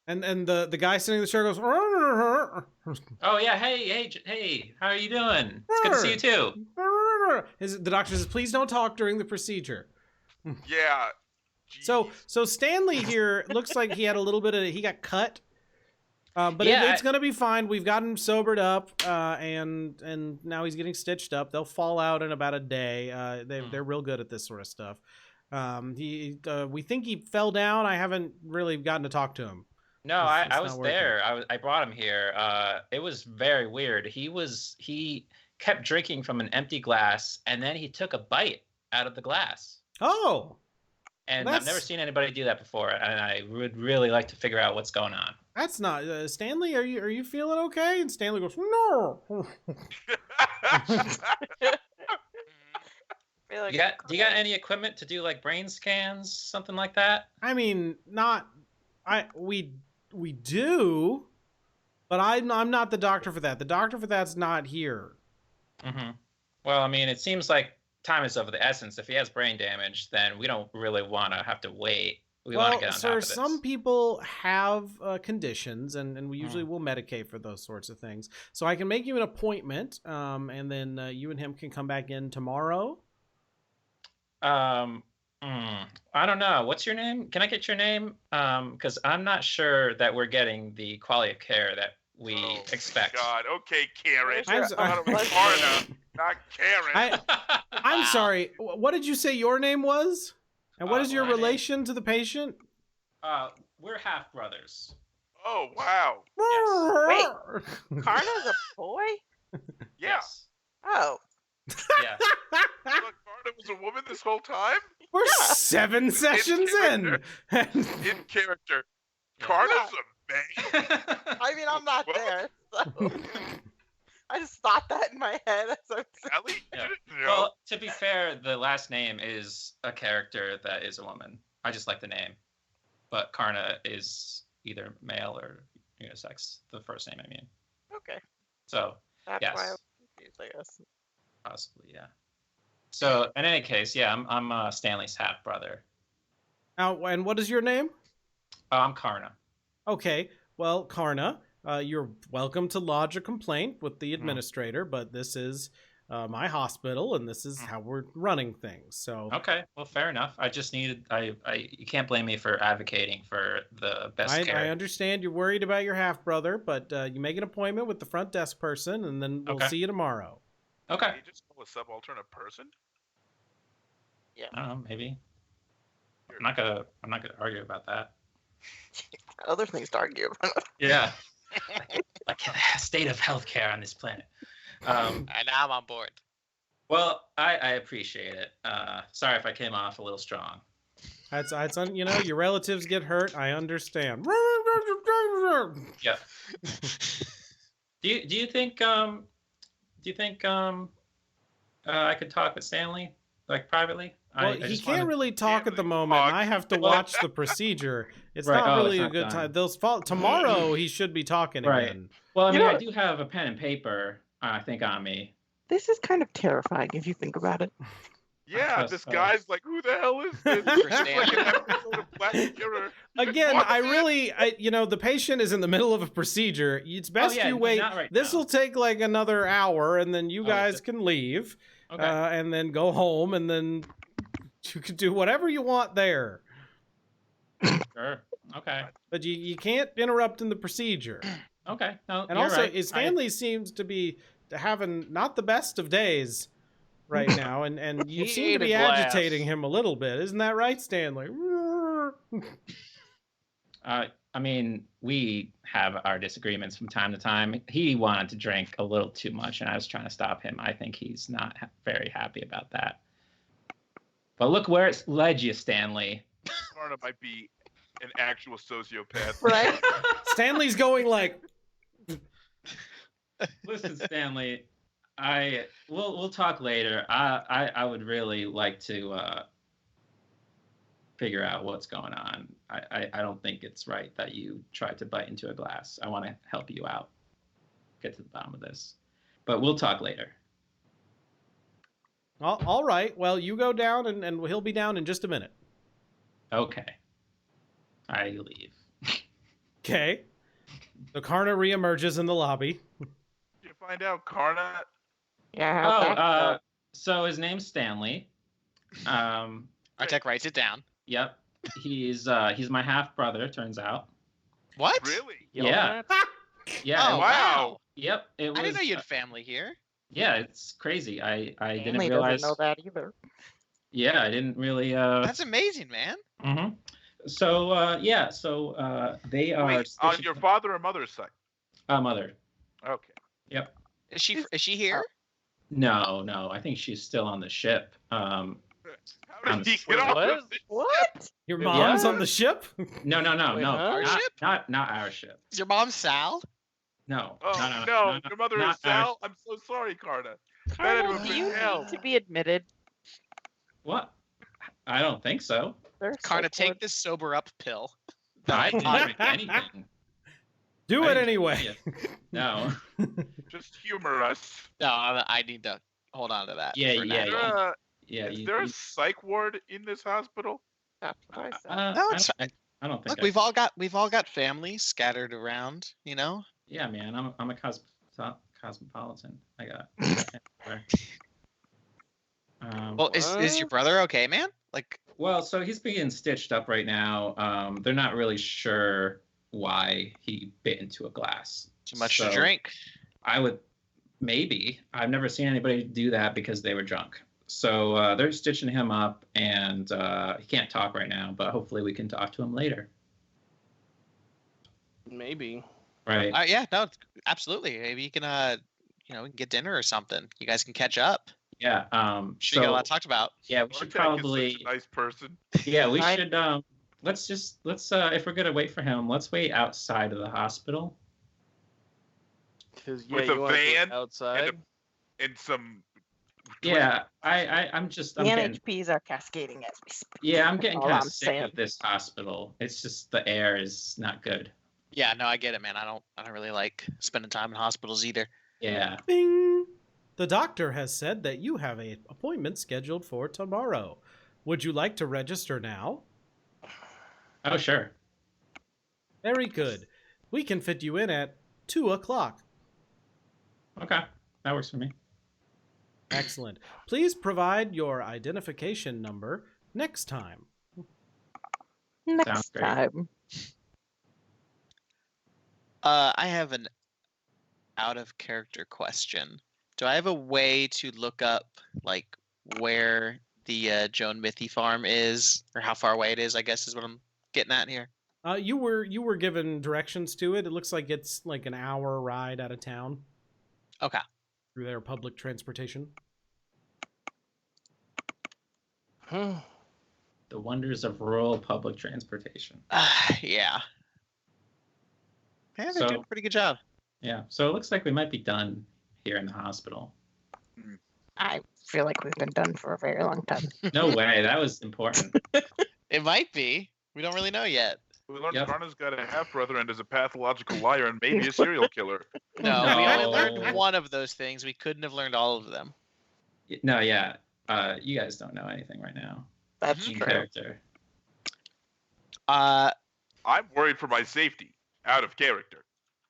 And the guy sitting in the chair goes, Oh, yeah. Hey. How are you doing? It's good to see you, too. The doctor says, "Please don't talk during the procedure." Yeah. So Jeez. Stanley here looks like he had a little bit of he got cut, but Yeah, it's gonna be fine. We've got him sobered up, and now he's getting stitched up. They'll fall out in about a day. They're real good at this sort of stuff. We think he fell down. I haven't really gotten to talk to him, No, It's I not was working. there. I brought him here. It was very weird. He kept drinking from an empty glass, and then he took a bite out of the glass. Oh, And Well, I've never that's- seen anybody do that before, and I would really like to figure out what's going on. that's not Stanley. Are you feeling okay? And Stanley goes, no. Be like, Do you got any equipment to do like brain scans, something like that? I mean, not. We do, but I'm not the doctor for that. The doctor for that's not here. Mm-hmm. Well, I mean, it seems like time is of the essence. If he has brain damage, then we don't really want to have to wait. We want to get on top sir, of this. some people have conditions, and we usually will medicate for those sorts of things. So I can make you an appointment, and then you and him can come back in tomorrow. I don't know. What's your name? Can I get your name? Because I'm not sure that we're getting the quality of care that we expect. God, okay, Karen. I'm I so- thought it was Karna, not Karen. I'm Wow. sorry. What did you say your name was? And what is your my name- relation to the patient? We're half brothers. Oh wow. Karna's a boy? Yeah. Yes. Oh. Yeah. Look, Karna was a woman this whole time. We're 7 sessions in. In character. Karna's a man. I mean, I'm not Well- there, so. I just thought that in my head as I was Ellie? Yeah. You didn't know. Well, to be fair, the last name is a character that is a woman. I just like the name. But Karna is either male or unisex, the first name, I mean. okay. So, That's Yes. why I was confused, I guess. possibly, yeah. So, in any case, yeah, I'm Stanley's half brother. Now, and what is your name? I'm Karna. Okay, well, Karna, you're welcome to lodge a complaint with the administrator, but this is my hospital, and this is how we're running things. So, Okay, well, fair enough. I just needed, you can't blame me for advocating for the best care. I understand you're worried about your half brother, but you make an appointment with the front desk person, and then we'll Okay. see you tomorrow. Okay. Can you just call a subaltern a person? I don't know, maybe. I'm not gonna argue about that. Other things to argue about. Yeah. Like the state of healthcare on this planet. And now I'm on board. Well, I appreciate it. Sorry if I came off a little strong. That's you know, your relatives get hurt. I understand. Yeah. Do you think I could talk with Stanley, like privately? Well, I he just can't wanna- really talk at the moment. talk. I have to watch the procedure. It's Right. not Oh, really it's a not good done. time. Those tomorrow he should be talking Right. again. Well, I You mean, know- I do have a pen and paper, I think, on me. This is kind of terrifying if you think about it. Yeah, trust this her. guy's like, who the hell is this? For It's like an Stanley. episode of Black Mirror. Again, What I the- really, you know, the patient is in the middle of a procedure. It's best yeah, you but wait. not right This now. will take like another hour, and then you Oh, is guys it? can leave, Okay. and then go home, and then you can do whatever you want there. Sure. Okay. But you can't interrupt in the procedure. Okay. No, And you're also, right. Stanley seems to be having not the best of days right now, and you He seem to ate be a glass. agitating him a little bit. Isn't that right, Stanley? I mean, we have our disagreements from time to time. He wanted to drink a little too much, and I was trying to stop him. I think he's not very happy about that. But look where it's led you, Stanley. Karna might be an actual sociopath. Right? Stanley's going like, Listen, Stanley, we'll talk later. I would really like to figure out what's going on. I don't think it's right that you tried to bite into a glass. I want to help you out, get to the bottom of this. But we'll talk later. all right, well, you go down, and he'll be down in just a minute. Okay. I leave. Okay. The Karna reemerges in the lobby. You find out Karna. Yeah. how'd that go? So his name's Stanley. Artek writes it down. Yep. He's my half brother, turns out. What? Really? Yeah. Yeah. Oh, it- wow. Yep. It was. I didn't know you had family here. Yeah, it's crazy. I didn't Stanley realize. doesn't know that either. Yeah, I didn't really. That's amazing, man. Mhm. So they are Wait, on your father or mother's side? mother. Okay. Yep. Is she here? No, I think she's still on the ship. How I'm did he get off? what? the- What? Your Wait, mom's what? on the ship? No, Wait, huh? Our ship? not our ship. Is your mom Sal? No, Oh no, your mother not is Sal. I'm so sorry, Carna. Carnal, would do be you hell. need to be admitted? What? I don't think so. There's Karna, psych take ward. this sober up pill. I didn't drink anything. Do I it didn't anyway. drink it. No. Just humor us. No, I need to hold on to that. Yeah, for yeah, now. Yeah. Is there a psych ward in this hospital? That's what I said. No, it's fine. I don't think. Look, we've all got families scattered around. You know. Yeah, man. I'm a cosmopolitan. I got. Well, is your brother okay, man? Like, Well, so he's being stitched up right now. They're not really sure why he bit into a glass. too much to So drink. I would maybe. I've never seen anybody do that because they were drunk. So they're stitching him up, and he can't talk right now. But hopefully, we can talk to him later. Maybe. Right? Yeah, no, absolutely. Maybe you can, we can get dinner or something. You guys can catch up. Yeah. Should get a lot talked about. Yeah, we should Artak is probably. such a nice person. Yeah, we I- should. Let's if we're gonna wait for him, let's wait outside of the hospital. Because With you a want to go van outside. And some. Yeah, I'm The getting. NHPs are cascading as we speak. Yeah, I'm getting All kind I'm of sick saying. of this hospital. It's just the air is not good. Yeah, no, I get it, man. I don't really like spending time in hospitals either. Yeah. Bing! The doctor has said that you have an appointment scheduled for tomorrow. Would you like to register now? Oh, sure. Very good. We can fit you in at 2 o'clock. Okay, that works for me. Excellent. Please provide your identification number next time. Sounds Next great. time. I have an out of character question. Do I have a way to look up like where the Joan Mithy farm is, or how far away it is? I guess is what I'm getting at here. You were given directions to it. It looks like it's like an hour ride out of town Okay. through their public transportation. Hmm. The wonders of rural public transportation. Yeah. Yeah, they're So- doing a pretty good job. Yeah, so it looks like we might be done here in the hospital. I feel like we've been done for a very long time. No way, that was important. It might be. We don't really know yet. We learned Yep. Karna's got a half brother and is a pathological liar and maybe a serial killer. No, we only No. learned one of those things. We couldn't have learned all of them. No, yeah. You guys don't know anything right now. That's In true. character. Uh, I'm worried for my safety. Out of character.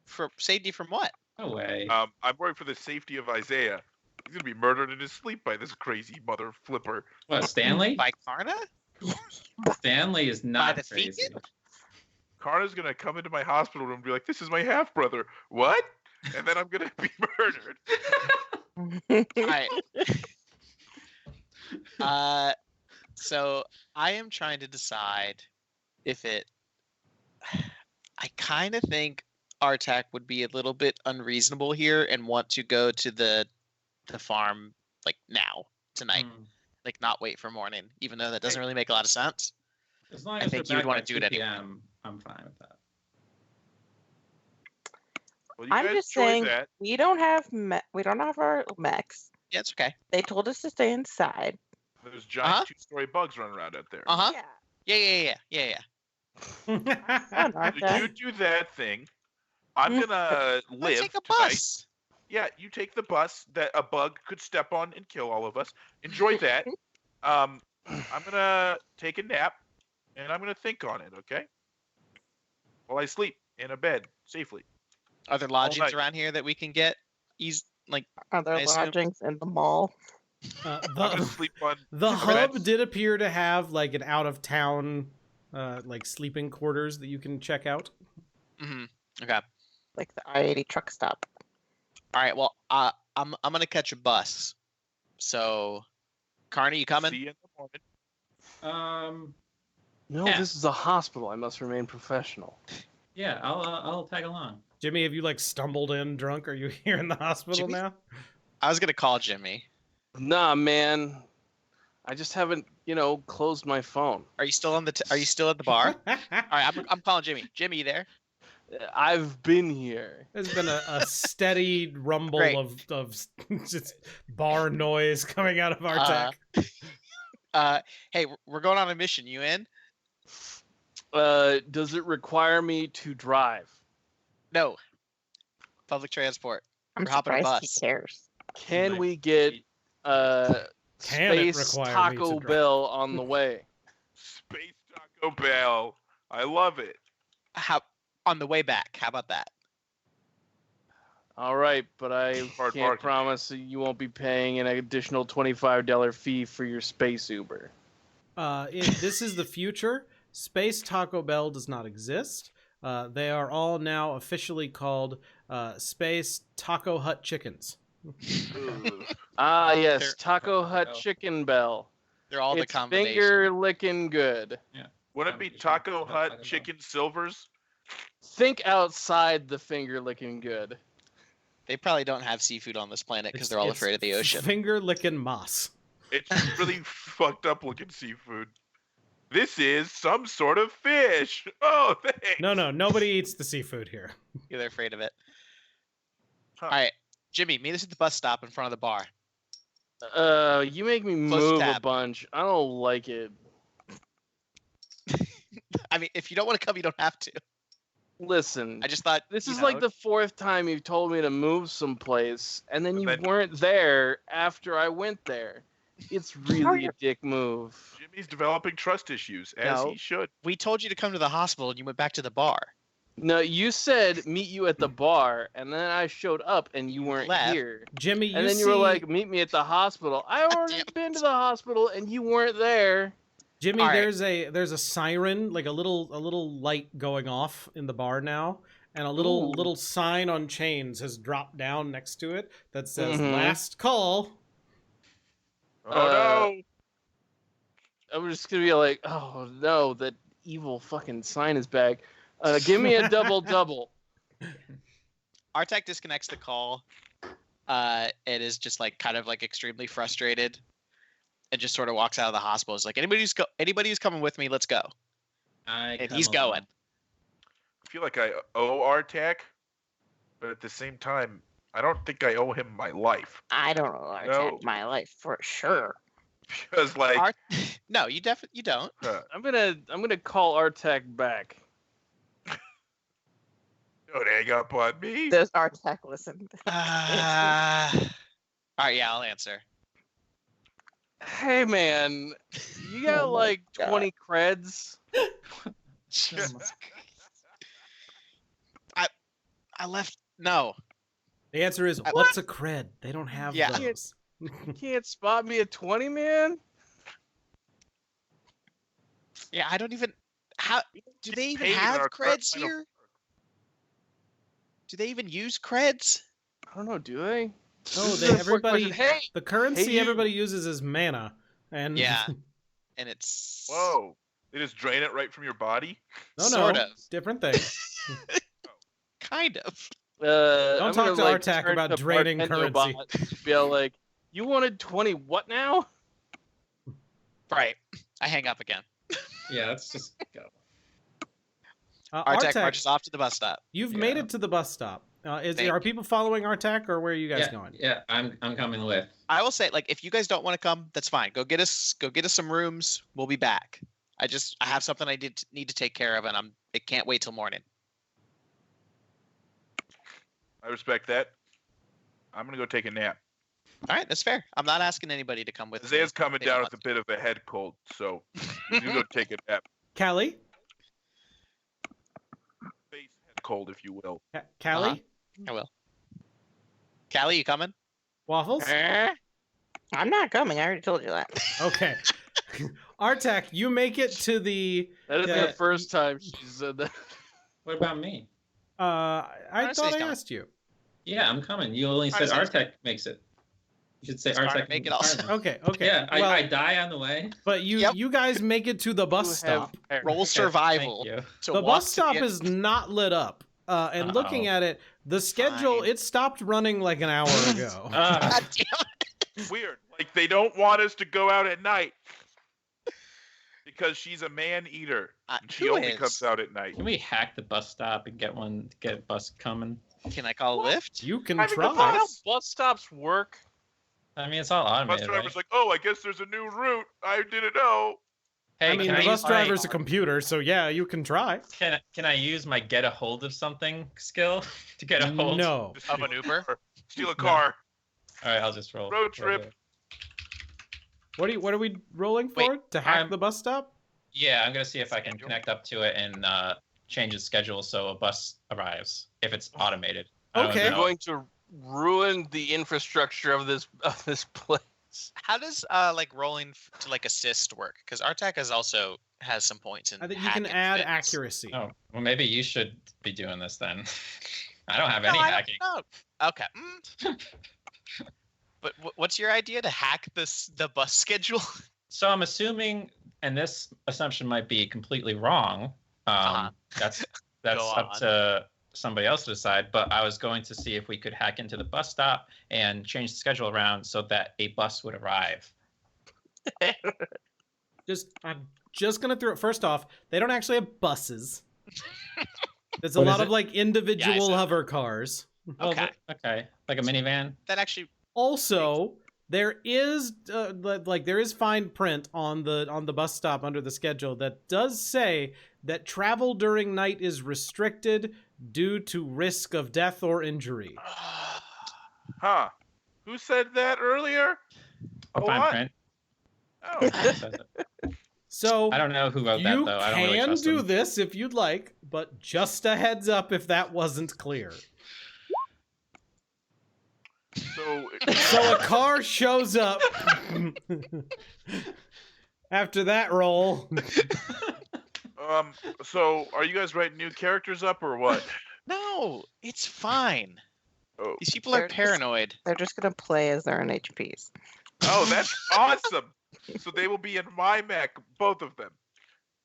for safety from what? No way. I'm worried for the safety of Isaiah. He's gonna be murdered in his sleep by this crazy mother flipper. What, Stanley? By Karna? Stanley is not the crazy. Fegan? Karna's gonna come into my hospital room and be like, "This is my half brother." What? And then I'm gonna be murdered. All right. So I am trying to decide if it. I kind of think Artak would be a little bit unreasonable here and want to go to the farm like now tonight, Hmm. like not wait for morning, even though that doesn't really make a lot of sense. As long I as think we're you would back wanna by do it 2 anyway. PM, I'm fine with that. Well, you I'm guys just enjoy saying that. we don't have our mechs. Yeah, it's okay. They told us to stay inside. There's giant two-story bugs running around out there. Uh huh. Yeah. Yeah. Fun, So Arthur. you do that thing. I'm gonna live Take a tonight. bus. Yeah, you take the bus that a bug could step on and kill all of us. Enjoy that. I'm gonna take a nap, and I'm gonna think on it. Okay. While I sleep in a bed safely. Are there lodgings night. around here that we can get? Like, Are there I assume- lodgings in the mall? I'm gonna The sleep on. the the hub beds. did appear to have like an out of town like sleeping quarters that you can check out. okay. Like the I-80 truck stop. All right. Well, I'm gonna catch a bus. So, Carney, you coming? See you in the morning. No, Yeah. this is a hospital. I must remain professional. Yeah, I'll tag along. Jimmy, have you like stumbled in drunk? Are you here in the hospital Jimmy? now? I was gonna call Jimmy. Nah, man. I just haven't, closed my phone. Are you still on the? Are you still at the bar? All right, I'm calling Jimmy. Jimmy, you there? I've been here. There's been a steady rumble Great. of just bar noise coming out of our tech. Hey, we're going on a mission. You in? Does it require me to drive? No. Public transport. I'm We're hopping a surprised bus. he cares. Can Nice. we get Can it Space require me to Taco drive? Bell on the way? Space Taco Bell. I love it. How on the way back? How about that? All right, but I Hard can't bargain. promise that you won't be paying an additional $25 fee for your space Uber. This is the future. Space Taco Bell does not exist. They are all now officially called Space Taco Hut Chickens. Ugh. Ah, yes, They're- Taco Hut Bell. Chicken Bell. They're all the It's combination. finger licking good. Wouldn't it be Taco Hut Chicken Silvers? Think outside the finger licking good. They probably don't have seafood on this planet because they're all It's afraid of the ocean. Finger licking moss. It's really fucked up looking seafood. This is some sort of fish. Oh, thanks. No, nobody eats the seafood here. Yeah, they're afraid of it. Huh. All right, Jimmy, meet us at the bus stop in front of the bar. You make me Close move tab. a bunch. I don't like it. I mean, if you don't want to come, you don't have to. Listen, I just thought this you is know, like the fourth time you've told me to move someplace, and then And you then- weren't there after I went there. It's really a dick move. Jimmy's developing trust issues, as No. he should. we told you to come to the hospital and you went back to the bar. No, you said meet you at the bar, and then I showed up and you weren't left. here. Jimmy, you And then see, you were like, meet me at the hospital. I already damn been to the hospital and you weren't there. Jimmy, All right. there's a siren, like a little light going off in the bar now, and a little Ooh. little sign on chains has dropped down next to it that says Mhm. "Last call." Oh no! I'm just gonna be like, oh no, that evil fucking sign is back. Give me a double. Our tech disconnects the call. It is just like kind of like extremely frustrated, and just sort of walks out of the hospital. It's like anybody who's coming with me, let's go. And he's going. I feel like I owe Artak, but at the same time, I don't think I owe him my life. I don't know. I No. take my life for sure. Because, like, Our, no, you don't. I'm gonna call Artek back. don't hang up on me. Does our tech listen? All right, yeah, I'll answer. Hey man, you got Oh my like God. 20 creds? I left. No, The answer is, What? "What's a cred?" They don't have Yeah. those. You can't spot me at 20, man? yeah, I don't even. How do they even Paid in have our current creds line of here? Do they even use creds? I don't know, do they? No, This they is a quick everybody. question. Hey, The currency Hey, you- everybody uses is mana, and Yeah. And it's Whoa. They just drain it right from your body? no, Sort of. different thing. kind of. Don't I'm talk gonna, to like, Artak turn about to draining Bartender currency. Bot, be all like, you wanted 20 what now? Right. I hang up again. Yeah, let's just go. Our tech Artak, marches off to the bus stop. you've made Yeah. it to the bus stop. Thank Are you. people following Artak, or where are you guys Yeah, going? yeah, I'm coming with. I will say, like, if you guys don't want to come, that's fine. Go get us some rooms. We'll be back. I have something I need to take care of, and it can't wait till morning. I respect that. I'm going to go take a nap. All right, that's fair. I'm not asking anybody to come with me. Isaiah's coming if they down want with a bit of a head cold, so you can go take a nap. Callie? Face head cold, if you will. Callie? Uh-huh. I will. Callie, you coming? Waffles? I'm not coming. I already told you that. Okay. Artak, you make it to the. That is Yeah. the first time she said that. What about me? I Honestly, thought I he's coming. asked you. Yeah, I'm coming. You only said Honestly, Artek makes it. You should say It's hard to Artek make it and also. Karma. Okay, okay. Yeah, well, I die on the way. but you Yep. you guys make it to the bus You have stop. Roll Okay, survival. Thank you. To The walk bus to stop the- is not lit up. And looking Uh-oh. at it, the schedule Fine. it stopped running like an hour ago. Ah, God damn Weird. Like they don't want us to go out at night because she's a man eater. And she who only is? comes out at night. can we hack the bus stop and get a bus coming? it. Can I call a lift? You can I mean, the try. How bus- bus stops work? I mean, it's all Bus automated, driver's right? like, oh, I guess there's a new route. I didn't know. Hey, I mean, can the I bus use driver's a my, computer, so yeah, you can try. can I use my get a hold of something skill to get a hold? No. Just Of steal an a Uber? car. Steal a car. All right, I'll just roll. Road trip. What are we rolling for? Wait, to hack I'm- the bus stop? Yeah, I'm gonna see if I can Schedule? connect up to it and change the schedule so a bus arrives if it's automated. I don't Okay. You're know. going to ruin the infrastructure of this place. How does like rolling to like assist work? Because Artak has some points in. I think you hack can and add fix. accuracy. Oh, well, maybe you should be doing this then. I don't have No, any I don't hacking. know. Okay. But what's your idea to hack the bus schedule? So I'm assuming, and this assumption might be completely wrong. Uh-huh. That's Go up on. to somebody else to decide. But I was going to see if we could hack into the bus stop and change the schedule around so that a bus would arrive. I'm just gonna throw it. First off, they don't actually have buses. There's a What is lot of it? like individual said hover cars. Okay. Okay. Like a minivan. That actually. Also, there is there is fine print on the bus stop under the schedule that does say that travel during night is restricted due to risk of death or injury. Huh. Who said that earlier? Oh, Fine what? print. Oh. So I don't know who wrote that you though. I don't really can trust do them. this if you'd like, but just a heads up if that wasn't clear. So, So a car shows up after that roll. so are you guys writing new characters up or what? No, it's fine. Oh, These people are They're just- paranoid. They're just gonna play as their own HPs. oh, that's awesome. So they will be in my mech, both of them.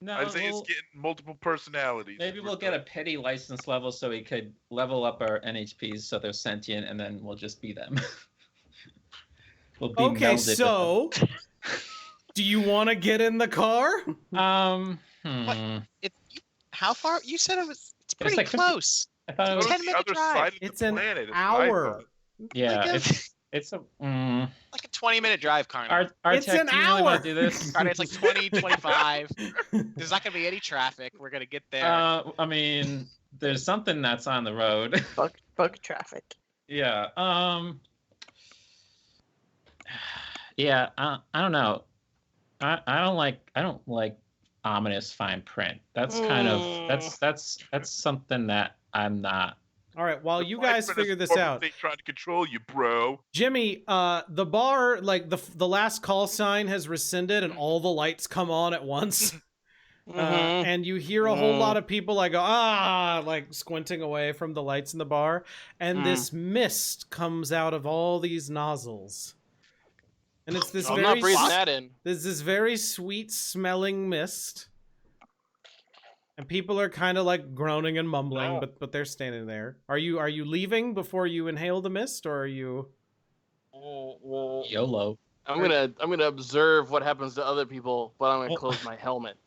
No, Isaiah's we'll- getting multiple personalities. maybe we'll We're get a good. petty license level so we could level up our NHPs so they're sentient, and then we'll just be them. We'll be Okay, melded with so do you want to get in the car? them. How far? You said it's pretty like 50 close. I thought it Go was, to 10 the minute other drive. side of It's the an planet, is what I hour. thought. yeah, Like a- it's a. Like a 20-minute drive, Carney. Our It's tech, an do you really want hour. to do this? Carney, it's like 20, 25. There's not gonna be any traffic. We're gonna get there. I mean, there's something that's on the road. Bug traffic. Yeah. Yeah. I don't know. I don't like ominous fine print. That's kind of that's something that I'm not. All right, while The you fine guys print is figure this more of out, they trying to control you, bro. Jimmy, the bar, like the last call sign has rescinded and all the lights come on at once. Mhm. And you hear a whole lot of people like go, like squinting away from the lights in the bar. And this mist comes out of all these nozzles. And it's this I'm very not breathing that in. there's this very sweet smelling mist. And people are kind of like groaning and mumbling, No. but they're standing there. Are you leaving before you inhale the mist, or are you? YOLO. I'm gonna observe what happens to other people, but I'm gonna close my helmet.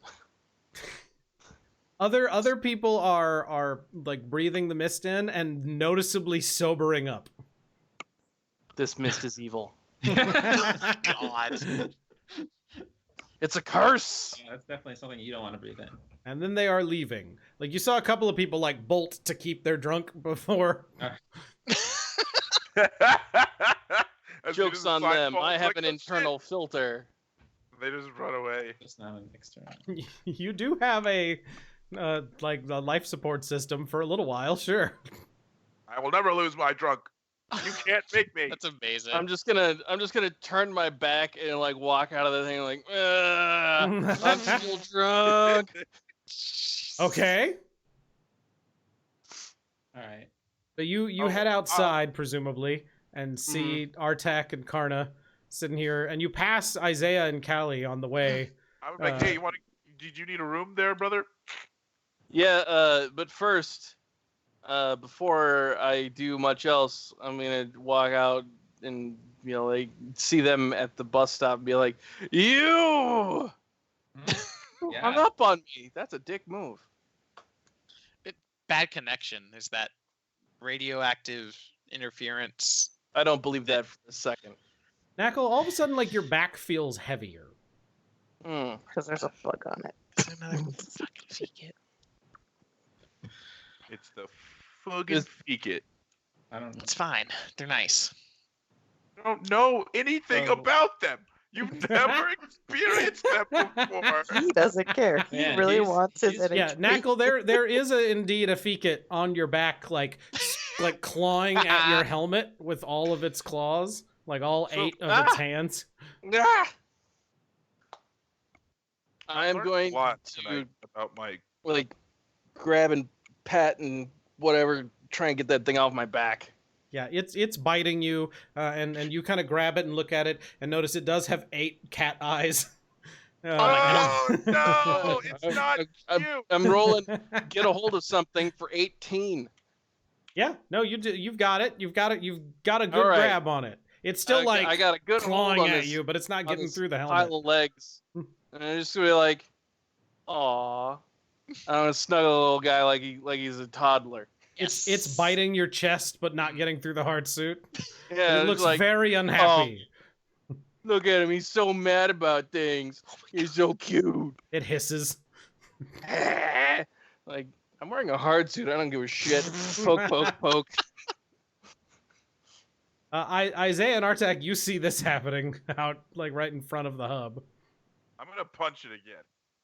Other people are like breathing the mist in and noticeably sobering up. This mist is evil. God. It's a curse. Yeah, that's definitely something you don't want to breathe in. And then they are leaving. Like you saw a couple of people like bolt to keep their drunk before. As soon Joke's as the on sign them. falls, I have like, an "Oh, internal shit," filter. They just run away. Just not an external. You do have a like the life support system for a little while, sure. I will never lose my drunk. You can't make me. That's amazing. I'm just gonna turn my back and like walk out of the thing like, I'm still drunk. Okay. All right. So you Oh, head outside, presumably. and see Artak and Karna sitting here, and you pass Isaiah and Callie on the way. I'm like, hey, did you need a room there, brother? Yeah, but first, before I do much else, I'm gonna walk out and like see them at the bus stop and be like, "You hung up on me. That's a dick move." Bad connection. There's that radioactive interference. I don't believe that for a second. Knackle, all of a sudden, like, your back feels heavier. Because there's a bug on it. It's another fucking feet. It's the fucking feet. I don't know. It's fine. They're nice. You don't know anything about them. You've never experienced them before. He doesn't care. He Man, really he's- wants his he's- energy. Yeah, Knackle, there is indeed a fecat on your back, like clawing at your helmet with all of its claws, like all 8 of its hands. Ah! I am learned going a lot to tonight about my. like grab and pat and whatever, try and get that thing off my back. Yeah, it's biting you, and you kind of grab it and look at it and notice it does have 8 cat eyes. Oh no! It's not you. I'm rolling. Get a hold of something for 18. Yeah, no, you've got it. You've got a good All right. grab on it. It's still I got a good hold clawing on at this, you, but it's not on getting this through the pile helmet. of legs, and I'm just gonna be like, "Aw." I'm gonna snuggle the little guy like he's a toddler. It's biting your chest, but not getting through the hard suit. Yeah, He it's looks like, very unhappy. look at him. He's so mad about things. He's so cute. It hisses. Like, I'm wearing a hard suit. I don't give a shit. Poke, poke, poke. Isaiah and Artak, you see this happening out like right in front of the hub. I'm gonna punch it again.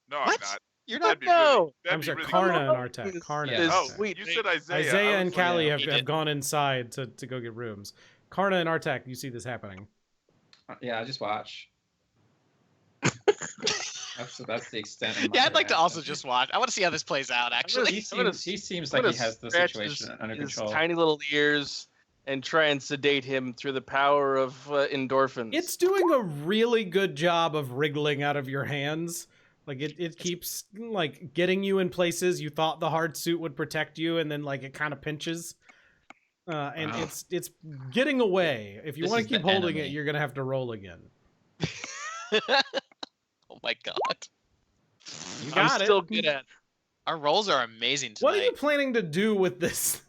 No, What? I'm not. You're That'd not. be No. that'd I'm be sorry, really Karna good. and Artak. This Karna. is and Oh, Artak. sweet. you said Isaiah. Isaiah I and was like, Callie He have did. gone inside to go get rooms. Karna and Artak, you see this happening. Yeah, I just watch. That's the extent. Of my Yeah, I'd like to also reaction. just watch. I want to see how this plays out. Actually, He I'm gonna seems I'm like he gonna has the scratch situation under his control. tiny little ears and try and sedate him through the power of endorphins. It's doing a really good job of wriggling out of your hands. Like it keeps like getting you in places you thought the hard suit would protect you, and then like it kind of pinches. And Wow. it's getting away. If you This want is to keep the holding it, enemy. you're gonna have to roll again. oh my god, You I'm got it. still good at. our rolls are amazing tonight. What are you planning to do with this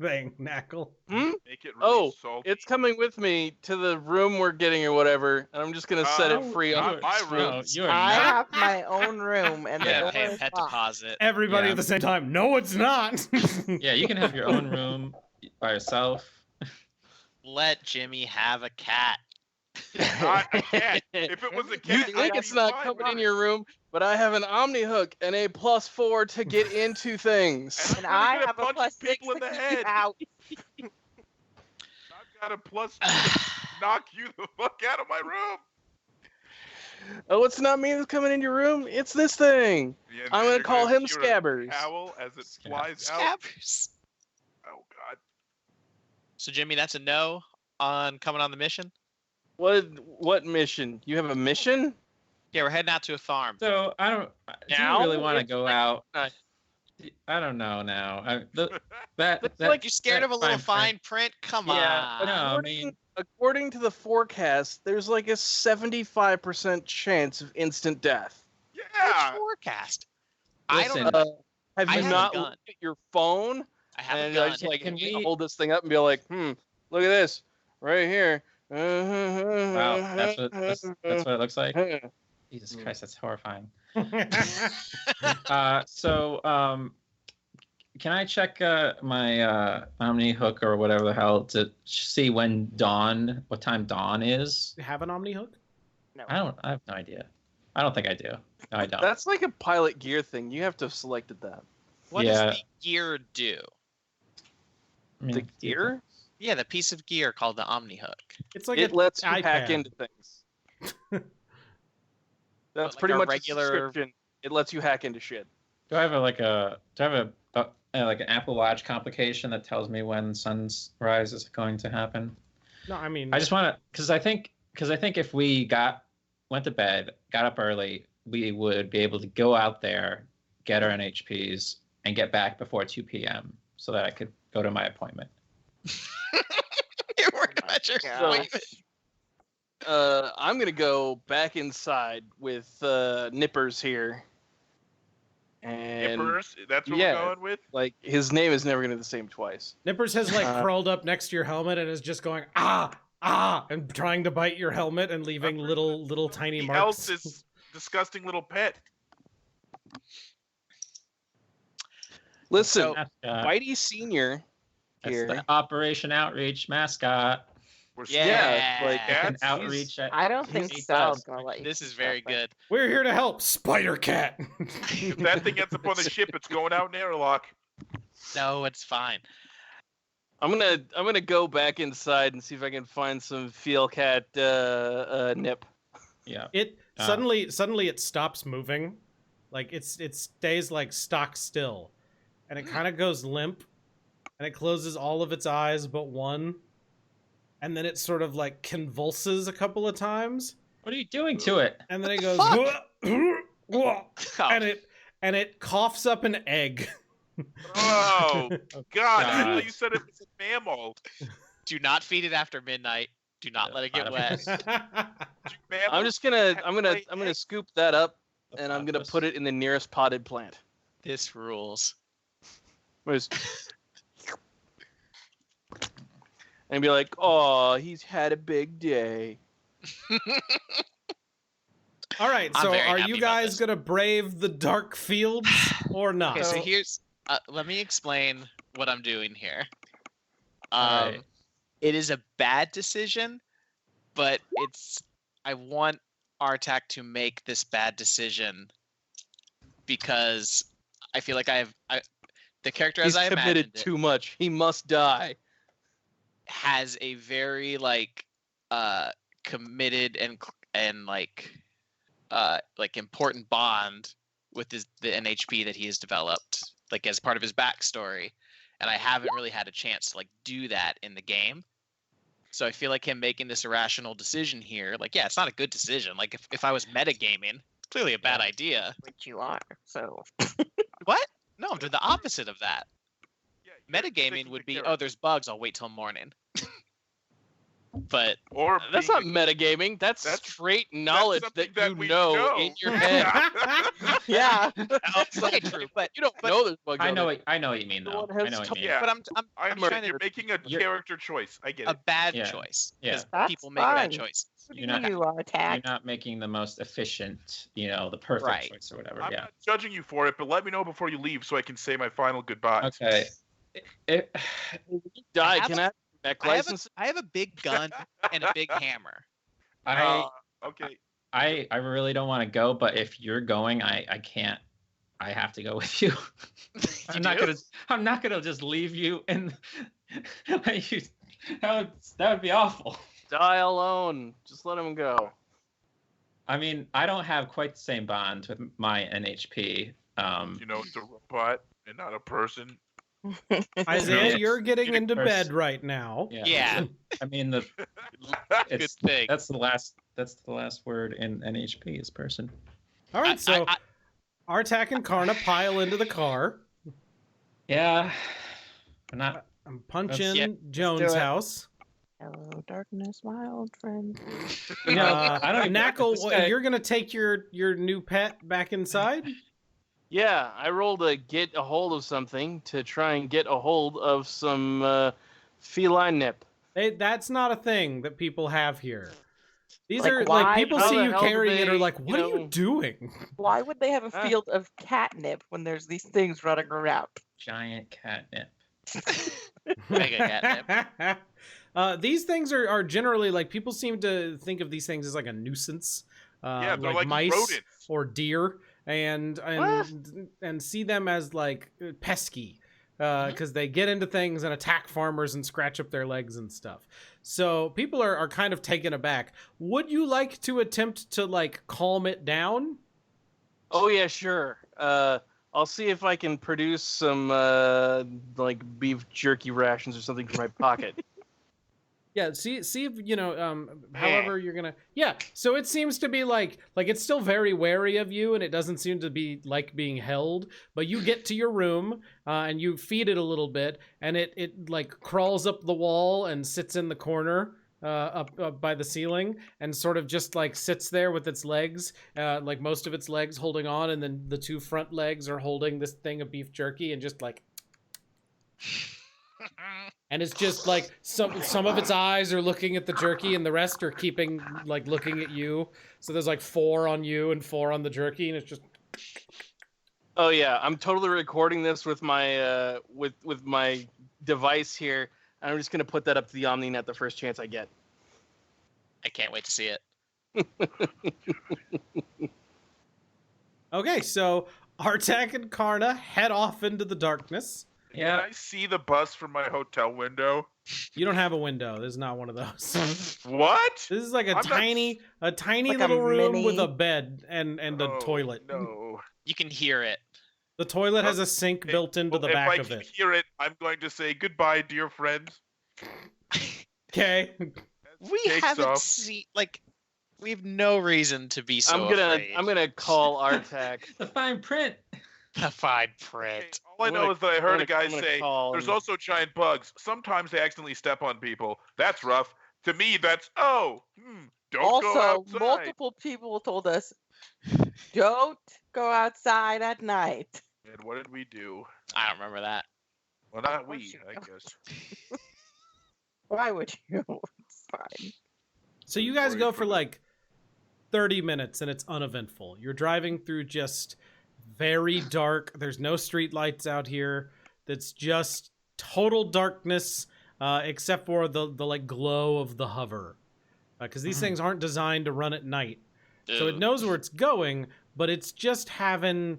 thing, Knackle? Hmm? Make it really Oh, salty. it's coming with me to the room we're getting or whatever, and I'm just gonna set it free not on my room. No, you are I not. have my own room, and Yeah, the pay door a is pet locked. deposit. Everybody Yeah. at the same time. No, it's not. Yeah, you can have your own room by yourself. Let Jimmy have a cat. Not a cat. If it was a You cat, think I'd it's be not fine coming with in it. your room, but I have an Omni hook and a +4 to get into things. And And I'm I really have gonna a punch +6 people in to the keep head. you out. I've got a plus to knock you the fuck out of my room. Oh, it's not me that's coming in your room. It's this thing. Yeah, I'm you're gonna call him hear a Scabbers. Howl as it flies out. Scabbers. Oh god. So Jimmy, that's a no on coming on the mission. What mission? You have a mission? Yeah, we're heading out to a farm. So I don't. Do Now? you really want to It's go like- out? uh, I don't know now. That It's that- like You scared of a little fine print? Come Yeah, on. no. I according, mean- according to the forecast, there's like a 75% chance of instant death. Yeah. Which forecast? Listen, I don't. Have I you have a not gun. looked at your phone? I have a And gun. just like Can we- hold this thing up and be like, look at this right here. Wow, that's what it looks like. Jesus Christ, that's horrifying. Can I check my Omni hook or whatever the hell to see what time dawn is? Have an Omni hook? I have no idea. I don't think I do. No, I don't. That's like a pilot gear thing. You have to have selected that. What Yeah. does the gear do? I mean, The gear? Yeah, the piece of gear called the Omni Hook. It's like It an lets you iPad. hack into things. That's Like pretty a much regular- a subscription. It lets you hack into shit. Do I have like an Apple Watch complication that tells me when sunrise is going to happen? No, I mean, I just want to, because I think if we went to bed, got up early, we would be able to go out there, get our NHPs, and get back before 2 p.m. so that I could go to my appointment. You're working at your appointment. I'm gonna go back inside with Nippers here. And Nippers? That's what yeah. we're going with? like his name is never gonna be the same twice. Nippers has like curled up next to your helmet and is just going and trying to bite your helmet and leaving little tiny He marks. else this disgusting little pet. Listen, So- Whitey Senior That's here. the Operation Outreach mascot. We're Yeah. like Yeah, An outreach at I don't think He's- Sal's gonna let you. This is do very that, but- good. We're here to help, Spider Cat. if that thing ends up on the ship, it's going out in airlock. No, it's fine. I'm gonna go back inside and see if I can find some Feel Cat nip. Yeah. It Ah. suddenly it stops moving, like it stays like stock still, and it kind of goes limp, and it closes all of its eyes but one, and then it sort of like convulses a couple of times, What are you doing to it? and then it goes Oh, and it coughs up an egg. Oh, God. I God. thought you said it was a mammal. do not feed it after midnight. Do not let it get wet. Mammal. I'm just gonna Have I'm gonna white I'm gonna eggs. scoop that up and I'm gonna put it in the nearest potted plant. This rules. Whereas- and be like, oh, he's had a big day. All right, I'm so very are happy you about guys this. gonna brave the dark fields or not? Okay, so here's. Let me explain what I'm doing here. Alright. It is a bad decision, but I want Artak to make this bad decision because I feel like the character He's as I committed imagined it too much. He must die. has a very committed and like important bond with the NHP that he has developed, like as part of his backstory, and I haven't really had a chance to like do that in the game. So I feel like him making this irrational decision here, like, yeah, it's not a good decision. Like if I was metagaming, it's clearly a bad idea. Which you are. So What? No, I'm doing the opposite of that. Yeah, you're Metagaming sticking would to be, character. oh, there's bugs, I'll wait till morning. But Or That's being not metagaming. That's That's- straight knowledge something that you we know in your head. yeah. that's not true. But You don't But- know there's bugs. I out know there. what you mean The though. one has I know what you mean. Yeah. but I'm I I'm understand trying you're to making a You're- character choice. I get a it. bad Yeah. choice. Yeah. 'Cause That's people make bad fine. choices. What do You're not- you are You're attacked? not making the most efficient, the perfect Right. choice or whatever. I'm Yeah. not judging you for it, but let me know before you leave so I can say my final goodbyes. Okay. It, Die. I have Can I have a mech I have, license? I have a big gun and a big hammer. Okay. I really don't want to go, but if you're going, I can't. I have to go with you. I'm not gonna just leave you and let you. That would be awful. Die alone. Just let him go. I mean, I don't have quite the same bond with my NHP. You know, it's a robot and not a person. Isaiah, Yeah. you're getting into First- bed right now. Yeah. I mean, Good it's thing. that's the last word in NHP is person. All right, so I- Artak and Karna pile into the car. Yeah. I'm not. I'm punching Yeah, Jones' it. house. Hello, darkness, my old friend. I don't even- Knackle, this guy- you're gonna take your new pet back inside? Yeah, I rolled a get a hold of something to try and get a hold of some feline nip. Hey, that's not a thing that people have here. These Like, are why- like people how see the you hell do carrying it are they, like, you what are you know- doing? Why would they have a Ah. field of catnip when there's these things running around? Giant catnip. Mega catnip. These things are generally like people seem to think of these things as like a nuisance. Yeah, they're like mice rodents. or deer, and see them as like pesky because they get into things and attack farmers and scratch up their legs and stuff. So people are kind of taken aback. Would you like to attempt to like calm it down? Oh yeah, sure. I'll see if I can produce some like beef jerky rations or something from my pocket. Yeah, see if however you're gonna. Yeah, so it seems to be like it's still very wary of you, and it doesn't seem to be like being held. But you get to your room, and you feed it a little bit, and it like crawls up the wall and sits in the corner, up by the ceiling, and sort of just like sits there with its legs, like most of its legs holding on, and then the two front legs are holding this thing of beef jerky, and just like. And it's just like some of its eyes are looking at the jerky and the rest are keeping like looking at you. So there's like 4 on you and 4 on the jerky, and it's just. Oh yeah, I'm totally recording this with my with my device here. I'm just gonna put that up to the OmniNet the first chance I get. I can't wait to see it. Okay, so Artak and Karna head off into the darkness. Can Yeah. I see the bus from my hotel window? You don't have a window. This is not one of those. What? This is like a I'm not tiny Like little a room mini- with a bed and a Oh, toilet. No. You can hear it. The toilet has a sink Hey, built into the if back I of can it. hear it, I'm going to say goodbye, dear friends. Okay. As We it takes haven't off. seen like we have no reason to be so afraid. I'm gonna call Artak. The fine print. The fine Okay, print. all I I'm know gonna- is that I heard I'm a guy gonna say, call there's and- also giant bugs. Sometimes they accidentally step on people. That's rough. To me, that's, don't go Also, outside. multiple people told us, don't go outside at night. And what did we do? I don't remember that. Well, not Of course we, you I don't. guess. Why would you? It's fine. So you guys Sorry go for for the- like 30 minutes and it's uneventful. You're driving through just very dark. There's no street lights out here. It's just total darkness, except for the like glow of the hover. Because these things aren't designed to run at night. So it Ugh. knows where it's going, but it's just having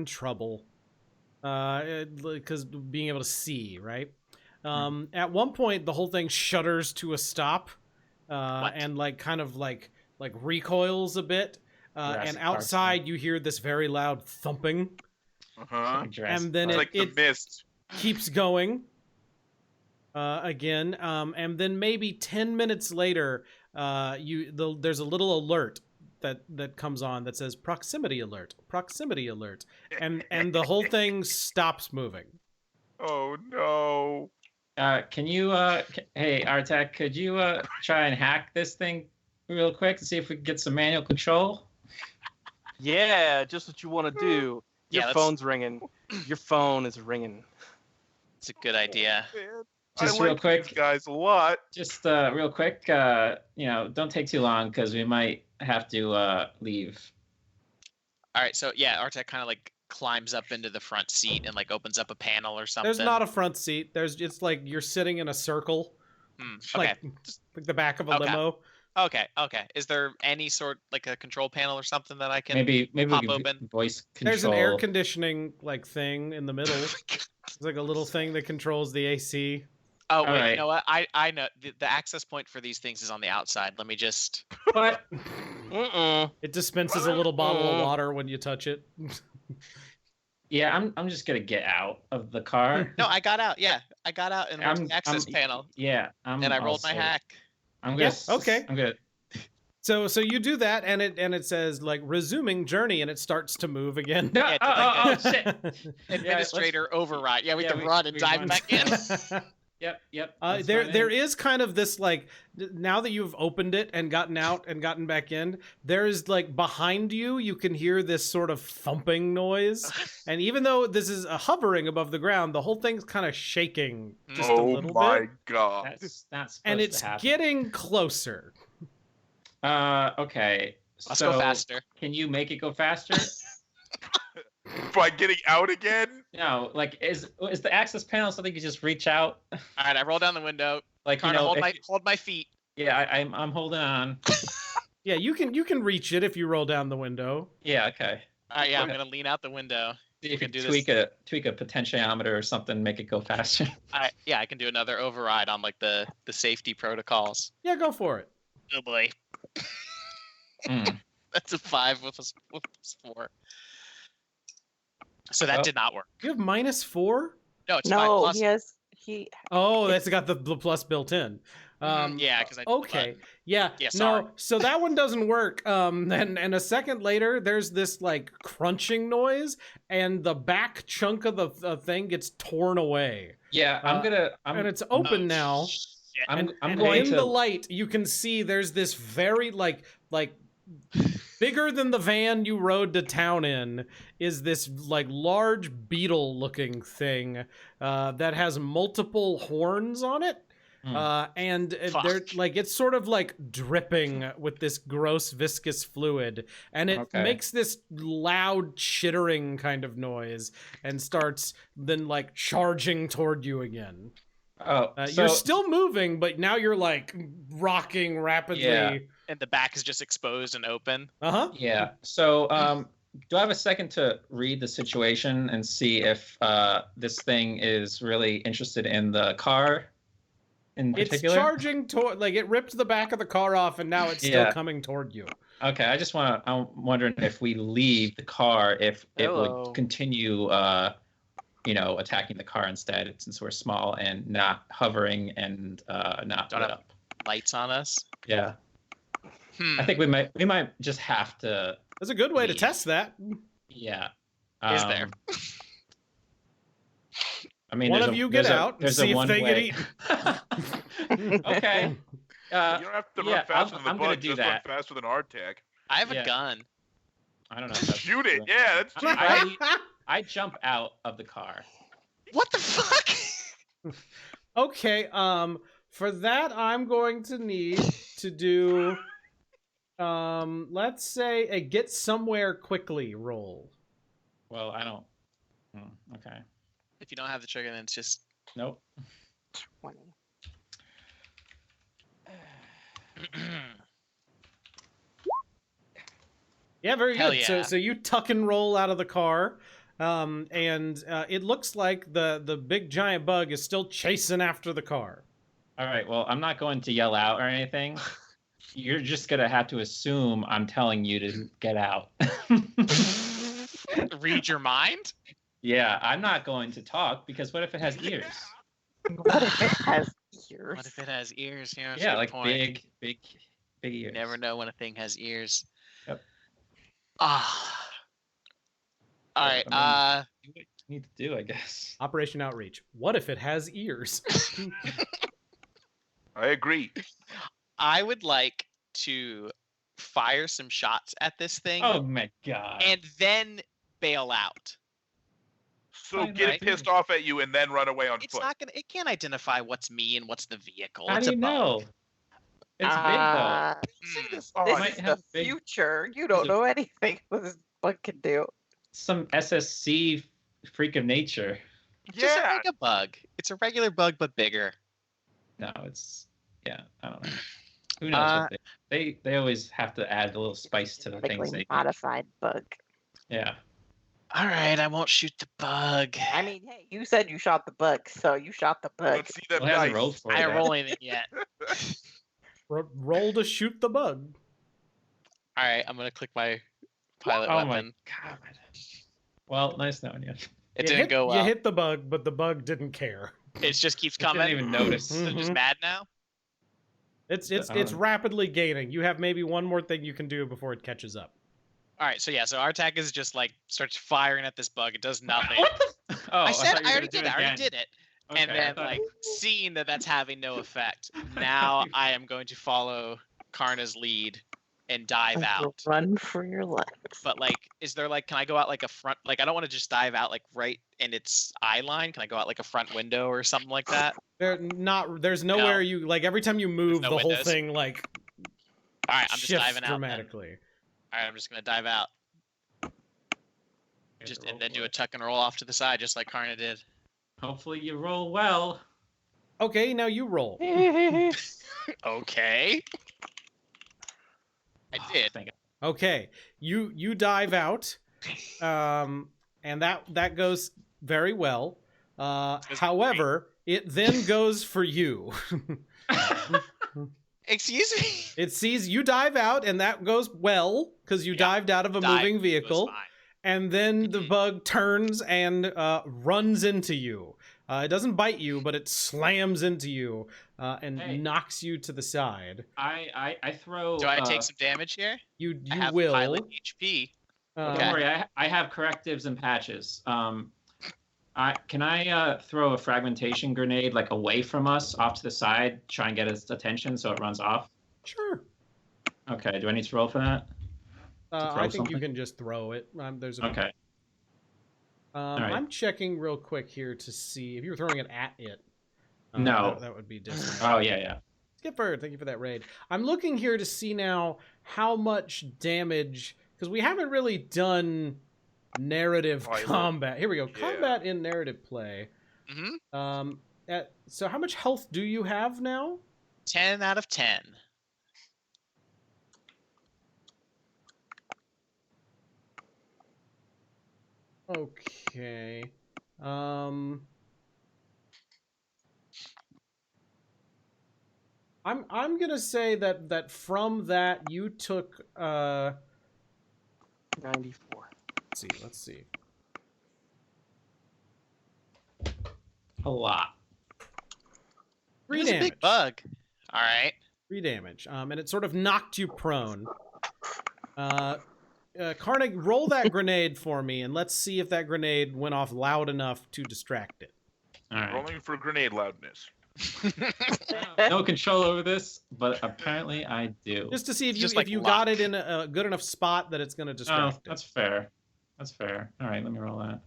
trouble. Because being able to see, right? At one point, the whole thing shudders to a stop, and like kind of like recoils a bit. Jurassic And Park outside, you hear this very loud thumping, Uh-huh. Like Jurassic and then It's Park. like the mist. keeps going again. And then maybe 10 minutes later, there's a little alert that comes on that says proximity alert, and the whole thing stops moving. Oh, no. Can you, hey, Artak, could you try and hack this thing real quick to see if we can get some manual control? Yeah, just what you want to do. Yeah, Your let's- phone's ringing. Your phone is ringing. It's a good idea. Man, Just I real like quick. these guys a lot. Just real quick, don't take too long because we might have to leave. All right, so yeah, Artek kind of like climbs up into the front seat and like opens up a panel or something. There's not a front seat. It's like you're sitting in a circle, Okay. like the back of a Okay. limo. Okay. Is there any sort like a control panel or something that I can? Maybe pop we can open. voice control. There's an air conditioning like thing in the middle. It's like a little thing that controls the AC. Oh wait, Alright. you know what? I know the access point for these things is on the outside. Let me just. What? It dispenses a little bottle of water when you touch it. Yeah, I'm just gonna get out of the car. No, I got out. Yeah, I got out and went to I'm- the access I'm- panel, Yeah, and I rolled my also- hack. I'm Yeah, gonna. okay. I'm gonna. So you do that, and it says like resuming journey, and it starts to move again. No, Yeah, oh, like shit. Administrator override. Yeah, we yeah, have to we- run and we dive run. back in. Yep. that's There fine. is kind of this like now that you've opened it and gotten out and gotten back in, there is like behind you can hear this sort of thumping noise, and even though this is hovering above the ground, the whole thing's kind of shaking just a Oh little my bit, god. That's not supposed and it's to happen. getting closer. Okay. Let's so go faster. Can you make it go faster? By getting out again? No, like is the access panel something you just reach out? All right, I roll down the window. Like Karna, hold if- my feet. Yeah, I'm holding on. Yeah, you can reach it if you roll down the window. Yeah, okay. All right, yeah, I'm Okay. gonna lean out the window. See if can you do tweak a potentiometer or something, make it go faster. I can do another override on like the safety protocols. Yeah, go for it. Oh boy, Mm. that's a 5 with a 4. So that Oh. did not work. You have -4. No, it's 5 No, plus. he Oh, that's got the plus built in. Yeah, because I Okay. Yeah. Yeah, sorry. No. So that one doesn't work. And a second later, there's this like crunching noise, and the back chunk of the thing gets torn away, Yeah, and it's open now. Shit. I'm And going in to the light, you can see there's this very like bigger than the van you rode to town in is this like large beetle-looking thing that has multiple horns on it. And they're Fuck. like it's sort of like dripping with this gross viscous fluid, and it Okay. makes this loud chittering kind of noise and starts then like charging toward you again. Oh, You're still moving, but now you're like rocking rapidly. Yeah. And the back is just exposed and open. Uh-huh. Yeah. So, do I have a second to read the situation and see if this thing is really interested in the car in It's particular? charging toward, like it ripped the back of the car off, and now it's still Yeah. coming toward you. Okay, I'm wondering if we leave the car, if it Hello. would continue, attacking the car instead, since we're small and not hovering and not Don't lit have- up. Lights on us. Yeah, Hmm. I think we might just have to. That's a good way to Leave. test that. Yeah. Is there? Um, I mean, One there's of a- you get there's a- out and there's a see if one they get way. eaten. Okay. You don't have to yeah, run faster than the I'm gonna bug. do Just that. run faster than our tag. I have Yeah. a gun. I don't know. If that's Shoot it. true. Yeah, that's cheap. I jump out of the car. What the fuck? Okay, for that I'm going to need to do let's say a get somewhere quickly roll. Well, I don't. Okay. If you don't have the trigger, then it's just. Nope. 20. Yeah, very Hell good. yeah. So you tuck and roll out of the car. And it looks like the big giant bug is still chasing after the car. All right. Well, I'm not going to yell out or anything. You're just gonna have to assume I'm telling you to get out. Read your mind? Yeah, I'm not going to talk because what if it has ears? What if it has ears? What if it has ears? Yeah, that's a Yeah, good like point. big You ears. never know when a thing has ears. Yep. Ah. All right. I Do what you need to do, I guess. Operation Outreach. What if it has ears? I agree. I would like to fire some shots at this thing Oh my god. and then bail out. So Fine, get right? it pissed off at you and then run away on It's foot. not gonna. It can't identify what's me and what's the vehicle. How It's do a you bug. know? It's Hmm. This Might is the have big- future. You don't a- know anything what this bug can do. big. Some SSC freak of nature. It's just a Yeah. mega bug. It's a regular bug but bigger. No, I don't know. Who knows? What they always have to add a little spice to the things Genetically they. modified bug. Yeah. All right, I won't shoot the bug. I mean, hey, you said you shot the bug, so you shot the bug. Let's see them Well, it hasn't dice. rolled for I it didn't yet. roll anything yet. Roll to shoot the bug. All right, I'm gonna click my pilot Oh weapon. my god. Well, nice knowing you. It You didn't hit- go well. You hit the bug, but the bug didn't care. It just keeps It didn't coming. even notice. So just Mhm. mad now. It's don't know. rapidly gaining. You have maybe one more thing you can do before it catches up. All right, so yeah, so our attack is just like starts firing at this bug. It does nothing. What the? Oh, I said thought you I were already gonna do did it. I already again. did it. Okay, And I then thought- like seeing that that's having no effect, now I am going to follow Karna's lead and dive out. Run for your life. But like, is there like, can I go out like a front? Like, I don't want to just dive out like right in its eye line. Can I go out like a front window or something like that? There's nowhere you like every time you move no the whole windows? thing like All right, I'm just shifts diving out. Then. dramatically. All right, I'm just gonna dive out. Just and then do a tuck and roll off to the side, just like Karna did. Hopefully you roll well. Okay, now you roll. Okay. I did. Thank God. Okay, you dive out, and that goes very well. However, it then goes for you. Excuse me. It sees you dive out, and that goes well because you Yeah, dived out of a Dive moving was vehicle. fine. And then the bug turns and runs into you. It doesn't bite you, but it slams into you and Hey. knocks you to the side. I throw. Do I take some damage here? You I have will. pilot HP. Don't worry, I have correctives and patches. Can I throw a fragmentation grenade like away from us, off to the side, try and get its attention so it runs off? Sure. Okay. Do I need to roll for that? I think something? you can just throw it. There's a Okay. right. I'm checking real quick here to see if you were throwing it at it. No. That would be different. Oh yeah. Skipper, thank you for that raid. I'm looking here to see now how much damage, because we haven't really done narrative combat. Here we go. Yeah. Combat in narrative play. Mm-hmm. So how much health do you have now? 10 out of 10. Okay. I'm gonna say that from that you took 94. let's see. A lot. 3 It was a damage. big bug. All right. 3 damage. And it sort of knocked you prone. Carnig, roll that grenade for me, and let's see if that grenade went off loud enough to distract it. All right. Rolling for grenade loudness. No control over this, but apparently I do. Just to see if you Just like got luck. it in a good enough spot that it's going to Oh, distract it. that's fair. That's fair. All right, let me roll that.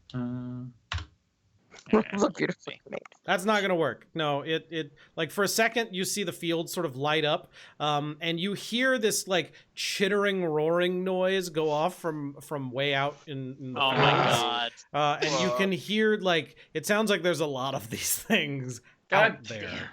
Look beautiful grenade. That's not gonna work. No, it like for a second you see the field sort of light up, and you hear this like chittering, roaring noise go off from way out in the Oh my fields. god. And you can hear like it sounds like there's a lot of these things God out there.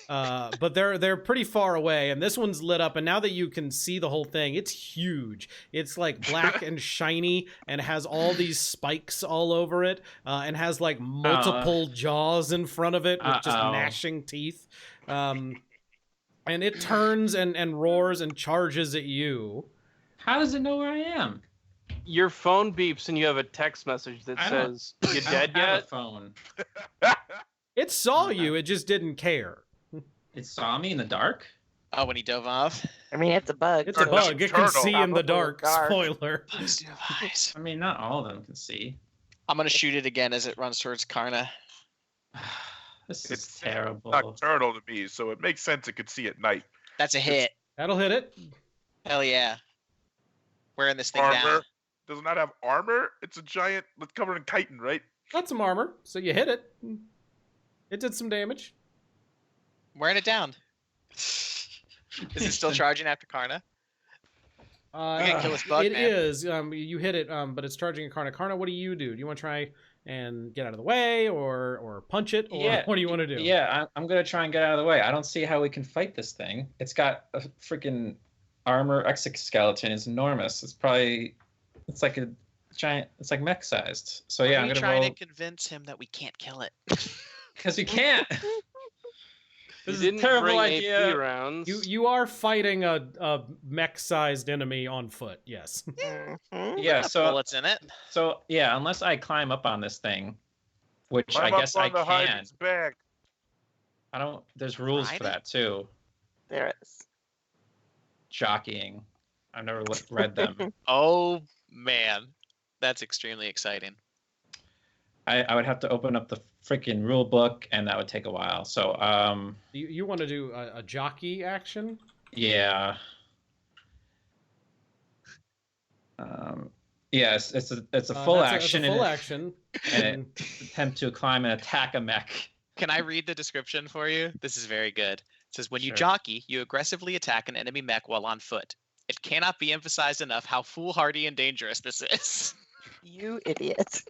damn. But they're pretty far away, and this one's lit up. And now that you can see the whole thing, it's huge. It's like black and shiny, and has all these spikes all over it, and has like multiple jaws in front of it with just gnashing teeth. And it turns and roars and charges at you. How does it know where I am? Your phone beeps and you have a text message that I don't- says, "You I dead don't have a yet?" phone. It saw you. It just didn't care. It saw me in the dark. Oh, when he dove off. I mean, it's a bug. It's a Turtle. bug. It can Turtle. see in the dark. Dark. Spoiler. Bugs do have eyes. I mean, not all of them can see. I'm gonna shoot it again as it runs towards Karna. This is It's terrible. nocturnal to me, so it makes sense it could see at night. That's a hit. That'll hit it. Hell yeah. Wearing this thing Armor. down. Does it not have armor? It's a giant. It's covered in chitin, right? Got some armor, so you hit it. It did some damage. Wearing it down. Is it still charging after Karna? We gotta kill this bug, It man. is. You hit it, but it's charging a Karna. Karna, what do you do? Do you want to try and get out of the way, or punch it, or Yeah, what do you want to do? Yeah, I'm gonna try and get out of the way. I don't see how we can fight this thing. It's got a freaking armor exoskeleton. It's enormous. It's like a giant. It's like mech sized. So yeah, Are I'm we gonna trying roll to convince him that we can't kill it? because we can't. You This is a didn't terrible bring idea. AP rounds. You are fighting a mech-sized enemy on foot. Yes. Mhm. Yeah. Got So bullets in it. yeah, unless I climb up on this thing, which Climb I guess up I on the can. Hydrant's back. I don't. There's rules Ride for it? that too. There is. Jockeying. I've never read them. Oh man, that's extremely exciting. I would have to open up the freaking rule book, and that would take a while. So You want to do a jockey action? yeah. Yes, it's a full That's action. It's a full and action. and it attempt to climb and attack a mech. Can I read the description for you? This is very good. It says, when you Sure. jockey, you aggressively attack an enemy mech while on foot. It cannot be emphasized enough how foolhardy and dangerous this is. You idiot.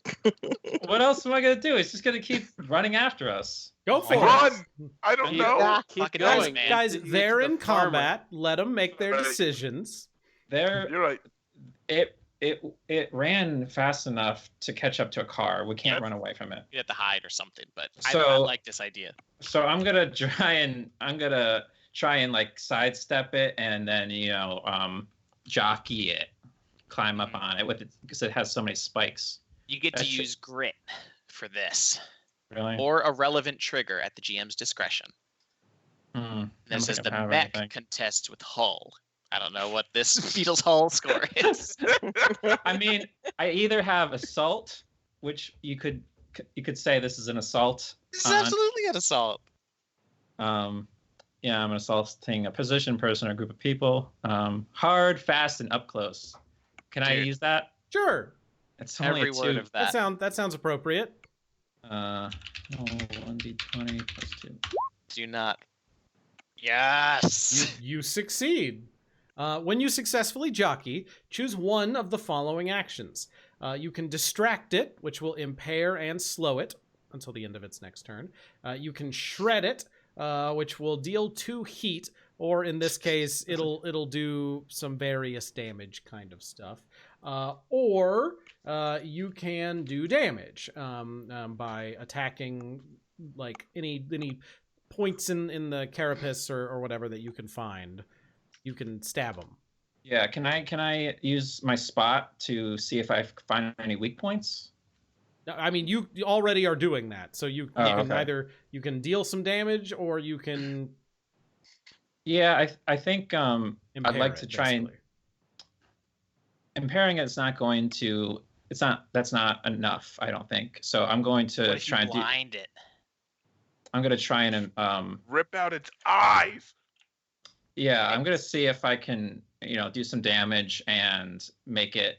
What else am I gonna do? It's just gonna keep running after us. Go for Run! it. I don't You- know. Ah, Keep Fucking going. man. Guys, Until you get they're to the in farmer. combat. Let them make their Right. decisions. There, You're right. it ran fast enough to catch up to a car. We can't run away from it. You have to hide or something, but I So- like this idea. So I'm gonna try and like sidestep it, and then jockey it, climb up on it with it because it has so many spikes. You get to That's it. use grit for this. Really? or a relevant trigger at the GM's discretion. Hmm. And I don't this is think the I have mech anything. contests with hull. I don't know what this Beetle's hull score is. I mean, I either have assault, which you could say this is an assault. This is absolutely an assault. Yeah, I'm assaulting a position, person, or group of people. Hard, fast, and up close. Can I Dude. use that? Sure. It's only Every a 2. word of that. That sounds appropriate. 1d20 plus 2. Do not. Yes. You succeed. When you successfully jockey, choose one of the following actions. You can distract it, which will impair and slow it until the end of its next turn. You can shred it, which will deal 2 heat, or in this case, it'll do some various damage kind of stuff. Or you can do damage by attacking like any points in the carapace or whatever that you can find. You can stab them. Yeah, can I use my spot to see if I find any weak points? I mean, you already are doing that, so you can okay. either you can deal some damage or you can. Yeah, I think I'd like to try and impairing it's not going to. That's not enough. I don't think so. I'm going to try and blind it. I'm going to try and rip out its eyes. Yeah, I'm going to see if I can, do some damage and make it,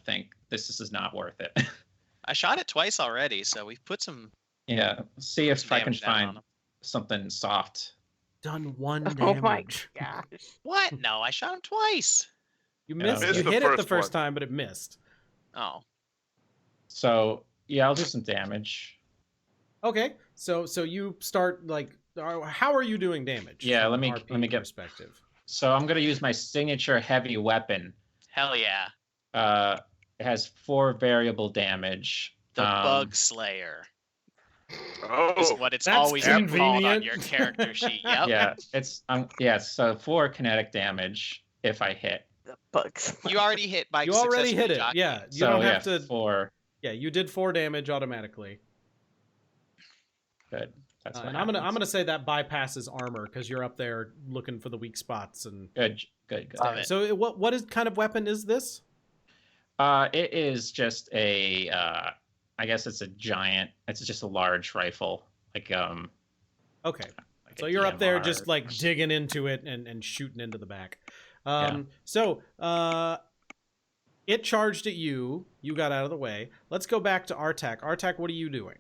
think this is not worth it. I shot it twice already, so we've put some. Yeah, see if I can damage down on find him. something soft. Done 1 damage. Oh my gosh. What? No, I shot him twice. You Yeah. missed. Missed You the hit it the first first one. time, but it missed. Oh. So yeah, I'll do some damage. Okay, so you start like. How are you doing damage? Yeah, from let me an RP get- perspective. So I'm going to use my signature heavy weapon. Hell yeah. It has 4 variable damage. The Bug Slayer is Oh, what it's that's always been called on convenient. your character sheet. Yep. Yeah, it's so 4 kinetic damage if I hit. The bugs. You already hit by You already hit successfully it. jockeying. Yeah, you So don't yeah, have to. 4. Yeah, you did 4 damage automatically. Good. That's what And I'm gonna happens. say that bypasses armor because you're up there looking for the weak spots and. Good. Love it. So what is kind of weapon is this? It is just a. I guess it's a giant. It's just a large rifle, like Okay, like so a you're up there DMR. just like digging into it and shooting into the back. Yeah. So it charged at you. You got out of the way. Let's go back to Artak. Artak, what are you doing?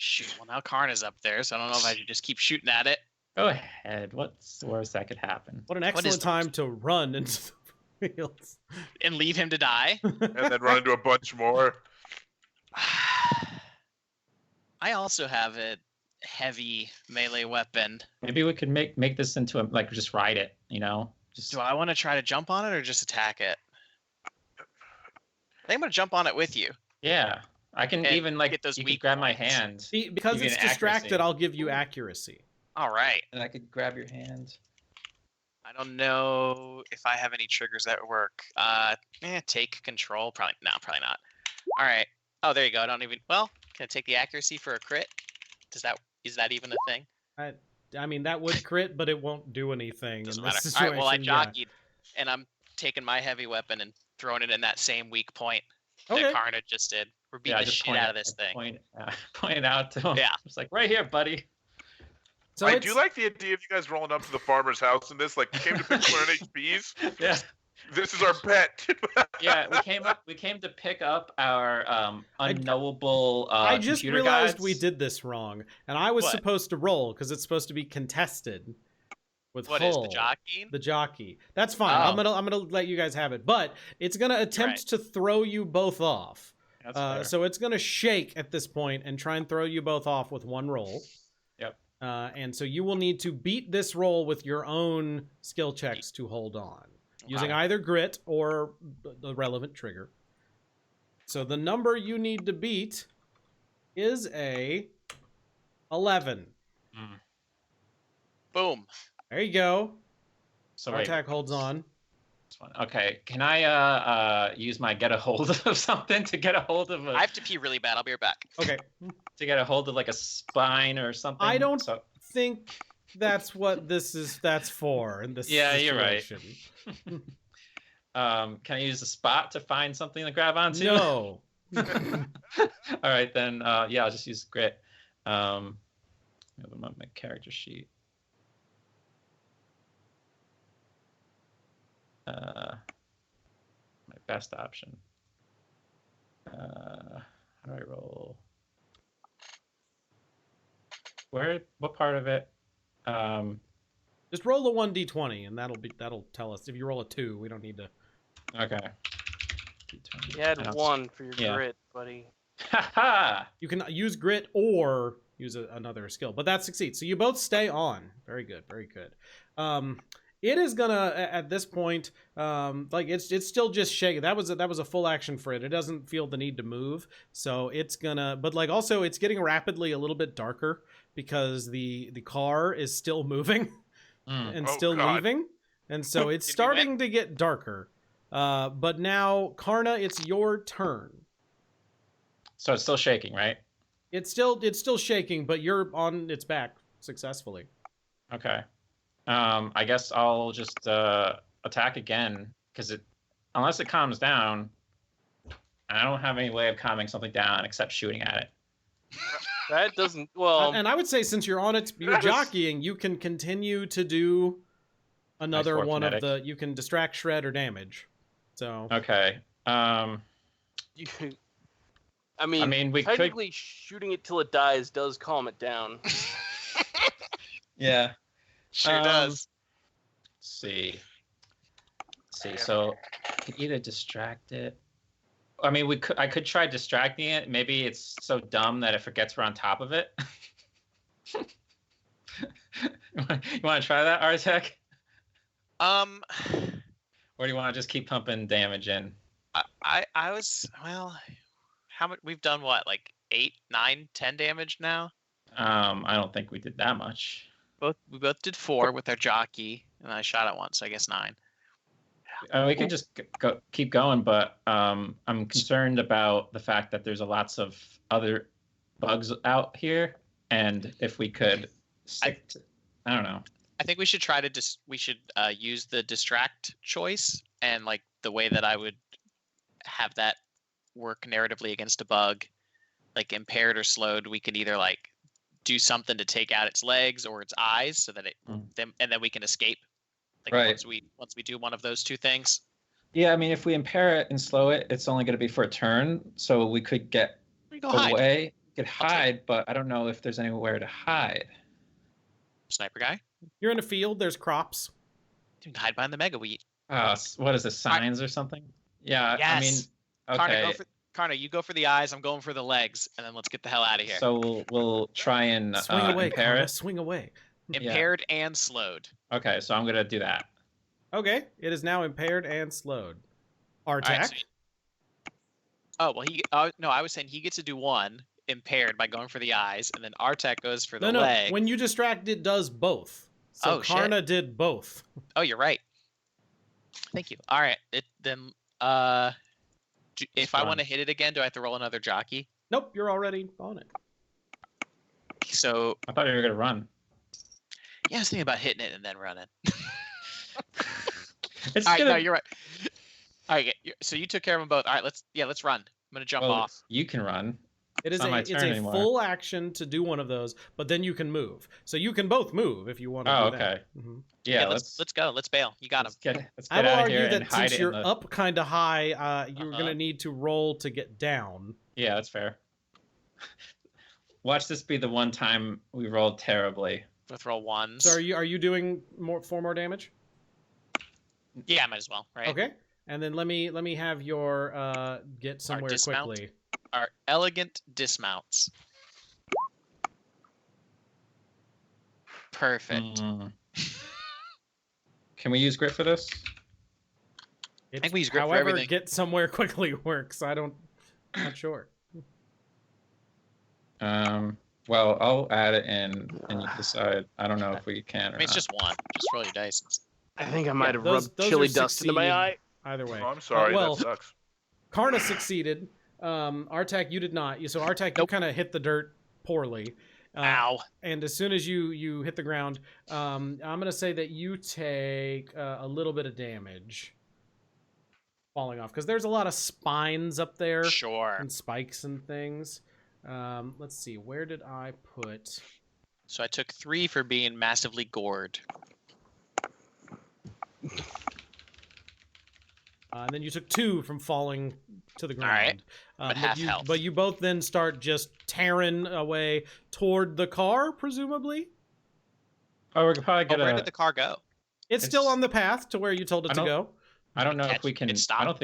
Shoot. Well, now Karna's up there, so I don't know if I should just keep shooting at it. Go ahead. What's the worst that could happen? What an What is excellent the time to run into the fields. And leave him to die. and then run into a bunch more. I also have a heavy melee weapon. Maybe we could make this into just ride it. Just Do I want to try to jump on it or just attack it? I think I'm gonna jump on it with you. yeah. I can And even get those you weak could grab my points. hand Because Give you it's an distracted, accuracy. I'll give you accuracy. All right. and I could grab your hand. I don't know if I have any triggers that work. Take control. Probably not. All right. Oh, there you go. I don't even. Well, can I take the accuracy for a crit? Is that even a thing? I mean, that would crit, but it won't do anything Doesn't in this matter. situation. All right. Well, I yeah. jockeyed, and I'm taking my heavy weapon and throwing it in that same weak point Okay. that Karna just did. We're beating the just shit point out of this thing. Point it out to him. Yeah. It's like right here, buddy. So I it's- do like the idea of you guys rolling up to the farmer's house in this. Like, we came to pick 200 HPs. Yeah. This is our pet. Yeah, we came to pick up our unknowable I just computer realized guides. we did this wrong, and I was What? supposed to roll because it's supposed to be contested with What is Hull, the jockeying? the jockey. That's fine. Oh. I'm gonna let you guys have it, but it's gonna attempt Right. to throw you both off. That's fair. So it's gonna shake at this point and try and throw you both off with one roll. Yep. And so you will need to beat this roll with your own skill checks to hold on, using either grit or the relevant trigger. So the number you need to beat is a 11. Boom. There you go. So wait, Artak holds on. This one. Okay. Can I use my get a hold of something to get a hold of I have to pee really bad. I'll be right back. Okay. to get a hold of like a spine or something? I don't think that's what that's for in this Yeah, situation. you're right. Can I use a spot to find something to grab onto? No. All right, then. Yeah, I'll just use grit. Open up my character sheet. My best option. How do I roll? What part of it? Just roll the 1d20 and that'll tell us. If you roll a 2, we don't need to. Okay. You had 1 for your grit, buddy. Haha! You can use grit or use another skill, but that succeeds. So you both stay on. Very good, very good. It is gonna at this point, like it's still just shaking. That was a full action for it. It doesn't feel the need to move, so it's gonna. But like also, it's getting rapidly a little bit darker because the car is still moving and still leaving, and so it's starting to get darker. But now, Karna, it's your turn. So it's still shaking, right? It's still shaking, but you're on its back successfully. Okay. I guess I'll just attack again because unless it calms down, I don't have any way of calming something down except shooting at it. That doesn't And I would say since you're on it, you're jockeying, you can continue to do another one of the. You can distract, shred, or damage. So okay. I mean, we technically shooting it till it dies does calm it down. Yeah. Sure does. Let's see. So I can either distract it. I mean, I could try distracting it. Maybe it's so dumb that it forgets we're on top of it. You want to try that, Artek? Or do you want to just keep pumping damage in? I was how much we've done? What, like 8, 9, 10 damage now? I don't think we did that much. We both did 4 with our jockey, and I shot it once, so I guess 9. We can just keep going, but I'm concerned about the fact that there's lots of other bugs out here, and if we could stick to, I don't know. I think we should try to use the distract choice, and like the way that I would have that work narratively against a bug, like impaired or slowed, we could either like do something to take out its legs or its eyes so that then we can escape. Like right. Once we do one of those two things. Yeah, I mean, if we impair it and slow it, it's only going to be for a turn, so we could get away. We could hide, but I don't know if there's anywhere to hide. Sniper guy? You're in a field. There's crops. You can hide behind the mega wheat. What is this, signs or something? Yeah, yes. I mean, okay. Karna, you go for the eyes. I'm going for the legs, and then let's get the hell out of here. So we'll try and swing away, impair Karna, it. swing away. Impaired and slowed. Okay, so I'm gonna do that. Okay, it is now impaired and slowed. Artek. Right, so no, I was saying he gets to do 1 impaired by going for the eyes, and then Artek goes for the leg. When you distract, it does both. So Karna did both. Oh, you're right. Thank you. All right, if I want to hit it again, do I have to roll another jockey? Nope, you're already on it. So I thought you were gonna run. Yeah, I was thinking about hitting it and then running. All right, no, you're right. All right, so you took care of them both. All right, let's run. I'm gonna jump off. You can run. It's a full action to do one of those, but then you can move. So you can both move if you want to. Oh, do okay. That. Mm-hmm. Yeah, let's go. Let's bail. You got him. Let's get I will out of argue here that and hide since you're up kind of high, you're gonna need to roll to get down. Yeah, that's fair. Watch this be the one time we rolled terribly. Let's roll 1s. So are you doing 4 more damage? Yeah, might as well. Right. Okay. And then let me have your get somewhere quickly. Our elegant dismounts. Perfect. Can we use grit for this? I think we use grit for however, everything. Get somewhere quickly works. I'm not sure. Well, I'll add it in, and you decide. I don't know if we can or I mean, it's not. just 1. Just roll your dice. I think I might have those rubbed chili are dust into my succeeded eye. Either way. Oh, I'm sorry. well, that sucks. Karna succeeded. Artak, you did not. So Artak, you kind of hit the dirt poorly. Ow. And as soon as you hit the ground, I'm gonna say that you take a little bit of damage falling off because there's a lot of spines up there Sure. and spikes and things. Let's see, where did I put? So I took 3 for being massively gored. And then you took 2 from falling to the ground. All right. I'm at half you, health. But you both then start just tearing away toward the car, presumably. Oh, we could probably get Where did the car go? It's still on the path to where you told it I to don't- go. I don't know if Catch- we can. it stopped? I don't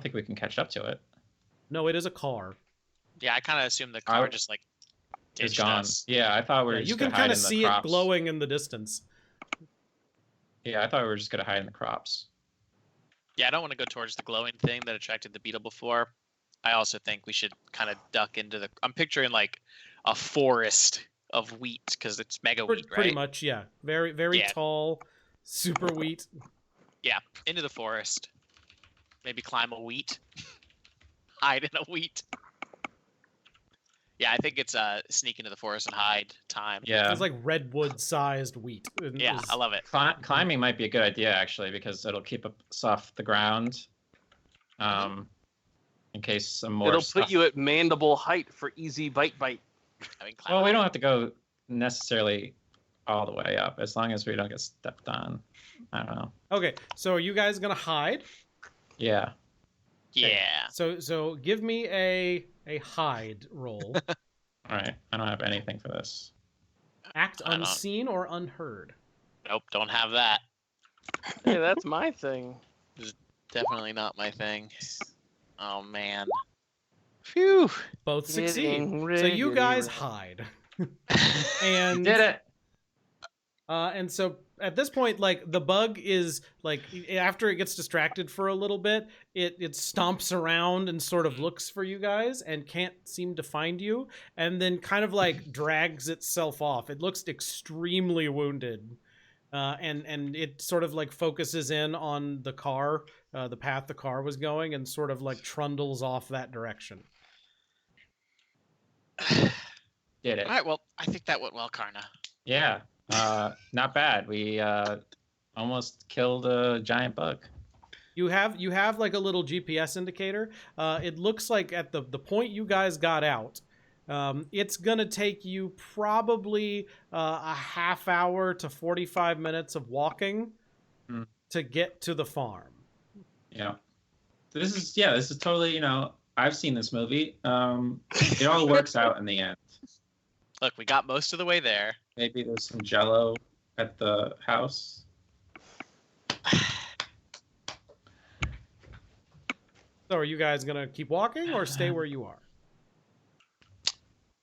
think we can catch up to it. No, it is a car. Yeah, I kind of assumed the I car would- just like It's ditched gone. us. Yeah, I thought we were Yeah, just you gonna can hide kind in of the see crops. it glowing in the distance. Yeah, I thought we were just gonna hide in the crops. Yeah, I don't want to go towards the glowing thing that attracted the beetle before. I also think we should kind of duck into the. I'm picturing like a forest of wheat because it's mega wheat, right? Pretty much, yeah. Very, very Yeah. tall, super wheat. Into the forest. Maybe climb a wheat. Hide in a wheat. Yeah, I think it's sneak into the forest and hide time. Yeah, It's like redwood-sized wheat. It Yeah, is- I love it. climbing might be a good idea actually because it'll keep us off the ground. In case some more. It'll stuff... put you at mandible height for easy bite. I mean, climb Well, we up. don't have to go necessarily all the way up as long as we don't get stepped on. I don't know. Okay, so are you guys gonna hide? Yeah. Yeah. So give me a hide roll. All right. I don't have anything for this. Act I don't- unseen or unheard. Nope, don't have that. Hey, that's my thing. Definitely not my thing. Oh man. Phew. Both succeed. Getting So you riggedy guys riggedy. hide. And Did it? And so at this point, like the bug is like after it gets distracted for a little bit, it stomps around and sort of looks for you guys and can't seem to find you, and then kind of like drags itself off. It looks extremely wounded, and it sort of like focuses in on the car, the path the car was going, and sort of like trundles off that direction. Did it? All right, well, I think that went well, Karna. Yeah. Not bad. We almost killed a giant bug. You have like a little GPS indicator. It looks like at the point you guys got out, it's gonna take you probably a half hour to 45 minutes of walking to get to the farm. Yeah. This is totally, I've seen this movie. It all works out in the end. Look, we got most of the way there. Maybe there's some jello at the house. So are you guys gonna keep walking or stay where you are?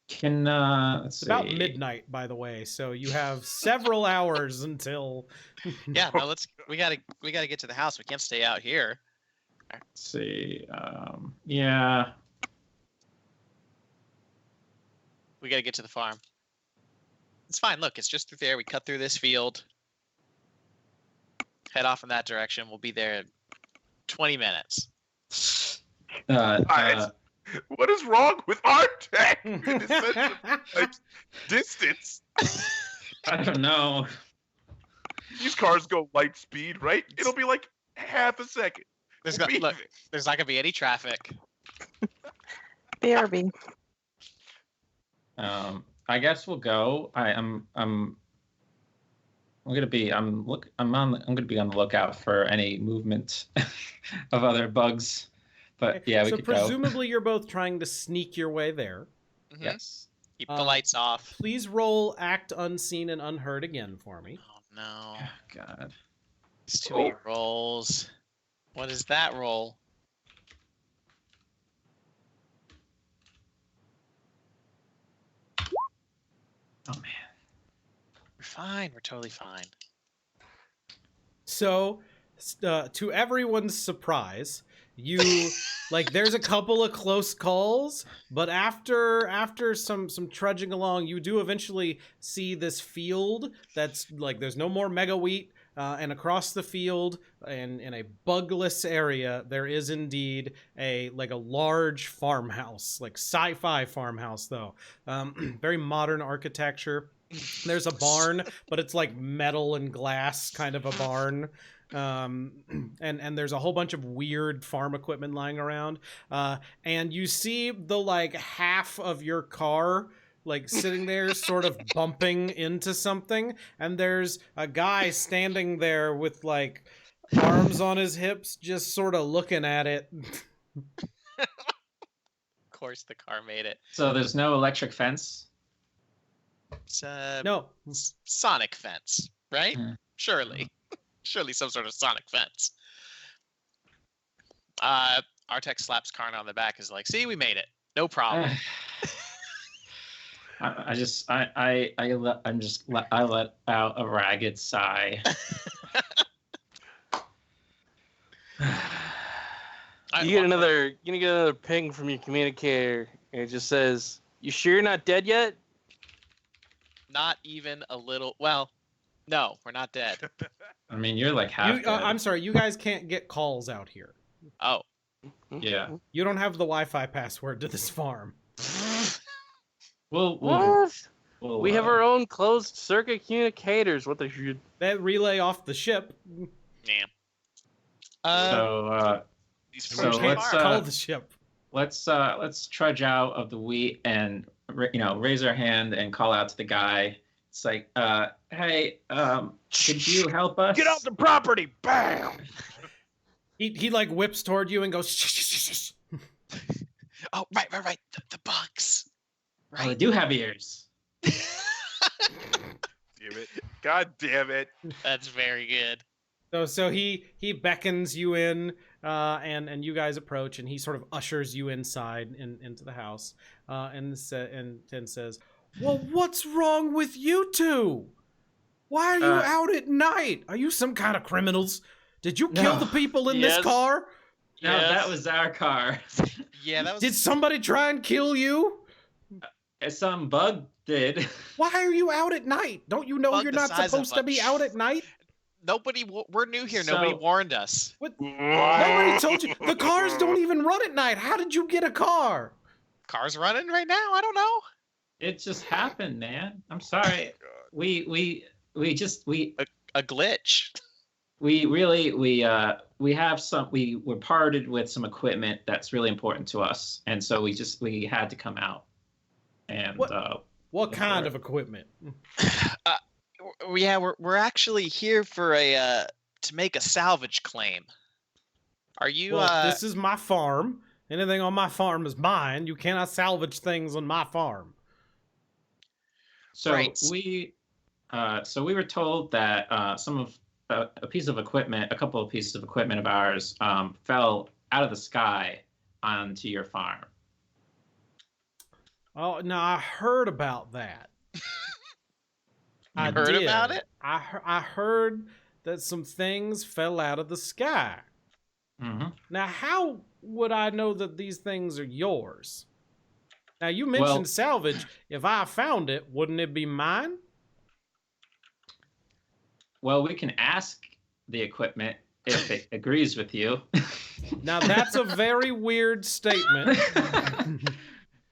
Can let's It's see. about midnight, by the way, so you have several hours until. Yeah, no, we gotta get to the house. We can't stay out here. Let's see. Yeah. We gotta get to the farm. It's fine. Look, it's just through there. We cut through this field. Head off in that direction. We'll be there in 20 minutes. Alright. What is wrong with our tech? It's such a, like, distance. I don't know. These cars go light speed, right? It'll be like half a second. There's We'll not, be look, there. there's not gonna be any traffic. BRB. I guess we'll go. I'm gonna be I'm gonna be on the lookout for any movement of other bugs. But yeah, we so could go. presumably you're both trying to sneak your way there. Mhm. Yes. Keep the lights off. Please roll act unseen and unheard again for me. Oh no. Oh, God. It's too many rolls. What is that roll? Oh man. We're fine. We're totally fine. So, to everyone's surprise, you like there's a couple of close calls, but after some trudging along, you do eventually see this field that's like there's no more mega wheat. And across the field, and in a bugless area, there is indeed a large farmhouse, like sci-fi farmhouse though. Very modern architecture. There's a barn, but it's like metal and glass kind of a barn. And there's a whole bunch of weird farm equipment lying around. And you see the like half of your car like sitting there sort of bumping into something, and there's a guy standing there with like arms on his hips just sort of looking at it. Of course, the car made it. So there's no electric fence? It's No. sonic fence, right? Hmm. Surely. Surely some sort of sonic fence. Artek slaps Karna on the back, is like, see, we made it. No problem. I let out a ragged sigh. You get another ping from your communicator, and it just says, "You sure you're not dead yet?" Not even a little. Well, no, we're not dead. I mean, you're like half dead. I'm sorry, you guys can't get calls out here. Oh. Yeah. You don't have the Wi-Fi password to this farm. What? We have our own closed circuit communicators. What the shoot? That relay off the ship. Yeah. So These first let's Call the ship. let's trudge out of the wheat and raise our hand and call out to the guy. It's like, hey, could you help us? Get off the property! Bam! He like whips toward you and goes. Shh. Oh, right. The bugs. Oh, they do have ears. Damn it. God damn it. That's very good. So he beckons you in, and you guys approach, and he sort of ushers you inside into the house, and says, "Well, what's wrong with you two? Why are you out at night? Are you some kind of criminals? Did you kill the people in this car? No, that was our car. Yeah, that was. Did somebody try and kill you? Some bug did. Why are you out at night? Don't you know Bug you're the not size of supposed to be out at night? We're new here. So- Nobody warned us. What? Nobody told you. The cars don't even run at night. How did you get a car? Car's running right now. I don't know. It just happened, man. I'm sorry. We A glitch. we were parted with some equipment that's really important to us, and so we had to come out. And What kind of equipment? We're actually here for to make a salvage claim. Are you? Well, this is my farm. Anything on my farm is mine. You cannot salvage things on my farm. so right. we were told that a piece of equipment, a couple of pieces of equipment of ours, fell out of the sky onto your farm. Oh, no, I heard about that. You heard about it? I heard that some things fell out of the sky. Mm-hmm. Now, how would I know that these things are yours? Now, you mentioned salvage. If I found it, wouldn't it be mine? Well, we can ask the equipment if it agrees with you. Now, that's a very weird statement.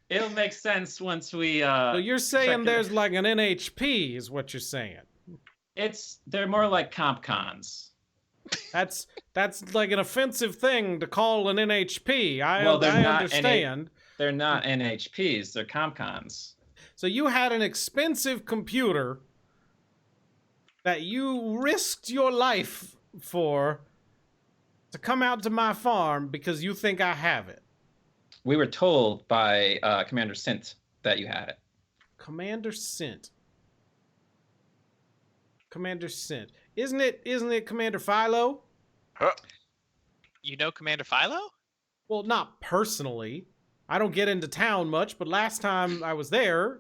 It'll make sense once we. So you're saying check it. there's like an NHP, is what you're saying. They're more like comp cons. That's like an offensive thing to call an NHP. I They're not understand. They're not NHPs. They're comp cons. So you had an expensive computer that you risked your life for to come out to my farm because you think I have it. We were told by Commander Sint that you had it. Commander Sint. Isn't it Commander Philo? Huh? You know Commander Philo? Well, not personally. I don't get into town much, but last time I was there,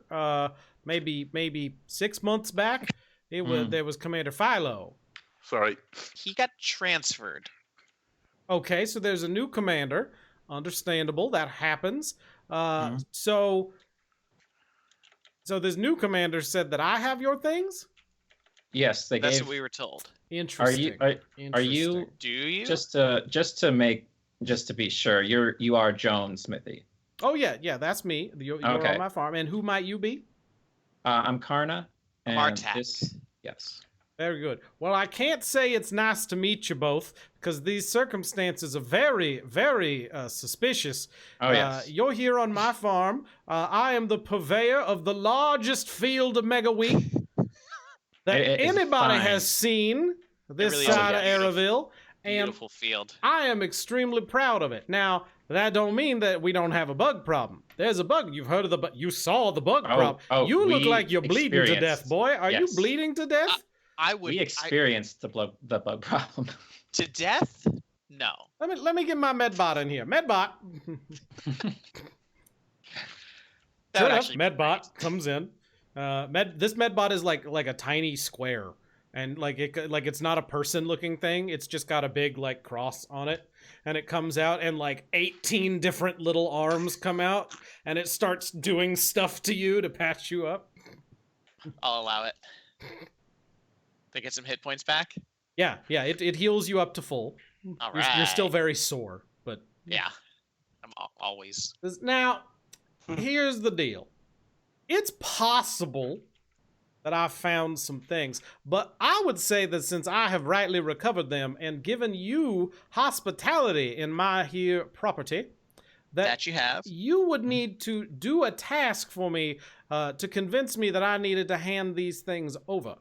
maybe 6 months back, there was Commander Philo. Sorry. He got transferred. Okay, so there's a new commander. Understandable, that happens. So this new commander said that I have your things? Yes, That's what we were told. Interesting. Are you Do you? just to be sure, you are Joan Smithy? Oh yeah, that's me. You're Okay. on my farm. And who might you be? I'm Karna. I'm And Artak. yes. Very good. Well, I can't say it's nice to meet you both because these circumstances are very, very suspicious. Oh yes. You're here on my farm. I am the purveyor of the largest field of mega wheat that It is anybody fine. has seen this really is a side of beautiful- Araville. And Beautiful field. I am extremely proud of it. Now, that don't mean that we don't have a bug problem. There's a bug. You've heard of the bug. You saw the bug problem. You look we like you're bleeding to death, experienced- boy. Are you yes. bleeding to death? I would We experienced the bug problem. to death. No. Let me get my medbot in here. Medbot. That would actually be Medbot comes in. This medbot is like a tiny square, and like it's not a person looking thing. It's just got a big like cross on it, and it comes out and like 18 different little arms come out, and it starts doing stuff to you to patch you up. I'll allow it. They get some hit points back. Yeah, it heals you up to full. All You're right. still very sore, but Yeah. I'm always. now here's the deal. It's possible that I've found some things, but I would say that since I have rightly recovered them and given you hospitality in my here property, That you have. you would need to do a task for me to convince me that I needed to hand these things over.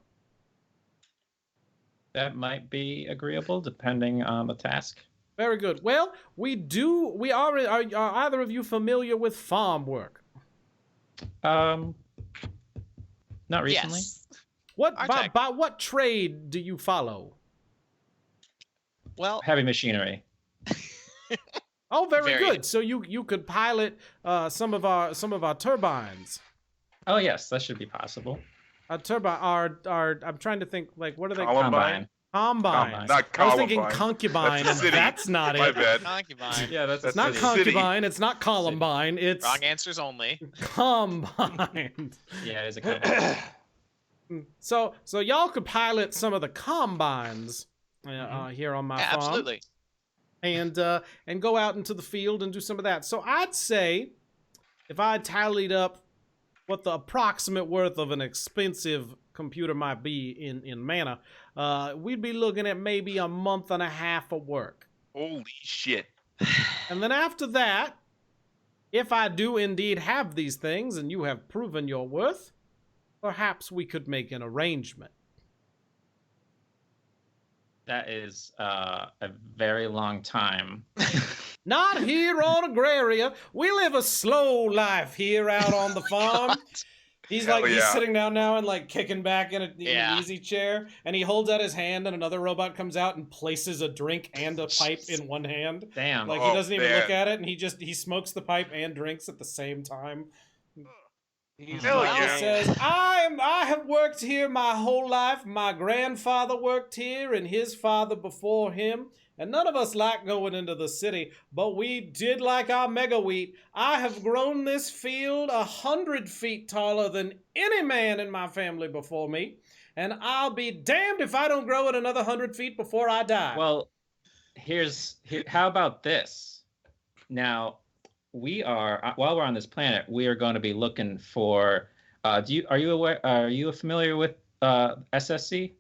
That might be agreeable, depending on the task. Very good. Well, are either of you familiar with farm work? Not recently. Yes. By Artek. what trade do you follow? Well, Heavy machinery. Oh, very Very- good. So you could pilot some of our turbines. Oh yes, that should be possible. A turbine. I'm trying to think. Like, what are they? Columbine. Combines. Not I was thinking Columbine. concubine, That's a and city. that's not My it. bad. concubine. Yeah, that's It's not City. concubine. It's not Columbine. It's Wrong answers only. combine. Yeah, it is a combine. So y'all could pilot some of the combines here on my Yeah, farm. absolutely. And go out into the field and do some of that. So I'd say if I tallied up what the approximate worth of an expensive computer might be in mana, we'd be looking at maybe a month and a half of work. Holy shit. And then after that, if I do indeed have these things and you have proven your worth, perhaps we could make an arrangement. That is a very long time. Not here on Agraria. We live a slow life here out on the farm. He's Hell he's yeah. sitting down now and like kicking back in an Yeah. easy chair, and he holds out his hand, and another robot comes out and places a drink and a pipe in one hand. Damn. Like Oh, he doesn't even man. look at it, and he smokes the pipe and drinks at the same time. He's Hell like, He yeah. says, I have worked here my whole life. My grandfather worked here and his father before him. And none of us like going into the city, but we did like our mega wheat. I have grown this field 100 feet taller than any man in my family before me. And I'll be damned if I don't grow it another 100 feet before I die. Well, how about this? Now, we are while we're on this planet, we are going to be looking for. Are you familiar with SSC?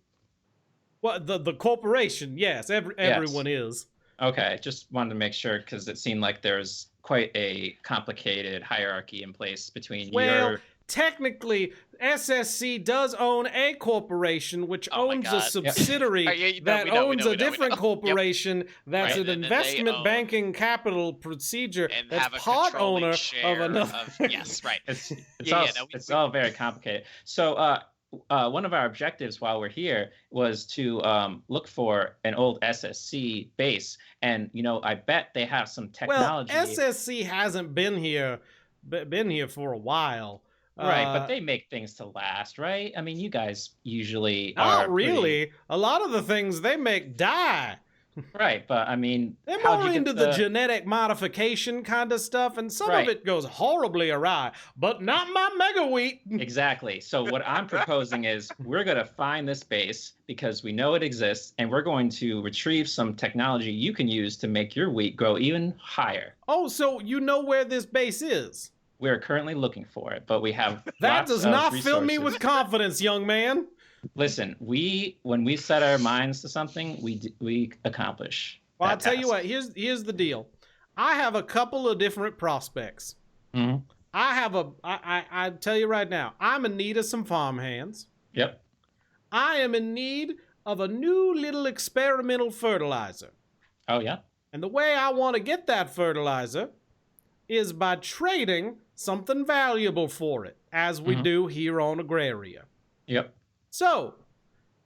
Well, the corporation, yes, everyone is. Okay, just wanted to make sure because it seemed like there's quite a complicated hierarchy in place between Well, your. technically, SSC does own a corporation which Oh my owns a God. subsidiary that we know, owns a different Yep. corporation that's Right, an and they investment own- banking capital procedure And that's have a part controlling owner share of another. yes, right. It's Yeah, all yeah, no, it's all very complicated. So one of our objectives while we're here was to look for an old SSC base, and I bet they have some Well, technology. SSC hasn't been here for a while. Right, but they make things to last, right? I mean, you guys usually not are really. A lot of the things they make die. Right, but I mean, They're how'd more you get into the genetic modification kind of stuff, and some of Right. it goes horribly awry, but not my mega wheat. Exactly. So what I'm proposing is we're going to find this base because we know it exists, and we're going to retrieve some technology you can use to make your wheat grow even higher. Oh, so you know where this base is? We're currently looking for it, but we have That lots does of not fill me resources. with confidence, young man. Listen, when we set our minds to something, we accomplish. Well, that I'll tell you task. what, here's the deal. I have a couple of different prospects. Mhm. I tell you right now, I'm in need of some farmhands. Yep. I am in need of a new little experimental fertilizer. Oh yeah. And the way I want to get that fertilizer is by trading something valuable for it, as we Mhm. do here on Agraria. Yep. So,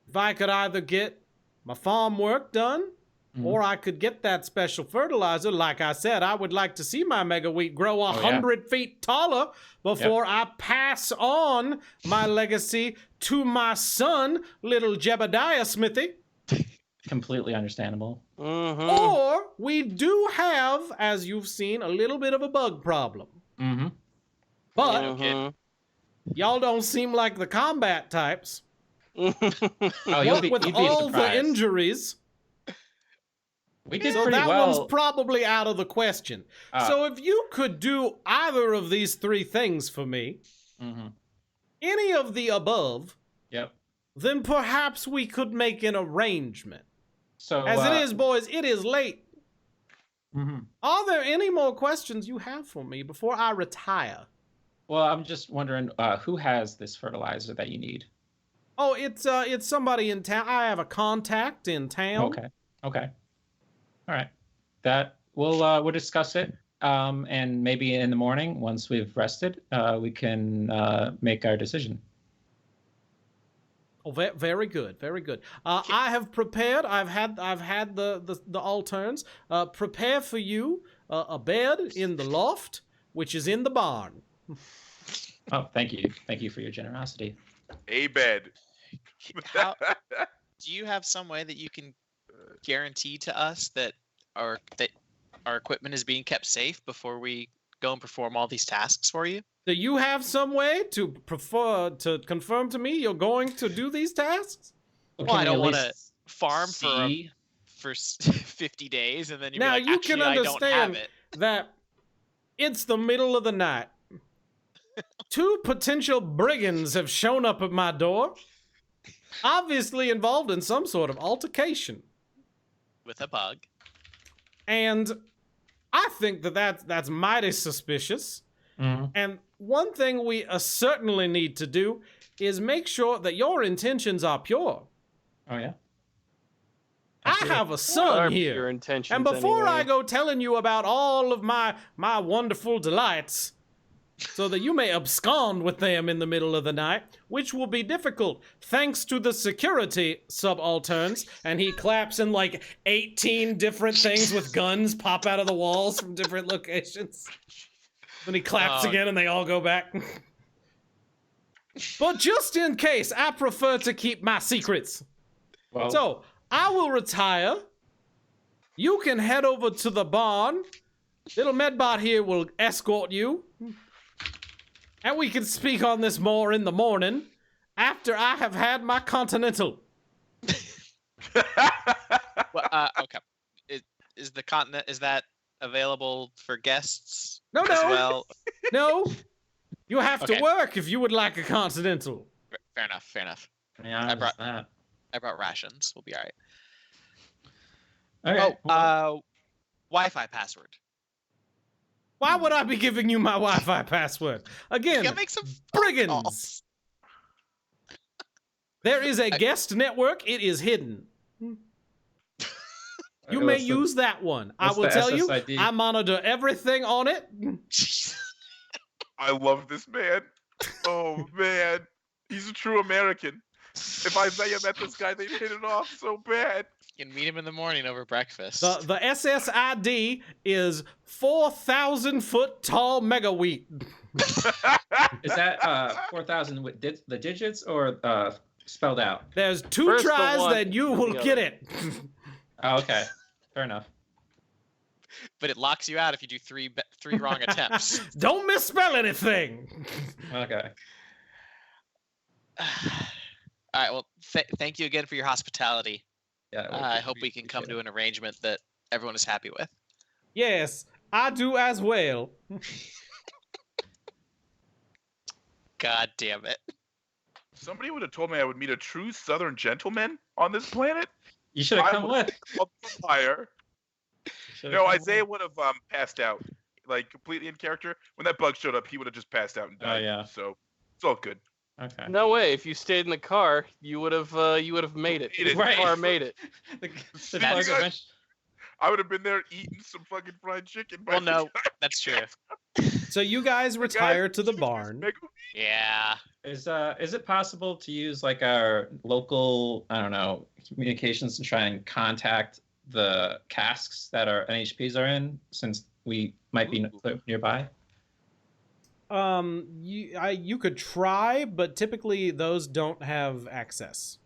if I could either get my farm work done, Mhm. or I could get that special fertilizer, like I said, I would like to see my mega wheat grow 100 feet taller before I pass on my legacy to my son, little Jebediah Smithy. Completely understandable. Mm-hmm. Or we do have, as you've seen, a little bit of a bug problem. Mm-hmm. But Mm-hmm. y'all don't seem like the combat types. Oh, What with you'd be all the surprised. injuries. We did So pretty that well. one's probably out of the question. So if you could do either of these three things for me, Mhm. any of the above, Yep. then perhaps we could make an arrangement. So As it is, boys, it is late. Mhm. Are there any more questions you have for me before I retire? Well, I'm just wondering who has this fertilizer that you need. Oh, it's somebody in town. I have a contact in town. Okay. Okay. All right. That we'll discuss it. And maybe in the morning, once we've rested, we can make our decision. Oh, very good, very good. I have prepared. I've had the alterns prepare for you a bed in the loft, which is in the barn. Oh, thank you for your generosity. A bed. How, do you have some way that you can guarantee to us that our equipment is being kept safe before we go and perform all these tasks for you? Do you have some way to confirm to me you're going to do these tasks? Well, Can I we don't at want to least farm see? for 50 days and then you're Now like, you actually, can I don't have understand it. that it's the middle of the night. Two potential brigands have shown up at my door, obviously involved in some sort of altercation. With a bug. And I think that's mighty suspicious. Mhm. And one thing we certainly need to do is make sure that your intentions are pure. Oh yeah. I have a Our son pure here. intentions And before I anyway. go telling you about all of my wonderful delights, so that you may abscond with them in the middle of the night, which will be difficult thanks to the security subalterns. And he claps and like 18 different things with guns pop out of the walls from different locations. Then he claps Oh. again and they all go back. But just in case, I prefer to keep my secrets. Well, So, I will retire. You can head over to the barn. Little Medbot here will escort you. And we can speak on this more in the morning after I have had my continental. Well, okay. Is the continent, is that available for guests No, as no. well? No, you have Okay. to work if you would like a continental. Fair enough, fair enough. yeah, I brought- that. I brought rations. We'll be all right. Okay. Wi-Fi password. Why would I be giving you my Wi-Fi password? You Again, gotta make some brigands. calls. There is a guest network. It is hidden. You may What's the- use that one. I what's will the tell you, SSID? I monitor everything on it. I love this man. Oh man, he's a true American. If Isaiah met this guy, they'd hit it off so bad. You can meet him in the morning over breakfast. The SSID is 4,000 foot tall mega wheat. Is that 4,000 with the digits or spelled out? There's two First the tries one, that you then will the get other. it. Oh, okay. Fair enough. But it locks you out if you do three wrong attempts. Don't misspell anything. Okay. All right. Well, thank you again for your hospitality. Yeah. I hope we can come to an arrangement that everyone is happy with. Yes, I do as well. God damn it. Somebody would have told me I would meet a true Southern gentleman on this planet. You should have come with. Fire. No, Isaiah would have passed out, like completely in character. When that bug showed up, he would have just passed out and died. Oh, yeah. So it's all good. Okay. No way. If you stayed in the car, you would have made it. Made it. The car made it. the That's- bug eventually- I would have been there eating some fucking fried chicken. by Well, the no, time- that's true. So you guys retire to the barn. Yeah. Is it possible to use like our local, I don't know, communications to try and contact the casks that our NHPs are in, since we might be nearby? You could try, but typically those don't have access.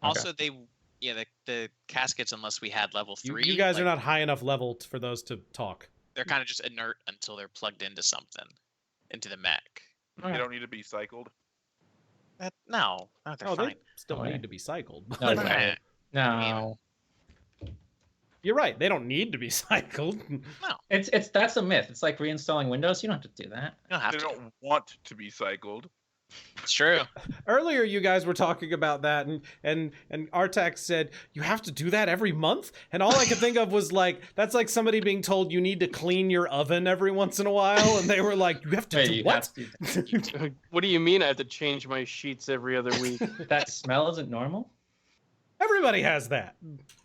Also, the caskets, unless we had level 3. You guys are not high enough level for those to talk. They're kind of just inert until they're plugged into something, into the mech. They don't need to be cycled. No, they're Oh, fine. they still Okay. need to be cycled. No, Nah. way. No. You're right. They don't need to be cycled. No, It's that's a myth. It's like reinstalling Windows. You don't have to do that. you don't have They to. don't want to be cycled. It's true. Earlier, you guys were talking about that, and Artax said you have to do that every month, and all I could think of was like that's like somebody being told you need to clean your oven every once in a while, and they were like, you have to Wait, do you what? have to do What do you mean I have to change my sheets every other week? that smell isn't normal? Everybody has that.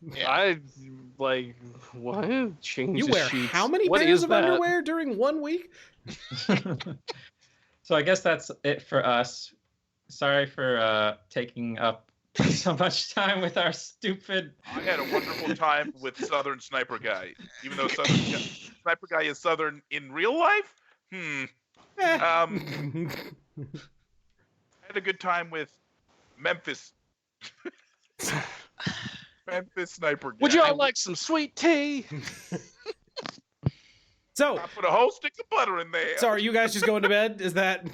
Yeah. I like what? Change You the wear sheets. how many What pairs is of that? underwear during 1 week? So I guess that's it for us. Sorry for taking up so much time with our stupid. I had a wonderful time with Southern Sniper Guy. Even though Sniper Guy is Southern in real life? Eh. I had a good time with Memphis. Memphis Sniper Guy. Would y'all like some sweet tea? So, I put a whole stick of butter in there. so are you guys just going to bed? Is that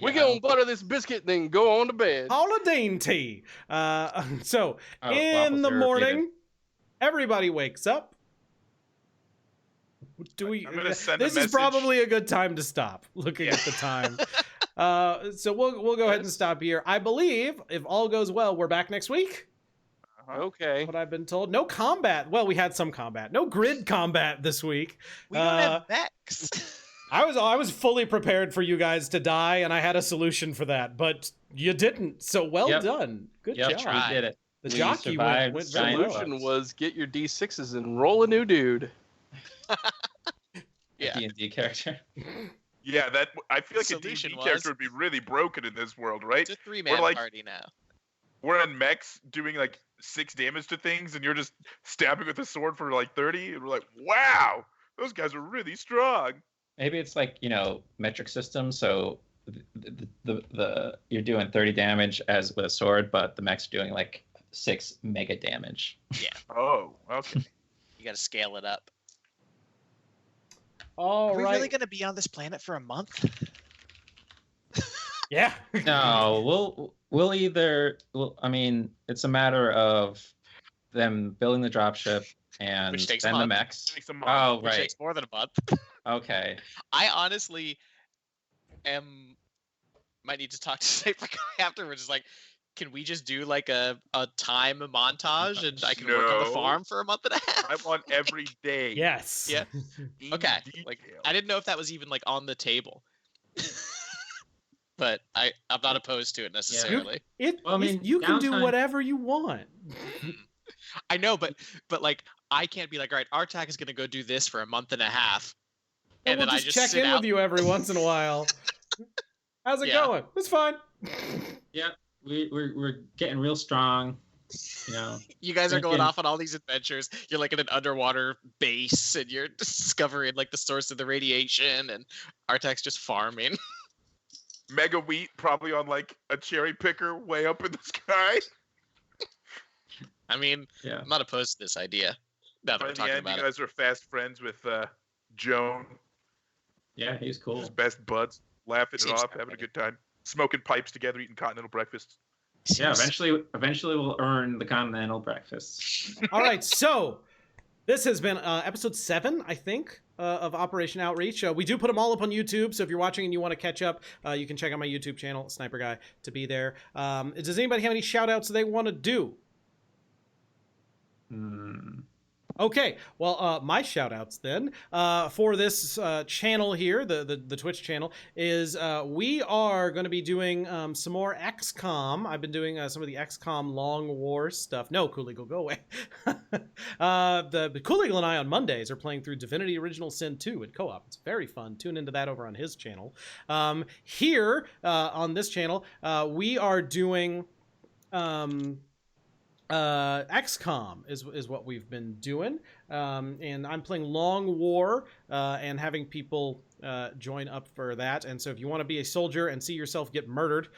We Yeah. gonna butter this biscuit, then go on to bed. holiday tea? So Oh, in waffles the are morning, everybody wakes up. Do we? I'm gonna send a This is message. probably a good time to stop. Looking at the time. So we'll go ahead and stop here. I believe if all goes well, we're back next week. Okay. What I've been told. No combat. Well, we had some combat. No grid combat this week. We don't have mechs. I was fully prepared for you guys to die, and I had a solution for that, but you didn't. So well Yep. done. Good Yep, job. we did it. The We jockey survived went giant very well. Solution was get your D6s and roll a new dude. Yeah. D&D character. Yeah, that I feel like a Solution D&D was- character would be really broken in this world, right? It's a 3-man like- party now. We're in mechs doing like 6 damage to things, and you're just stabbing with a sword for like 30, and we're like, wow, those guys are really strong. Maybe it's like, metric system. So the you're doing 30 damage as with a sword, but the mech's doing like 6 mega damage. Oh, okay. You got to scale it up. All Are we right. really going to be on this planet for a month? Yeah. No, we'll either. I mean, it's a matter of them building the dropship and Which takes a then the month. mechs. Takes a month. Oh, Which right. takes more than a month. Okay. I honestly might need to talk to Sniper Guy afterwards. It's like, can we just do like a time montage and I can work on the No. farm for a month and a half? I want every day. Yes. Yeah. in Okay, like, detail. I didn't know if that was even like on the table. But I'm not opposed to it necessarily. Well, I mean, You can do downtime- whatever you want. I know, but like I can't be like, all right, Artak is gonna go do this for a month and a half. And And we'll then I just just check sit in out. with you every once in a while. How's it Yeah. going? It's fine. Yeah, we're getting real strong. You guys are going Thinking- off on all these adventures. You're like in an underwater base and you're discovering like the source of the radiation and Artak's just farming. Mega wheat probably on like a cherry picker way up in the sky. I mean, Yeah. I'm not opposed to this idea. Now that By we're the talking end, about you it. guys are fast friends with Joan. Yeah, he's cool. Just best buds, laughing it Seems off, having a good time, smoking pipes together, eating continental breakfast. Yeah, Seems- eventually we'll earn the continental breakfast. All right, so this has been episode 7, I think, of Operation Outreach. We do put them all up on YouTube, so if you're watching and you want to catch up, you can check out my YouTube channel, Sniper Guy, to be there. Does anybody have any shout-outs they want to do? Okay, well, my shout-outs then for this channel here, the Twitch channel, is we are going to be doing some more XCOM. I've been doing some of the XCOM Long War stuff. No, Cool Eagle, go away. The Cool Eagle and I on Mondays are playing through Divinity Original Sin 2 in co-op. It's very fun. Tune into that over on his channel. Here on this channel, we are doing... XCOM is what we've been doing, and I'm playing Long War and having people join up for that. And so if you want to be a soldier and see yourself get murdered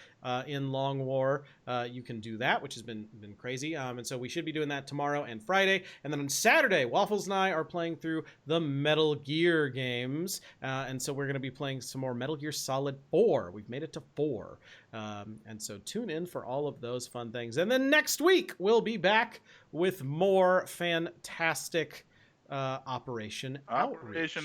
in Long War, you can do that, which has been crazy. And so we should be doing that tomorrow and Friday. And then on Saturday, Waffles and I are playing through the Metal Gear games, and so we're going to be playing some more Metal Gear Solid 4. We've made it to 4. And so tune in for all of those fun things. And then next week, we'll be back with more fantastic Operation Outreach.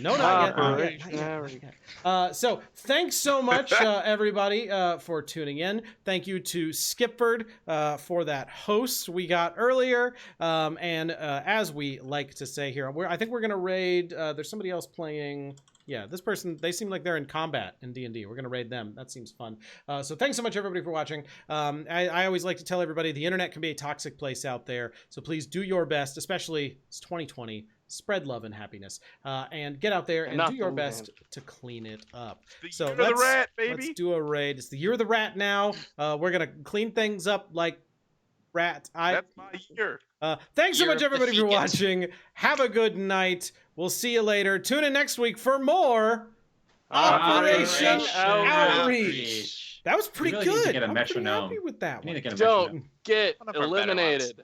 No, not yet. So thanks so much, everybody, for tuning in. Thank you to Skipford for that host we got earlier. And as we like to say here, I think we're going to raid. There's somebody else playing... Yeah, this person, they seem like they're in combat in D&D. We're going to raid them. That seems fun. So thanks so much, everybody, for watching. I always like to tell everybody the internet can be a toxic place out there. So please do your best, especially it's 2020. Spread love and happiness. And get out there and do your best to clean it up. So year of the rat, baby. Let's do a raid. It's the year of the rat now. We're going to clean things up like rat. That's my year. Thanks so Year much, of the everybody, for fecus. watching. Have a good night. We'll see you later. Tune in next week for more Operation Outreach. That was pretty We really need to good. get a I'm pretty metronome. happy with that We need one. to get a metronome. Don't get One of our better ones. eliminated.